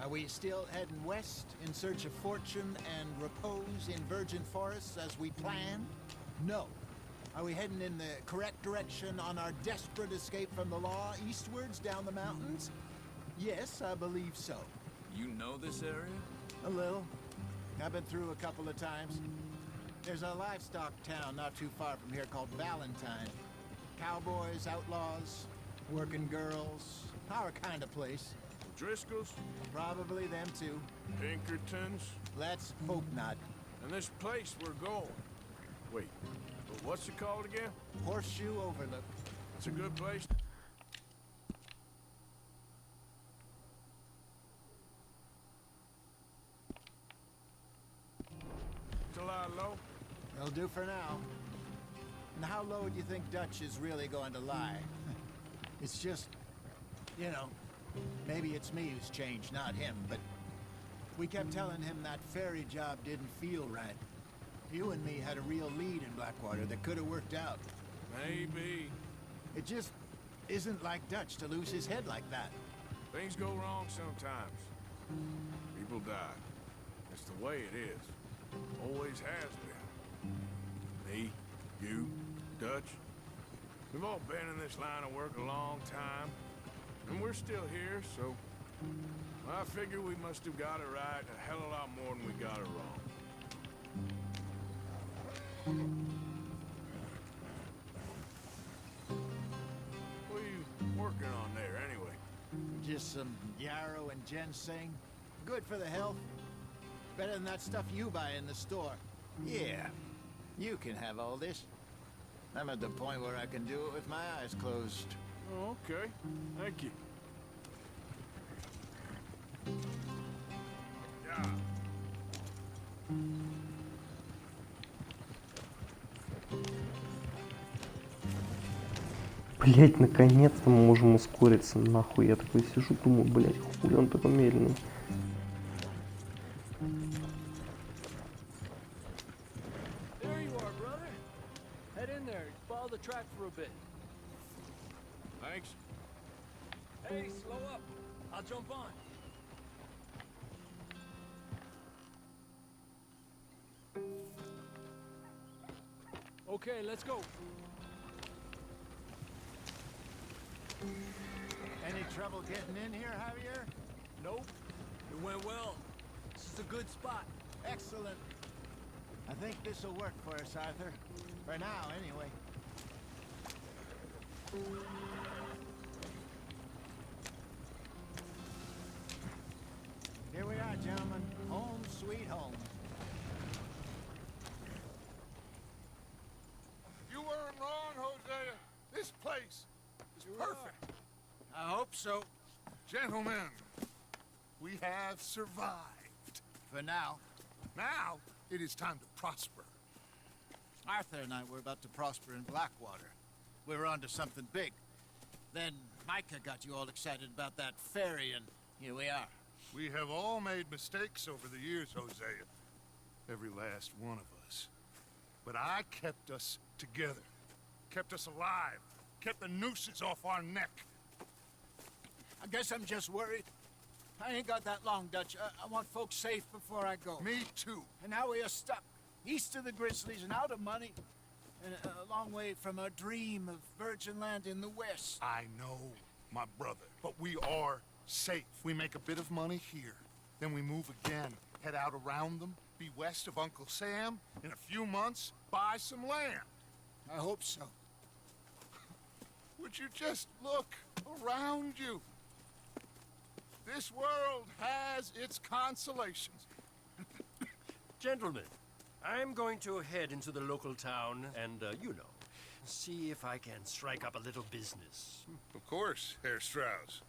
[SPEAKER 3] Are we still heading west in search of fortune and repose in virgin forests as we planned? No. Are we heading in the correct direction on our desperate escape from the law eastwards down the mountains? Yes, I believe so.
[SPEAKER 11] You know this area?
[SPEAKER 3] A little. I've been through a couple of times. There's a livestock town not too far from here called Valentine. Cowboys, outlaws, working girls, our kind of place.
[SPEAKER 4] Driscoll's?
[SPEAKER 3] Probably them too.
[SPEAKER 4] Pinkertons?
[SPEAKER 3] Let's hope not.
[SPEAKER 4] And this place we're going. Wait, but what's it called again?
[SPEAKER 3] Horseshoe Overlook.
[SPEAKER 4] It's a good place. To lie low.
[SPEAKER 3] They'll do for now. And how low do you think Dutch is really going to lie? It's just, you know, maybe it's me who's changed, not him, but we kept telling him that ferry job didn't feel right. You and me had a real lead in Blackwater that could have worked out.
[SPEAKER 4] Maybe.
[SPEAKER 3] It just isn't like Dutch to lose his head like that.
[SPEAKER 4] Things go wrong sometimes. People die. It's the way it is. Always has been. Me, you, Dutch. We've all been in this line of work a long time. And we're still here, so I figure we must have got it right a hell of a lot more than we got it wrong. What are you working on there, anyway?
[SPEAKER 3] Just some yarrow and ginseng. Good for the health. Better than that stuff you buy in the store. Yeah, you can have all this. I'm at the point where I can do it with my eyes closed.
[SPEAKER 4] Oh, okay. Thank you. Yeah.
[SPEAKER 1] Блять, наконец-то мы можем ускориться, нахуй. Я такой сижу, думаю, блять, хуй он такой медленный.
[SPEAKER 9] There you are, brother. Head in there. Follow the track for a bit.
[SPEAKER 4] Thanks.
[SPEAKER 9] Hey, slow up. I'll jump on. Okay, let's go.
[SPEAKER 3] Any trouble getting in here, Javier?
[SPEAKER 9] Nope. It went well. This is a good spot.
[SPEAKER 3] Excellent. I think this will work for us, Arthur. For now, anyway. Here we are, gentlemen. Home sweet home.
[SPEAKER 2] You weren't wrong, Hosea. This place is perfect.
[SPEAKER 3] I hope so.
[SPEAKER 2] Gentlemen, we have survived.
[SPEAKER 3] For now.
[SPEAKER 2] Now, it is time to prosper.
[SPEAKER 3] Arthur and I were about to prosper in Blackwater. We were onto something big. Then Micah got you all excited about that ferry, and here we are.
[SPEAKER 2] We have all made mistakes over the years, Hosea. Every last one of us. But I kept us together. Kept us alive. Kept the nooses off our neck.
[SPEAKER 3] I guess I'm just worried. I ain't got that long, Dutch. I want folks safe before I go.
[SPEAKER 2] Me too.
[SPEAKER 3] And now we are stuck. East of the Grizzlies and out of money. And a long way from a dream of virgin land in the west.
[SPEAKER 2] I know, my brother. But we are safe. We make a bit of money here. Then we move again. Head out around them. Be west of Uncle Sam. In a few months, buy some land.
[SPEAKER 3] I hope so.
[SPEAKER 2] Would you just look around you? This world has its consolations.
[SPEAKER 8] Gentlemen, I'm going to head into the local town and, see if I can strike up a little business.
[SPEAKER 2] Of course, Herr Strauss.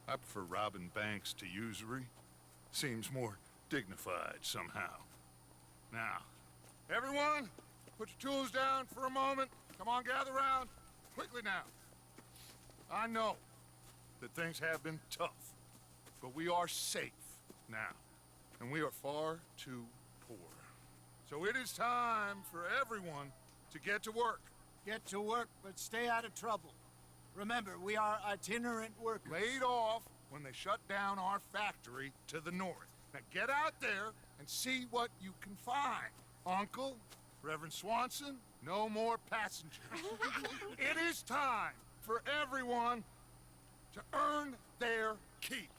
[SPEAKER 2] I prefer robbing banks to usury. Seems more dignified somehow. Now, everyone, put your tools down for a moment. Come on, gather round. Quickly now. I know that things have been tough, but we are safe now, and we are far too poor. So it is time for everyone to get to work.
[SPEAKER 3] Get to work, but stay out of trouble. Remember, we are itinerant workers.
[SPEAKER 2] Laid off when they shut down our factory to the north. Now get out there and see what you can find. Uncle, Reverend Swanson, no more passengers. It is time for everyone to earn their keep.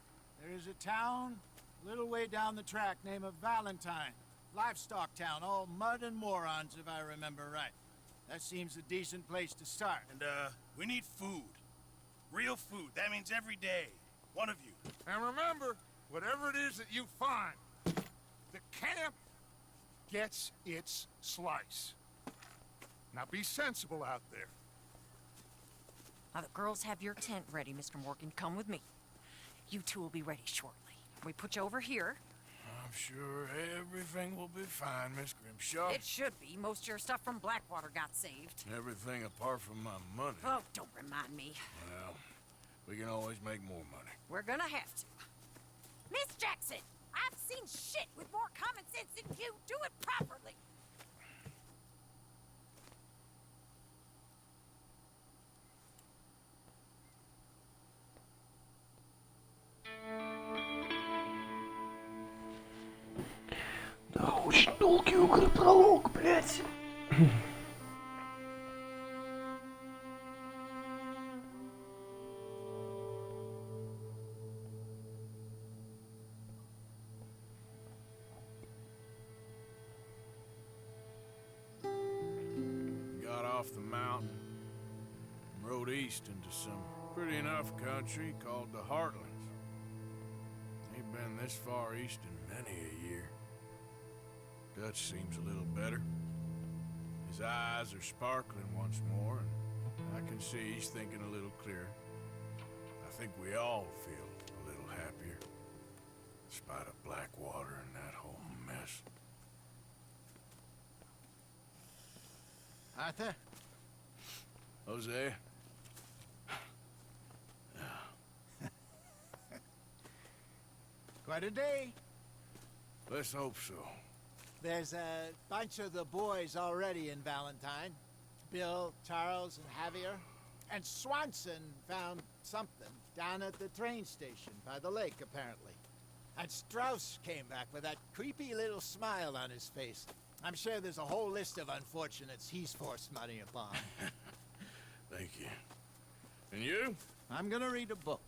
[SPEAKER 3] There is a town a little way down the track named Valentine. Livestock town, all mud and morons, if I remember right. That seems a decent place to start.
[SPEAKER 10] And, we need food. Real food. That means every day. One of you.
[SPEAKER 2] And remember, whatever it is that you find, the camp gets its slice. Now be sensible out there.
[SPEAKER 5] Now the girls have your tent ready, Mr. Morgan. Come with me. You two will be ready shortly. We put you over here.
[SPEAKER 4] I'm sure everything will be fine, Miss Grimshaw.
[SPEAKER 5] It should be. Most of your stuff from Blackwater got saved.
[SPEAKER 4] Everything apart from my money.
[SPEAKER 5] Oh, don't remind me.
[SPEAKER 4] Well, we can always make more money.
[SPEAKER 5] We're gonna have to. Miss Jackson, I've seen shit with more common sense than you. Do it properly.
[SPEAKER 1] Да, очень долгий игры пролог, блядь.
[SPEAKER 4] Got off the mountain and rode east into some pretty enough country called the Heartlands. Ain't been this far east in many a year. Dutch seems a little better. His eyes are sparkling once more, and I can see he's thinking a little clearer. I think we all feel a little happier, in spite of Blackwater and that whole mess.
[SPEAKER 3] Arthur?
[SPEAKER 4] Jose?
[SPEAKER 3] Quite a day.
[SPEAKER 4] Let's hope so.
[SPEAKER 3] There's a bunch of the boys already in Valentine. Bill, Charles, and Javier. And Swanson found something down at the train station by the lake, apparently. And Strauss came back with that creepy little smile on his face. I'm sure there's a whole list of unfortunates he's forced money upon.
[SPEAKER 4] Thank you. And you?
[SPEAKER 3] I'm gonna read a book.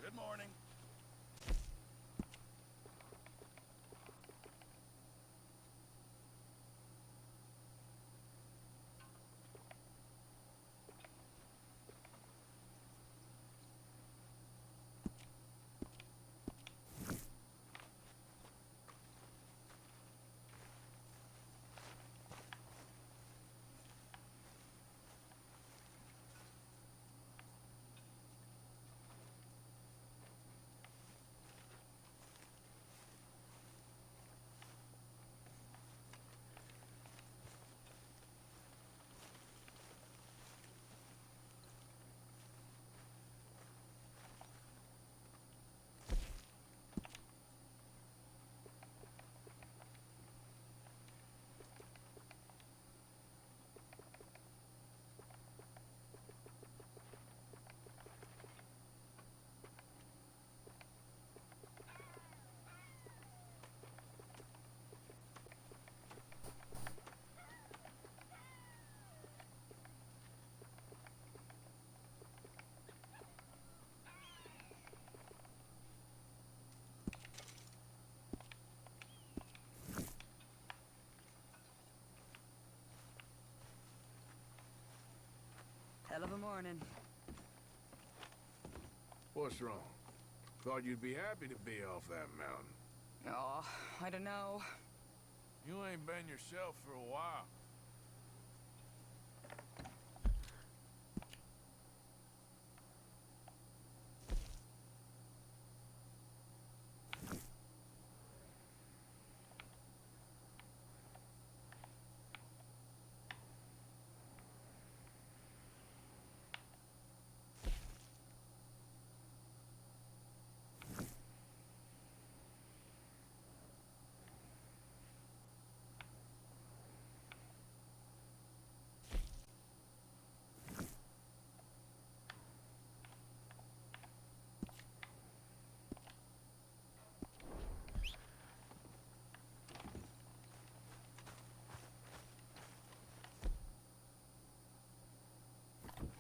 [SPEAKER 10] Good morning.
[SPEAKER 5] Hell of a morning.
[SPEAKER 4] What's wrong? Thought you'd be happy to be off that mountain.
[SPEAKER 12] Oh, I don't know.
[SPEAKER 4] You ain't been yourself for a while.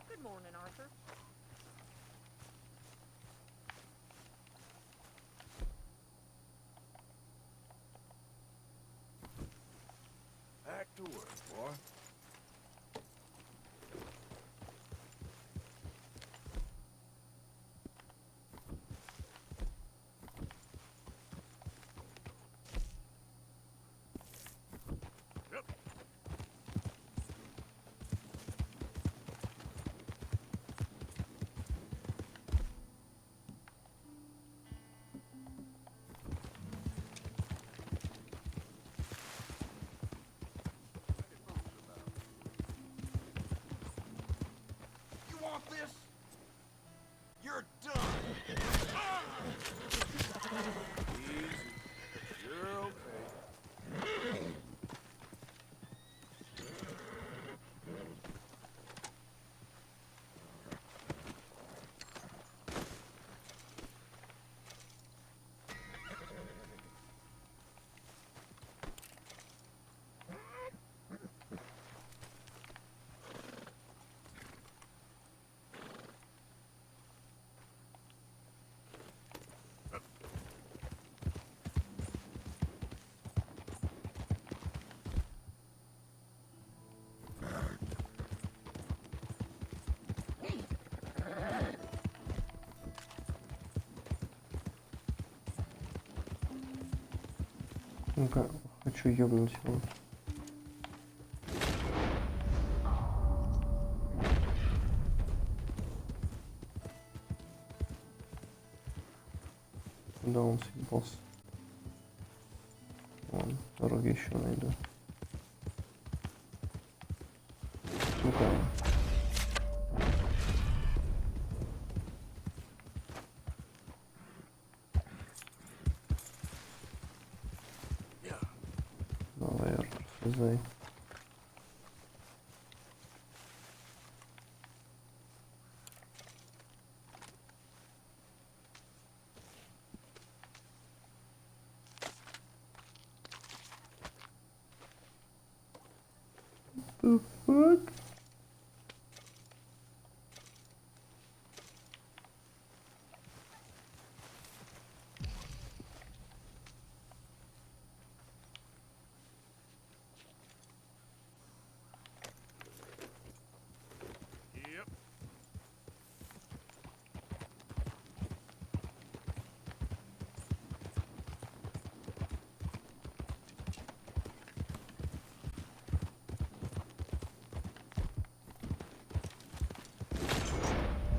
[SPEAKER 5] Good morning, Arthur.
[SPEAKER 4] Back to work, boy.
[SPEAKER 10] Want this? You're done.
[SPEAKER 4] Easy. You're okay.
[SPEAKER 1] Ну-ка, хочу ёбнуть его. Куда он съебался? Ладно, дороги еще найду. Ну-ка. Давай, Артур, слезай. The fuck?
[SPEAKER 4] Yep.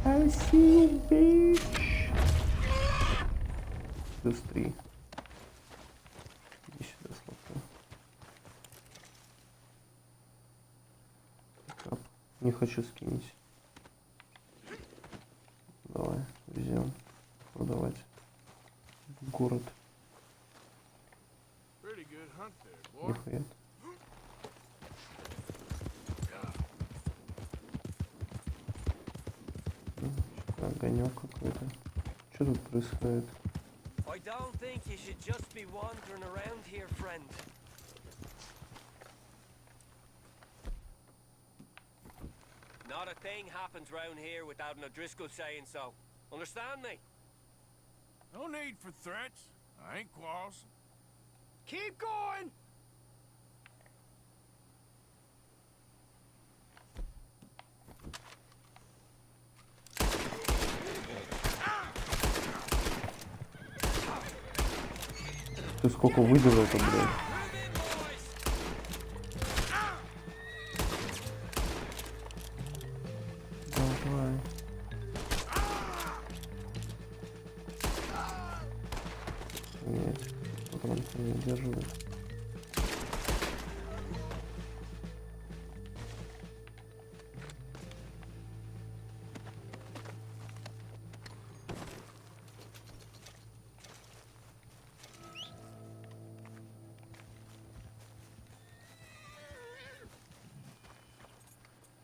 [SPEAKER 1] I see you, bitch. Плюс 3. Иди сюда, сладко. Так, не хочу скинуть. Давай, везем. Продавать. В город.
[SPEAKER 4] Pretty good hunt there, boy.
[SPEAKER 1] Нихуя. Огонек какой-то. Что тут происходит?
[SPEAKER 8] I don't think you should just be wandering around here, friend. Not a thing happens round here without an O'Driscoll saying so. Understand me?
[SPEAKER 4] No need for threats. I ain't quarrelsome.
[SPEAKER 9] Keep going!
[SPEAKER 1] Ты сколько выдержал-то, блядь? Давай. Нет, патронки не держит.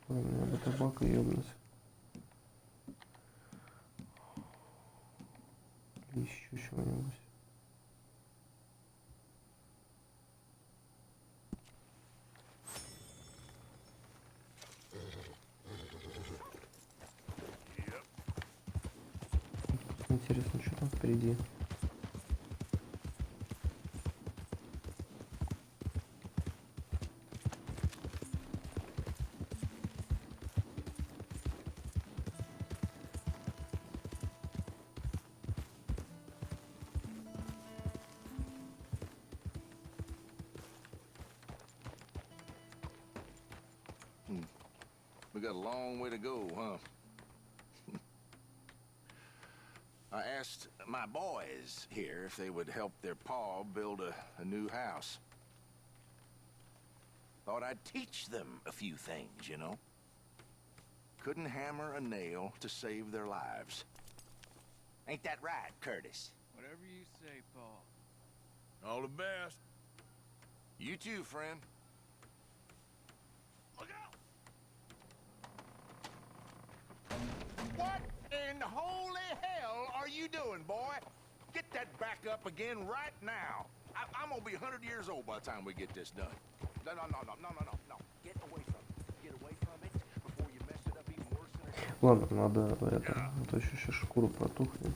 [SPEAKER 1] Мне бы табака ёбнуть. Или еще чего-нибудь. Интересно, что там впереди.
[SPEAKER 8] We got a long way to go, huh? I asked my boys here if they would help their pa build a new house. Thought I'd teach them a few things, you know? Couldn't hammer a nail to save their lives. Ain't that right, Curtis?
[SPEAKER 9] Whatever you say, Pa.
[SPEAKER 4] All the best.
[SPEAKER 8] You too, friend.
[SPEAKER 4] Look out! What in holy hell are you doing, boy?
[SPEAKER 8] Get that back up again right now. I'm gonna be 100 years old by the time we get this done. No. Get away from it. Get away from it before you mess it up even worse than it is.
[SPEAKER 1] Ладно, надо это, а то еще сейчас шкура протухнет.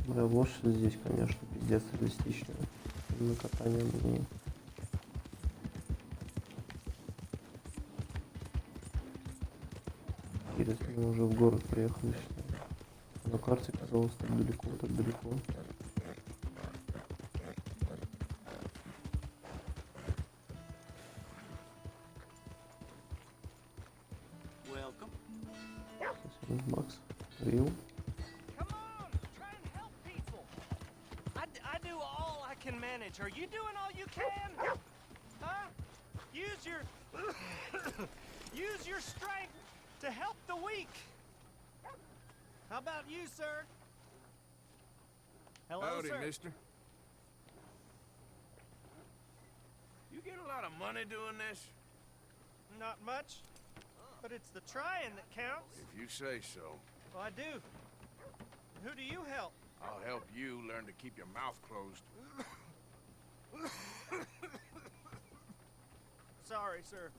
[SPEAKER 1] Бля, лошадь здесь, конечно, пиздец реалистичная. На катание мне. Интересно, мы уже в город приехали. На карте казалось так далеко, так далеко. Макс, Рил.
[SPEAKER 13] I do all I can manage. Are you doing all you can? Huh? Use your strength to help the weak. How about you, sir? Hello,
[SPEAKER 4] Howdy,
[SPEAKER 13] sir.
[SPEAKER 4] mister. You get a lot of money doing this?
[SPEAKER 13] Not much, but it's the trying that counts.
[SPEAKER 4] If you say so.
[SPEAKER 13] Well, I do. Who do you help?
[SPEAKER 4] I'll help you learn to keep your mouth closed.
[SPEAKER 13] Sorry, sir.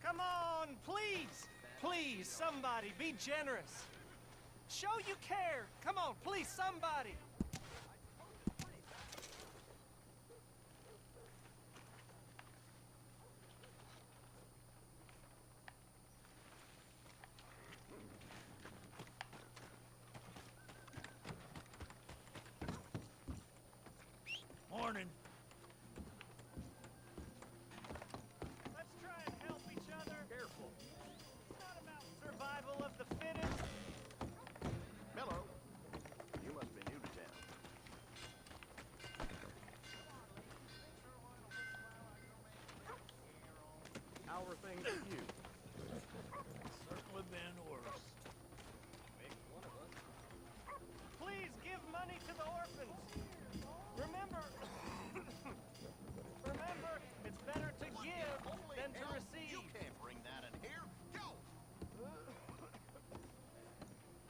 [SPEAKER 13] Come on, please. Please, somebody, be generous. Show you care. Come on, please, somebody.
[SPEAKER 3] Morning.
[SPEAKER 13] Let's try and help each other. Careful. It's not about survival of the fittest.
[SPEAKER 8] Hello. You must be new to town. How are things with you?
[SPEAKER 3] Certainly been worse.
[SPEAKER 13] Please give money to the orphans. Remember, it's better to give than to receive.
[SPEAKER 8] You can't bring that in here. Go.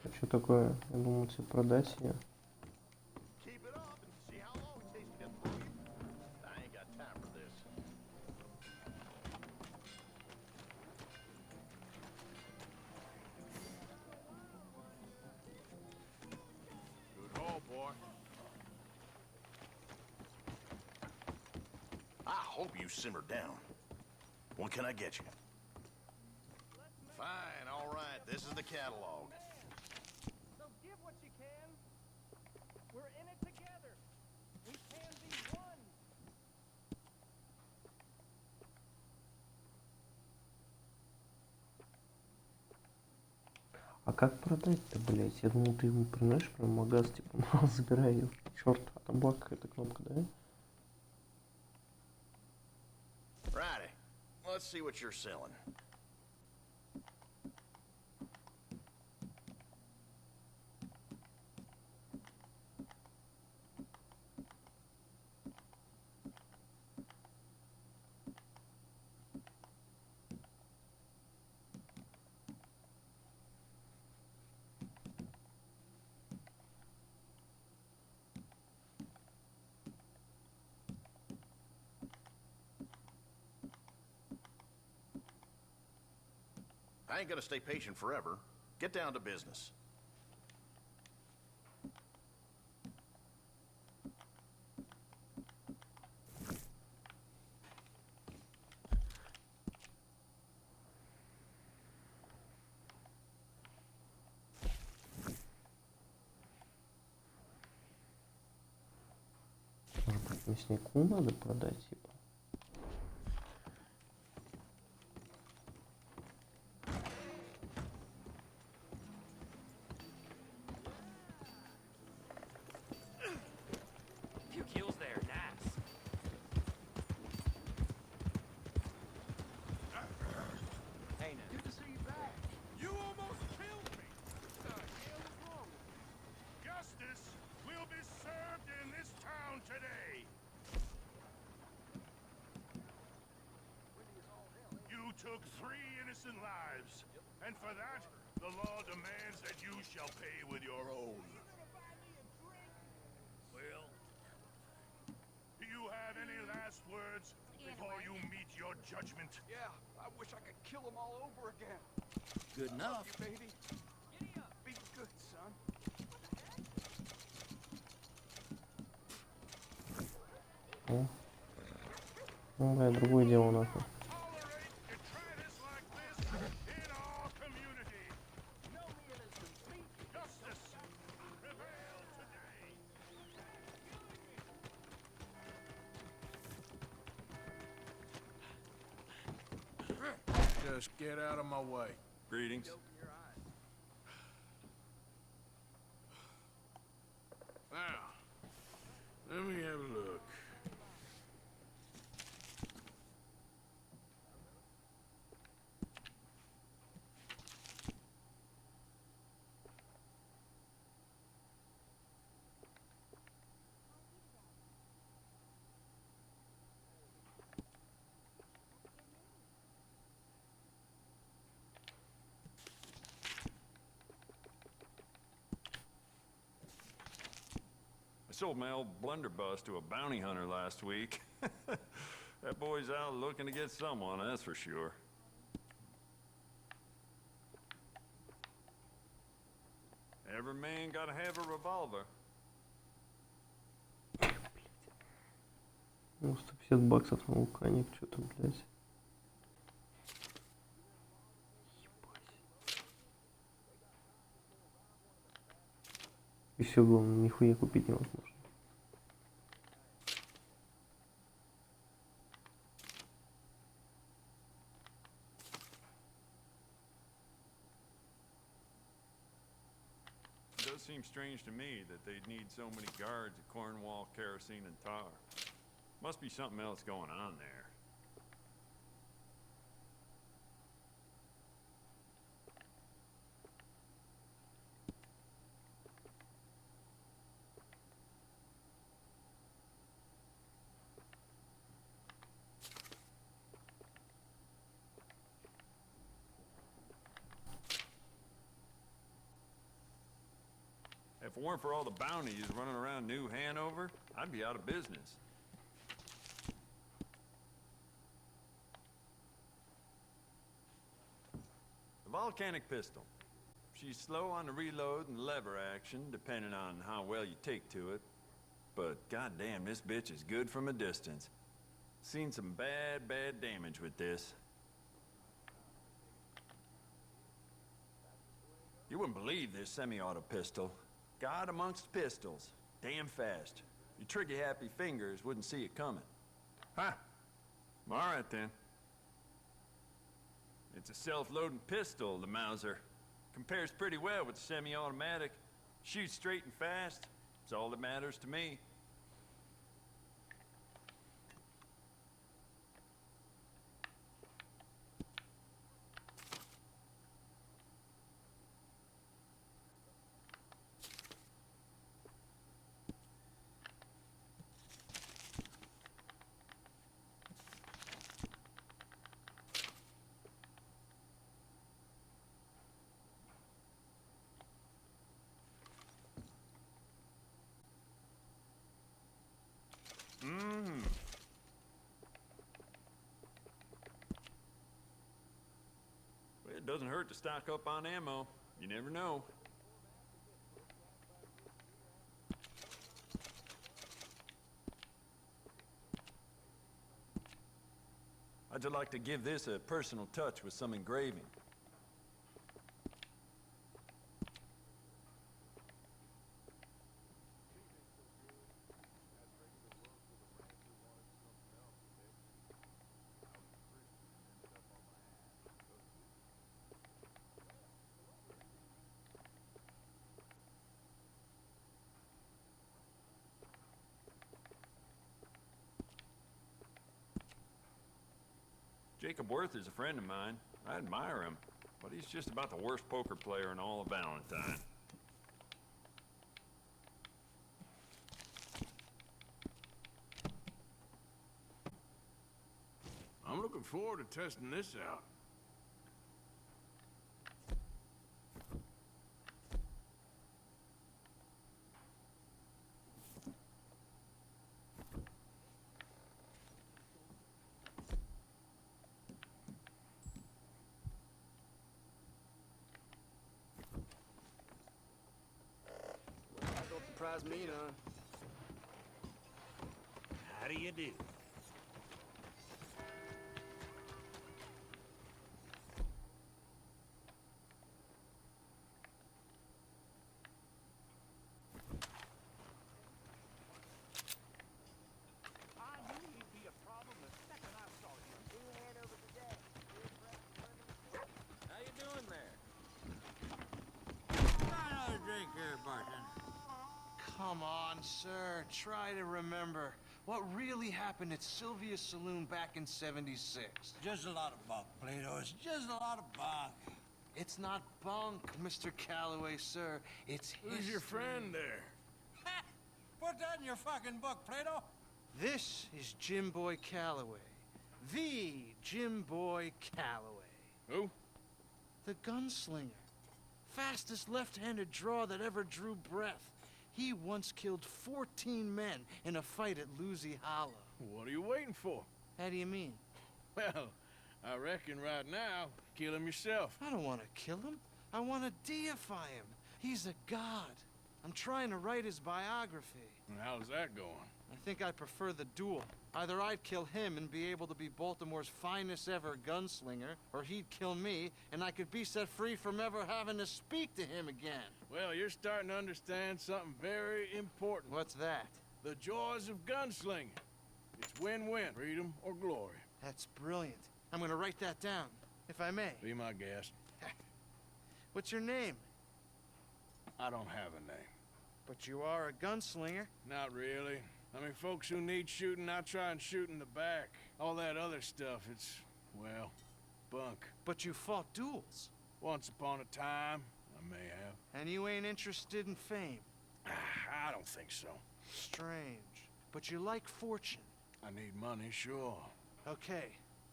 [SPEAKER 1] А что такое? Я думал тебе продать ее.
[SPEAKER 8] Keep it up and see how long it takes to get through you. I ain't got time for this.
[SPEAKER 4] Good haul, boy.
[SPEAKER 10] I hope you simmer down. What can I get you?
[SPEAKER 8] Fine, all right. This is the catalog.
[SPEAKER 1] А как продать-то, блять? Я думал, ты ему приносишь прям в магаз, типа, забирай ее. Черт, а там была какая-то кнопка, да?
[SPEAKER 8] Righty. Let's see what you're selling. I ain't gonna stay patient forever. Get down to business.
[SPEAKER 1] Может быть, мяснику надо продать, типа?
[SPEAKER 2] Took 3 innocent lives, and for that, the law demands that you shall pay with your own. Well, do you have any last words before you meet your judgment?
[SPEAKER 4] Yeah, I wish I could kill them all over again.
[SPEAKER 3] Good enough.
[SPEAKER 4] You baby. Giddy up. Be good, son.
[SPEAKER 1] Ну, бля, другое дело, нахуй.
[SPEAKER 10] Just get out of my way.
[SPEAKER 4] Greetings.
[SPEAKER 10] Now, let me have a look.
[SPEAKER 14] I sold my old blunderbuss to a bounty hunter last week. That boy's out looking to get someone, that's for sure. Every man gotta have a revolver.
[SPEAKER 1] Ну, 150 баксов на вулканик, что-то, блядь. И все, главное, нихуя купить невозможно.
[SPEAKER 14] It does seem strange to me that they'd need so many guards at Cornwall, kerosene, and tar. Must be something else going on there. If it weren't for all the bounties running around New Hanover, I'd be out of business. The volcanic pistol. She's slow on the reload and lever action, depending on how well you take to it. But goddamn, this bitch is good from a distance. Seen some bad damage with this. You wouldn't believe this semi-auto pistol. God amongst pistols. Damn fast. Your trigger-happy fingers wouldn't see it coming. Huh. All right, then. It's a self-loading pistol, the Mauser. Compares pretty well with the semi-automatic. Shoots straight and fast. It's all that matters to me. Well, it doesn't hurt to stock up on ammo. You never know. I'd just like to give this a personal touch with some engraving. Jacob Worth is a friend of mine. I admire him, but he's just about the worst poker player in all of Valentine.
[SPEAKER 4] I'm looking forward to testing this out.
[SPEAKER 9] Don't surprise me none.
[SPEAKER 13] How do you do?
[SPEAKER 9] How you doing there?
[SPEAKER 3] Another drink here, bartender.
[SPEAKER 13] Come on, sir. Try to remember what really happened at Sylvia's Saloon back in '76.
[SPEAKER 3] Just a lot of bunk, Plato. It's just a lot of bunk.
[SPEAKER 13] It's not bunk, Mr. Calloway, sir. It's
[SPEAKER 4] Who's your friend there?
[SPEAKER 3] Put that in your fucking book, Plato.
[SPEAKER 13] This is Jim Boy Calloway. The Jim Boy Calloway.
[SPEAKER 4] Who?
[SPEAKER 13] The gunslinger. Fastest left-handed draw that ever drew breath. He once killed 14 men in a fight at Lucy Hollow.
[SPEAKER 4] What are you waiting for?
[SPEAKER 13] How do you mean?
[SPEAKER 4] Well, I reckon right now, kill him yourself.
[SPEAKER 13] I don't want to kill him. I want to deify him. He's a god. I'm trying to write his biography.
[SPEAKER 4] And how's that going?
[SPEAKER 13] I think I prefer the duel. Either I'd kill him and be able to be Baltimore's finest ever gunslinger, or he'd kill me and I could be set free from ever having to speak to him again.
[SPEAKER 4] Well, you're starting to understand something very important.
[SPEAKER 13] What's that?
[SPEAKER 4] The joys of gunslinging. It's win-win, freedom or glory.
[SPEAKER 13] That's brilliant. I'm gonna write that down, if I may.
[SPEAKER 4] Be my guest.
[SPEAKER 13] What's your name?
[SPEAKER 4] I don't have a name.
[SPEAKER 13] But you are a gunslinger.
[SPEAKER 4] Not really. I mean, folks who need shooting, I try and shoot in the back. All that other stuff, it's, well, bunk.
[SPEAKER 13] But you fought duels.
[SPEAKER 4] Once upon a time, I may have.
[SPEAKER 13] And you ain't interested in fame.
[SPEAKER 4] I don't think so.
[SPEAKER 13] Strange. But you like fortune.
[SPEAKER 4] I need money, sure.
[SPEAKER 13] Okay.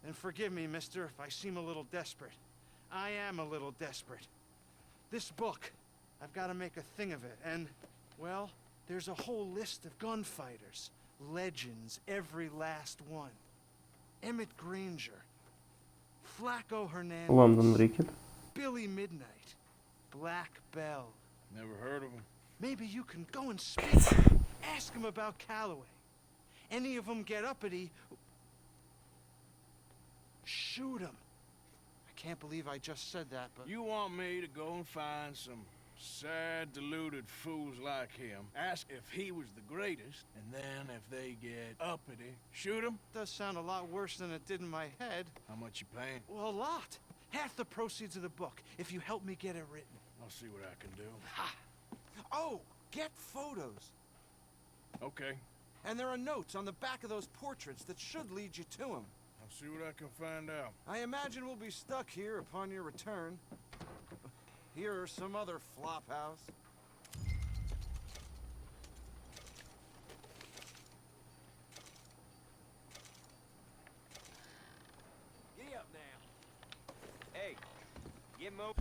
[SPEAKER 13] Then forgive me, mister, if I seem a little desperate. I am a little desperate. This book, I've got to make a thing of it, and, well, there's a whole list of gunfighters. Legends, every last one. Emmett Granger. Flaco Hernandez.
[SPEAKER 1] Лондон Рикет.
[SPEAKER 13] Billy Midnight. Black Bell.
[SPEAKER 4] Never heard of him.
[SPEAKER 13] Maybe you can go and speak. Ask him about Calloway. Any of them get uppity, shoot him. I can't believe I just said that, but...
[SPEAKER 4] You want me to go and find some sad, deluded fools like him, ask if he was the greatest, and then if they get uppity, shoot him?
[SPEAKER 13] Does sound a lot worse than it did in my head.
[SPEAKER 4] How much you paying?
[SPEAKER 13] Well, a lot. half the proceeds of the book if you help me get it written.
[SPEAKER 4] I'll see what I can do.
[SPEAKER 13] Ha! Oh, get photos.
[SPEAKER 4] Okay.
[SPEAKER 13] And there are notes on the back of those portraits that should lead you to him.
[SPEAKER 4] I'll see what I can find out.
[SPEAKER 13] I imagine we'll be stuck here upon your return. Here or some other flop house.
[SPEAKER 9] Giddy up now. Hey, get moving.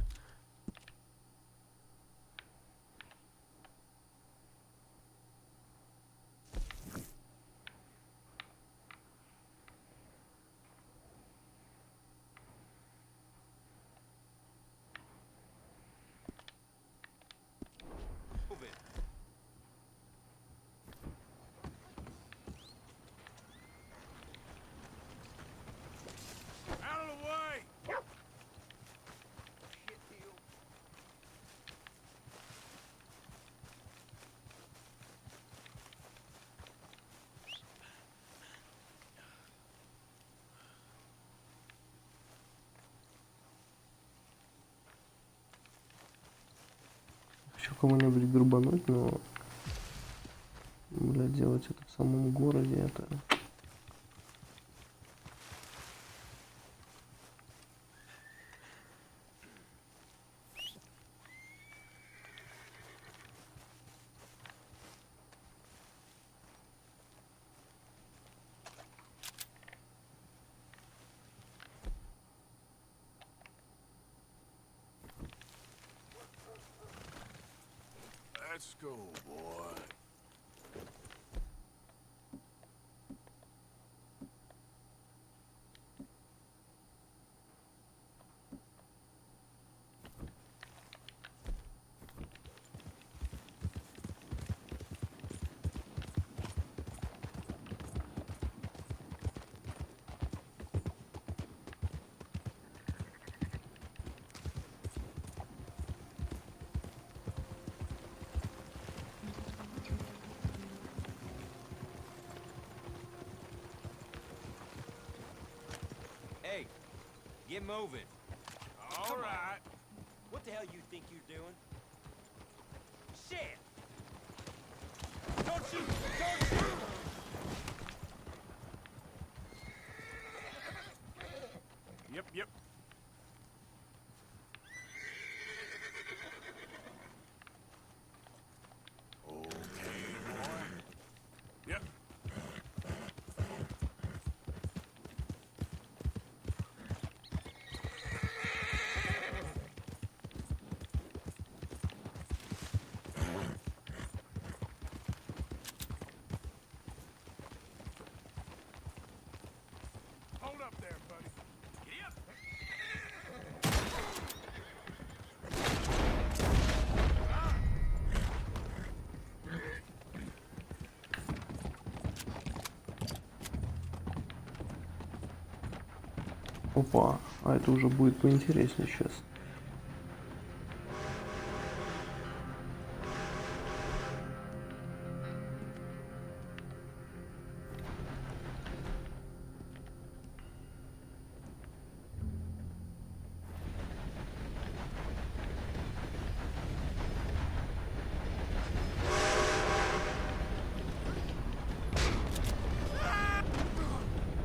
[SPEAKER 4] Out of the way!
[SPEAKER 1] Хочу кому-нибудь грубануть, но, блядь, делать это в самом городе, это...
[SPEAKER 4] Let's go, boy.
[SPEAKER 9] Hey, get moving.
[SPEAKER 4] All right.
[SPEAKER 9] What the hell you think you're doing? Shit! Don't shoot! Don't shoot!
[SPEAKER 4] Yep. Okay, boy. Yep. Hold up there, buddy. Giddy up.
[SPEAKER 1] Опа, а это уже будет поинтереснее сейчас.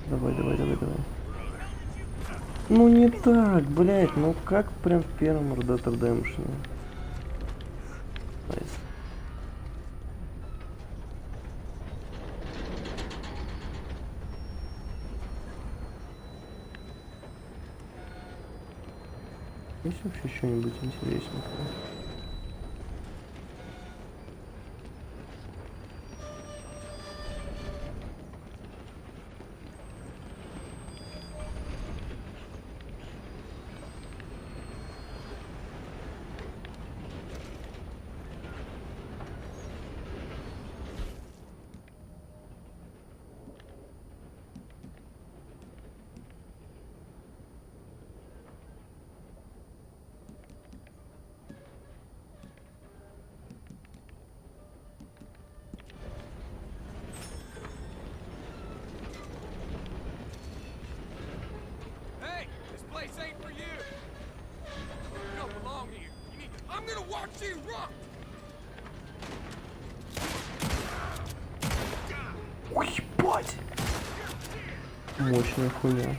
[SPEAKER 1] Давай. Ну не так, блять, ну как прям в первом Red Dead Redemption. Найс. Есть вообще что-нибудь интересненькое? Ой, ебать! Мощная хуйня.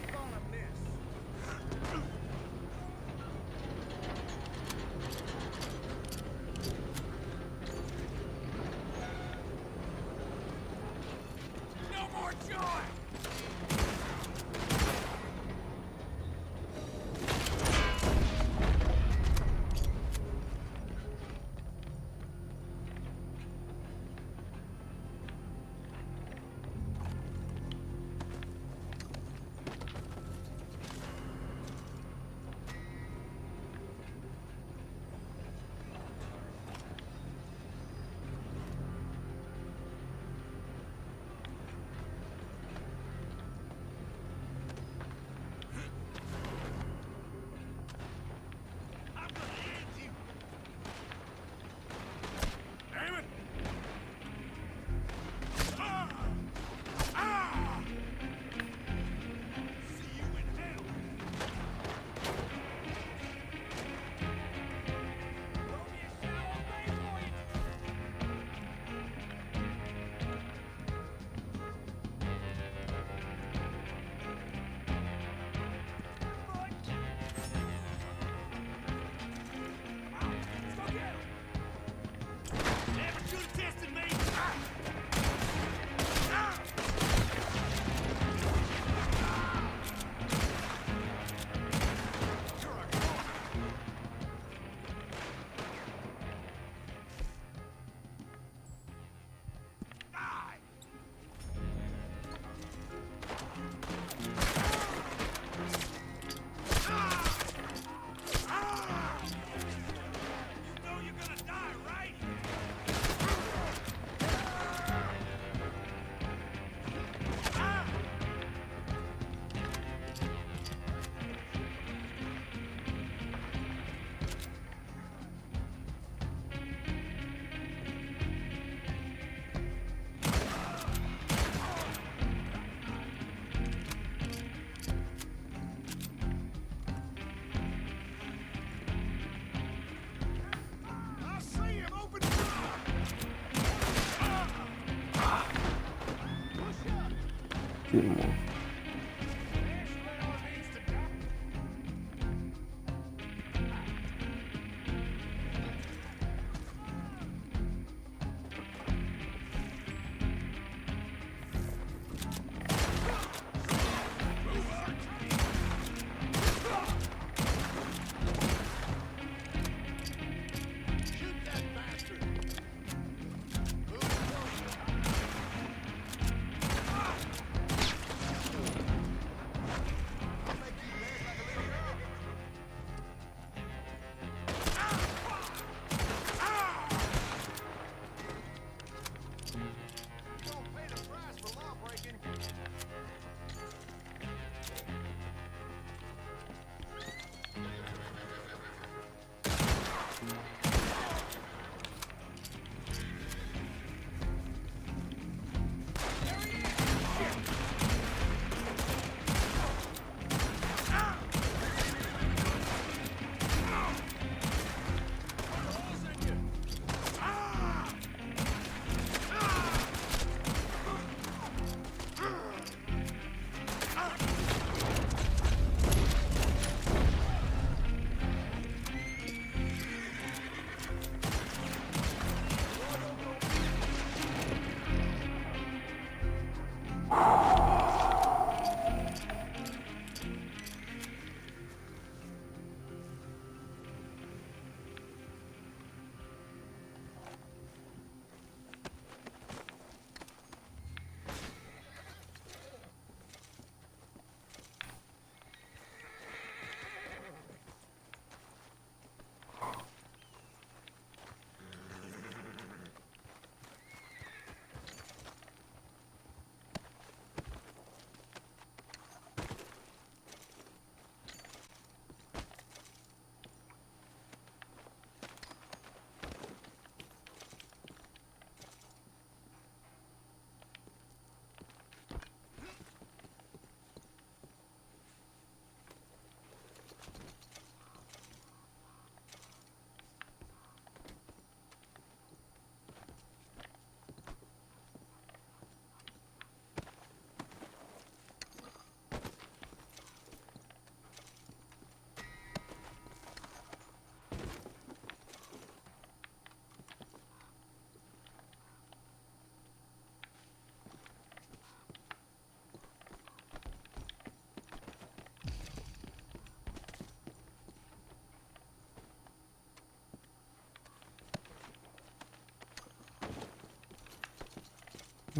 [SPEAKER 1] Дерьмо.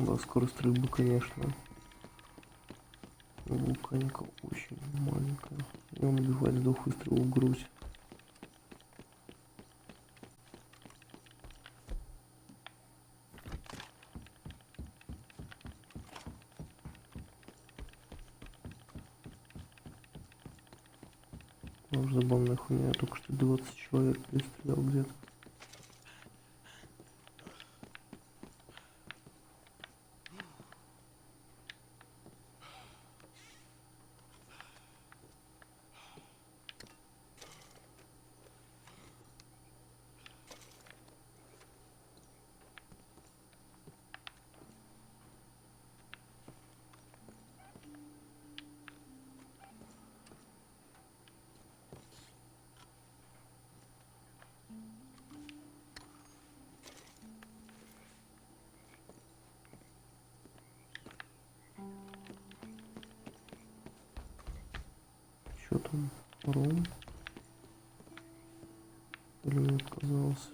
[SPEAKER 1] Да, скорость стрельбы, конечно, у вулканика очень маленькая. И он убивает с 2 выстрелов в грудь. Тоже забавная хуйня, я только что 20 человек перестрелял где-то. Что там? Ром? Или мне показалось?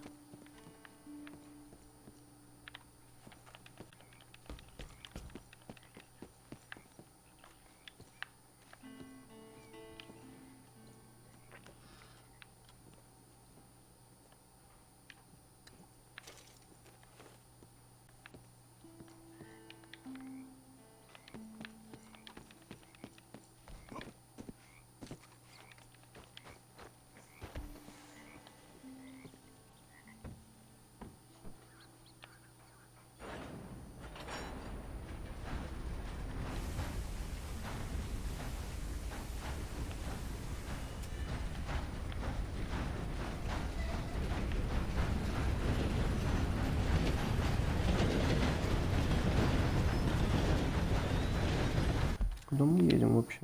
[SPEAKER 1] Куда мы едем вообще?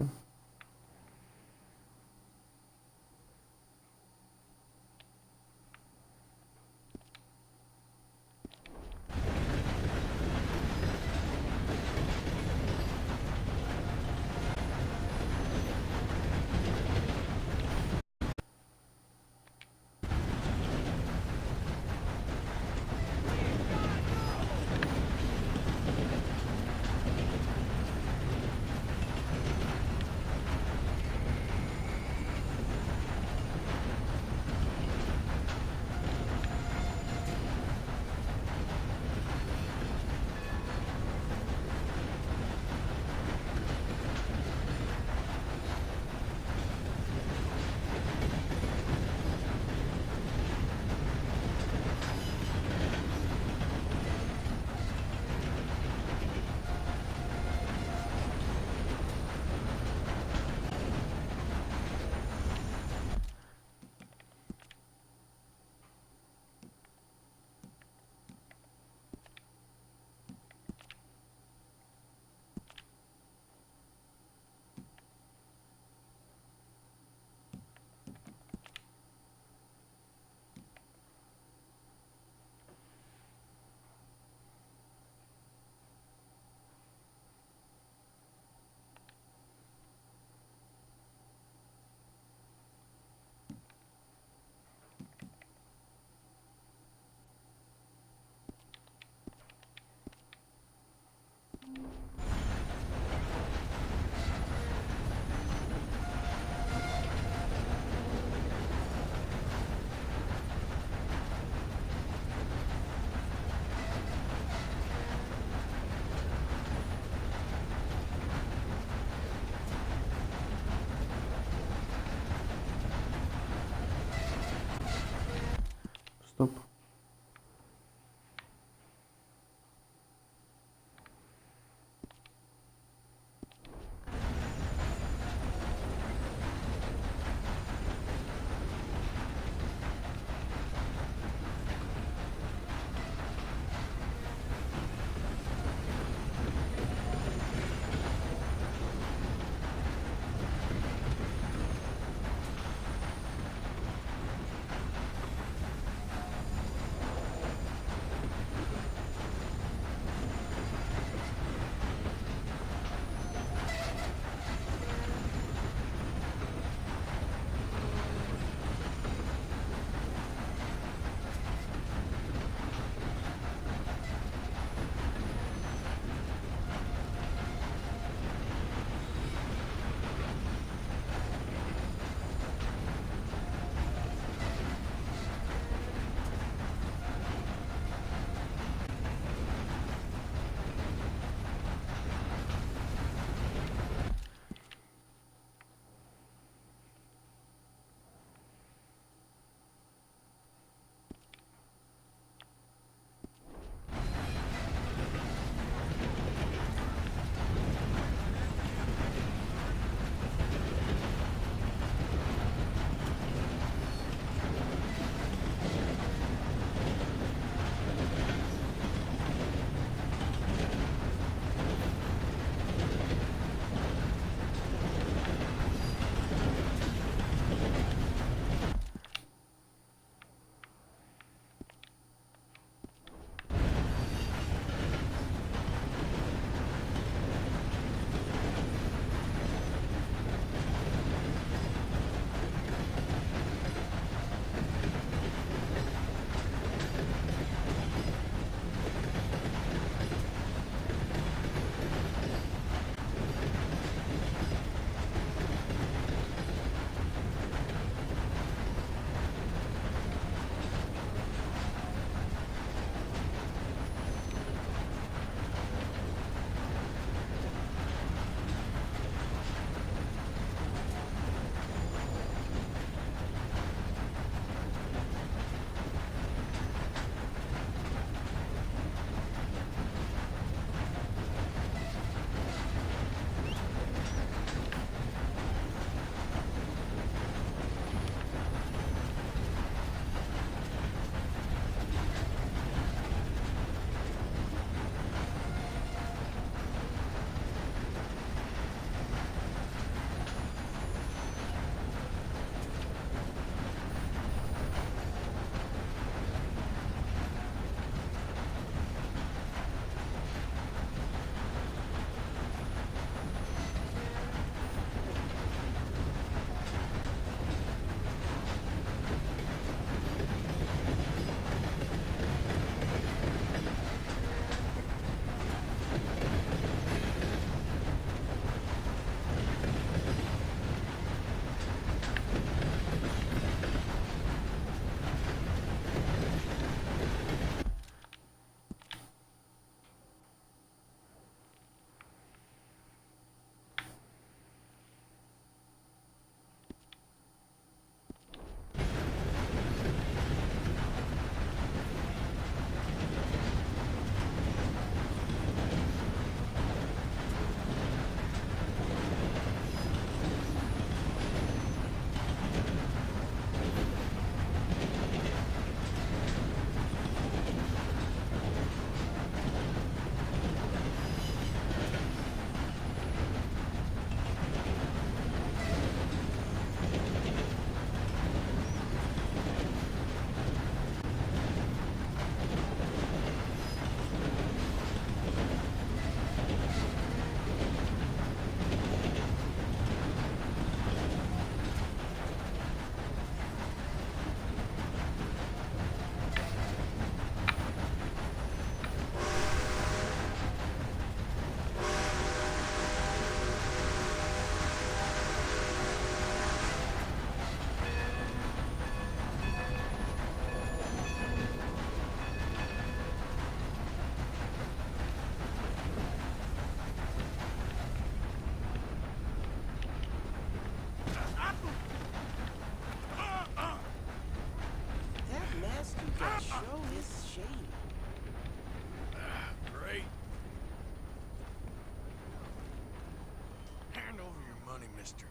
[SPEAKER 4] money, mister.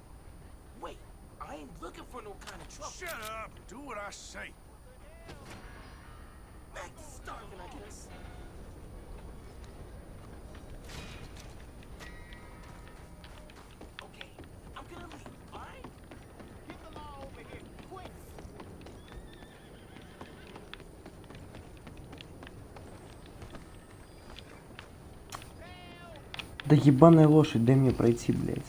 [SPEAKER 8] Wait, I ain't looking for no kind of trouble.
[SPEAKER 4] Shut up and do what I say.
[SPEAKER 8] Back to starving, I guess. Okay, I'm gonna leave, alright? Get the law over here, quick!
[SPEAKER 1] Да ебаная лошадь, дай мне пройти, блядь.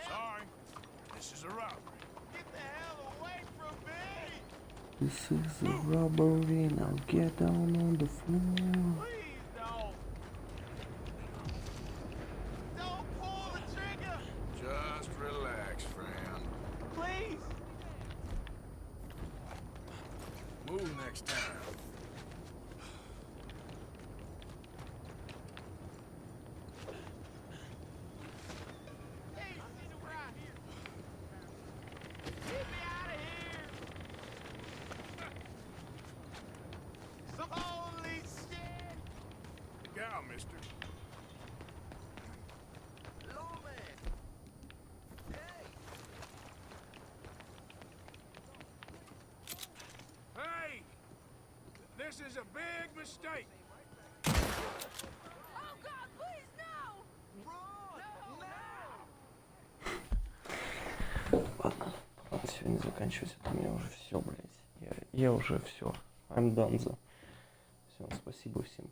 [SPEAKER 4] Sorry, this is a robbery.
[SPEAKER 8] Get the hell away from me!
[SPEAKER 1] This is a robbery, now get down on the floor.
[SPEAKER 8] Please don't! Don't pull the trigger!
[SPEAKER 4] Just relax, friend.
[SPEAKER 8] Please!
[SPEAKER 4] Move next time.
[SPEAKER 8] Holy shit!
[SPEAKER 4] Look out, mister.
[SPEAKER 8] Lawman! Hey!
[SPEAKER 4] Hey! This is a big mistake.
[SPEAKER 6] Oh God, please no!
[SPEAKER 1] Ладно, ладно, сегодня заканчивать, это у меня уже все, блядь. Я уже все. I'm done. Всем спасибо всем.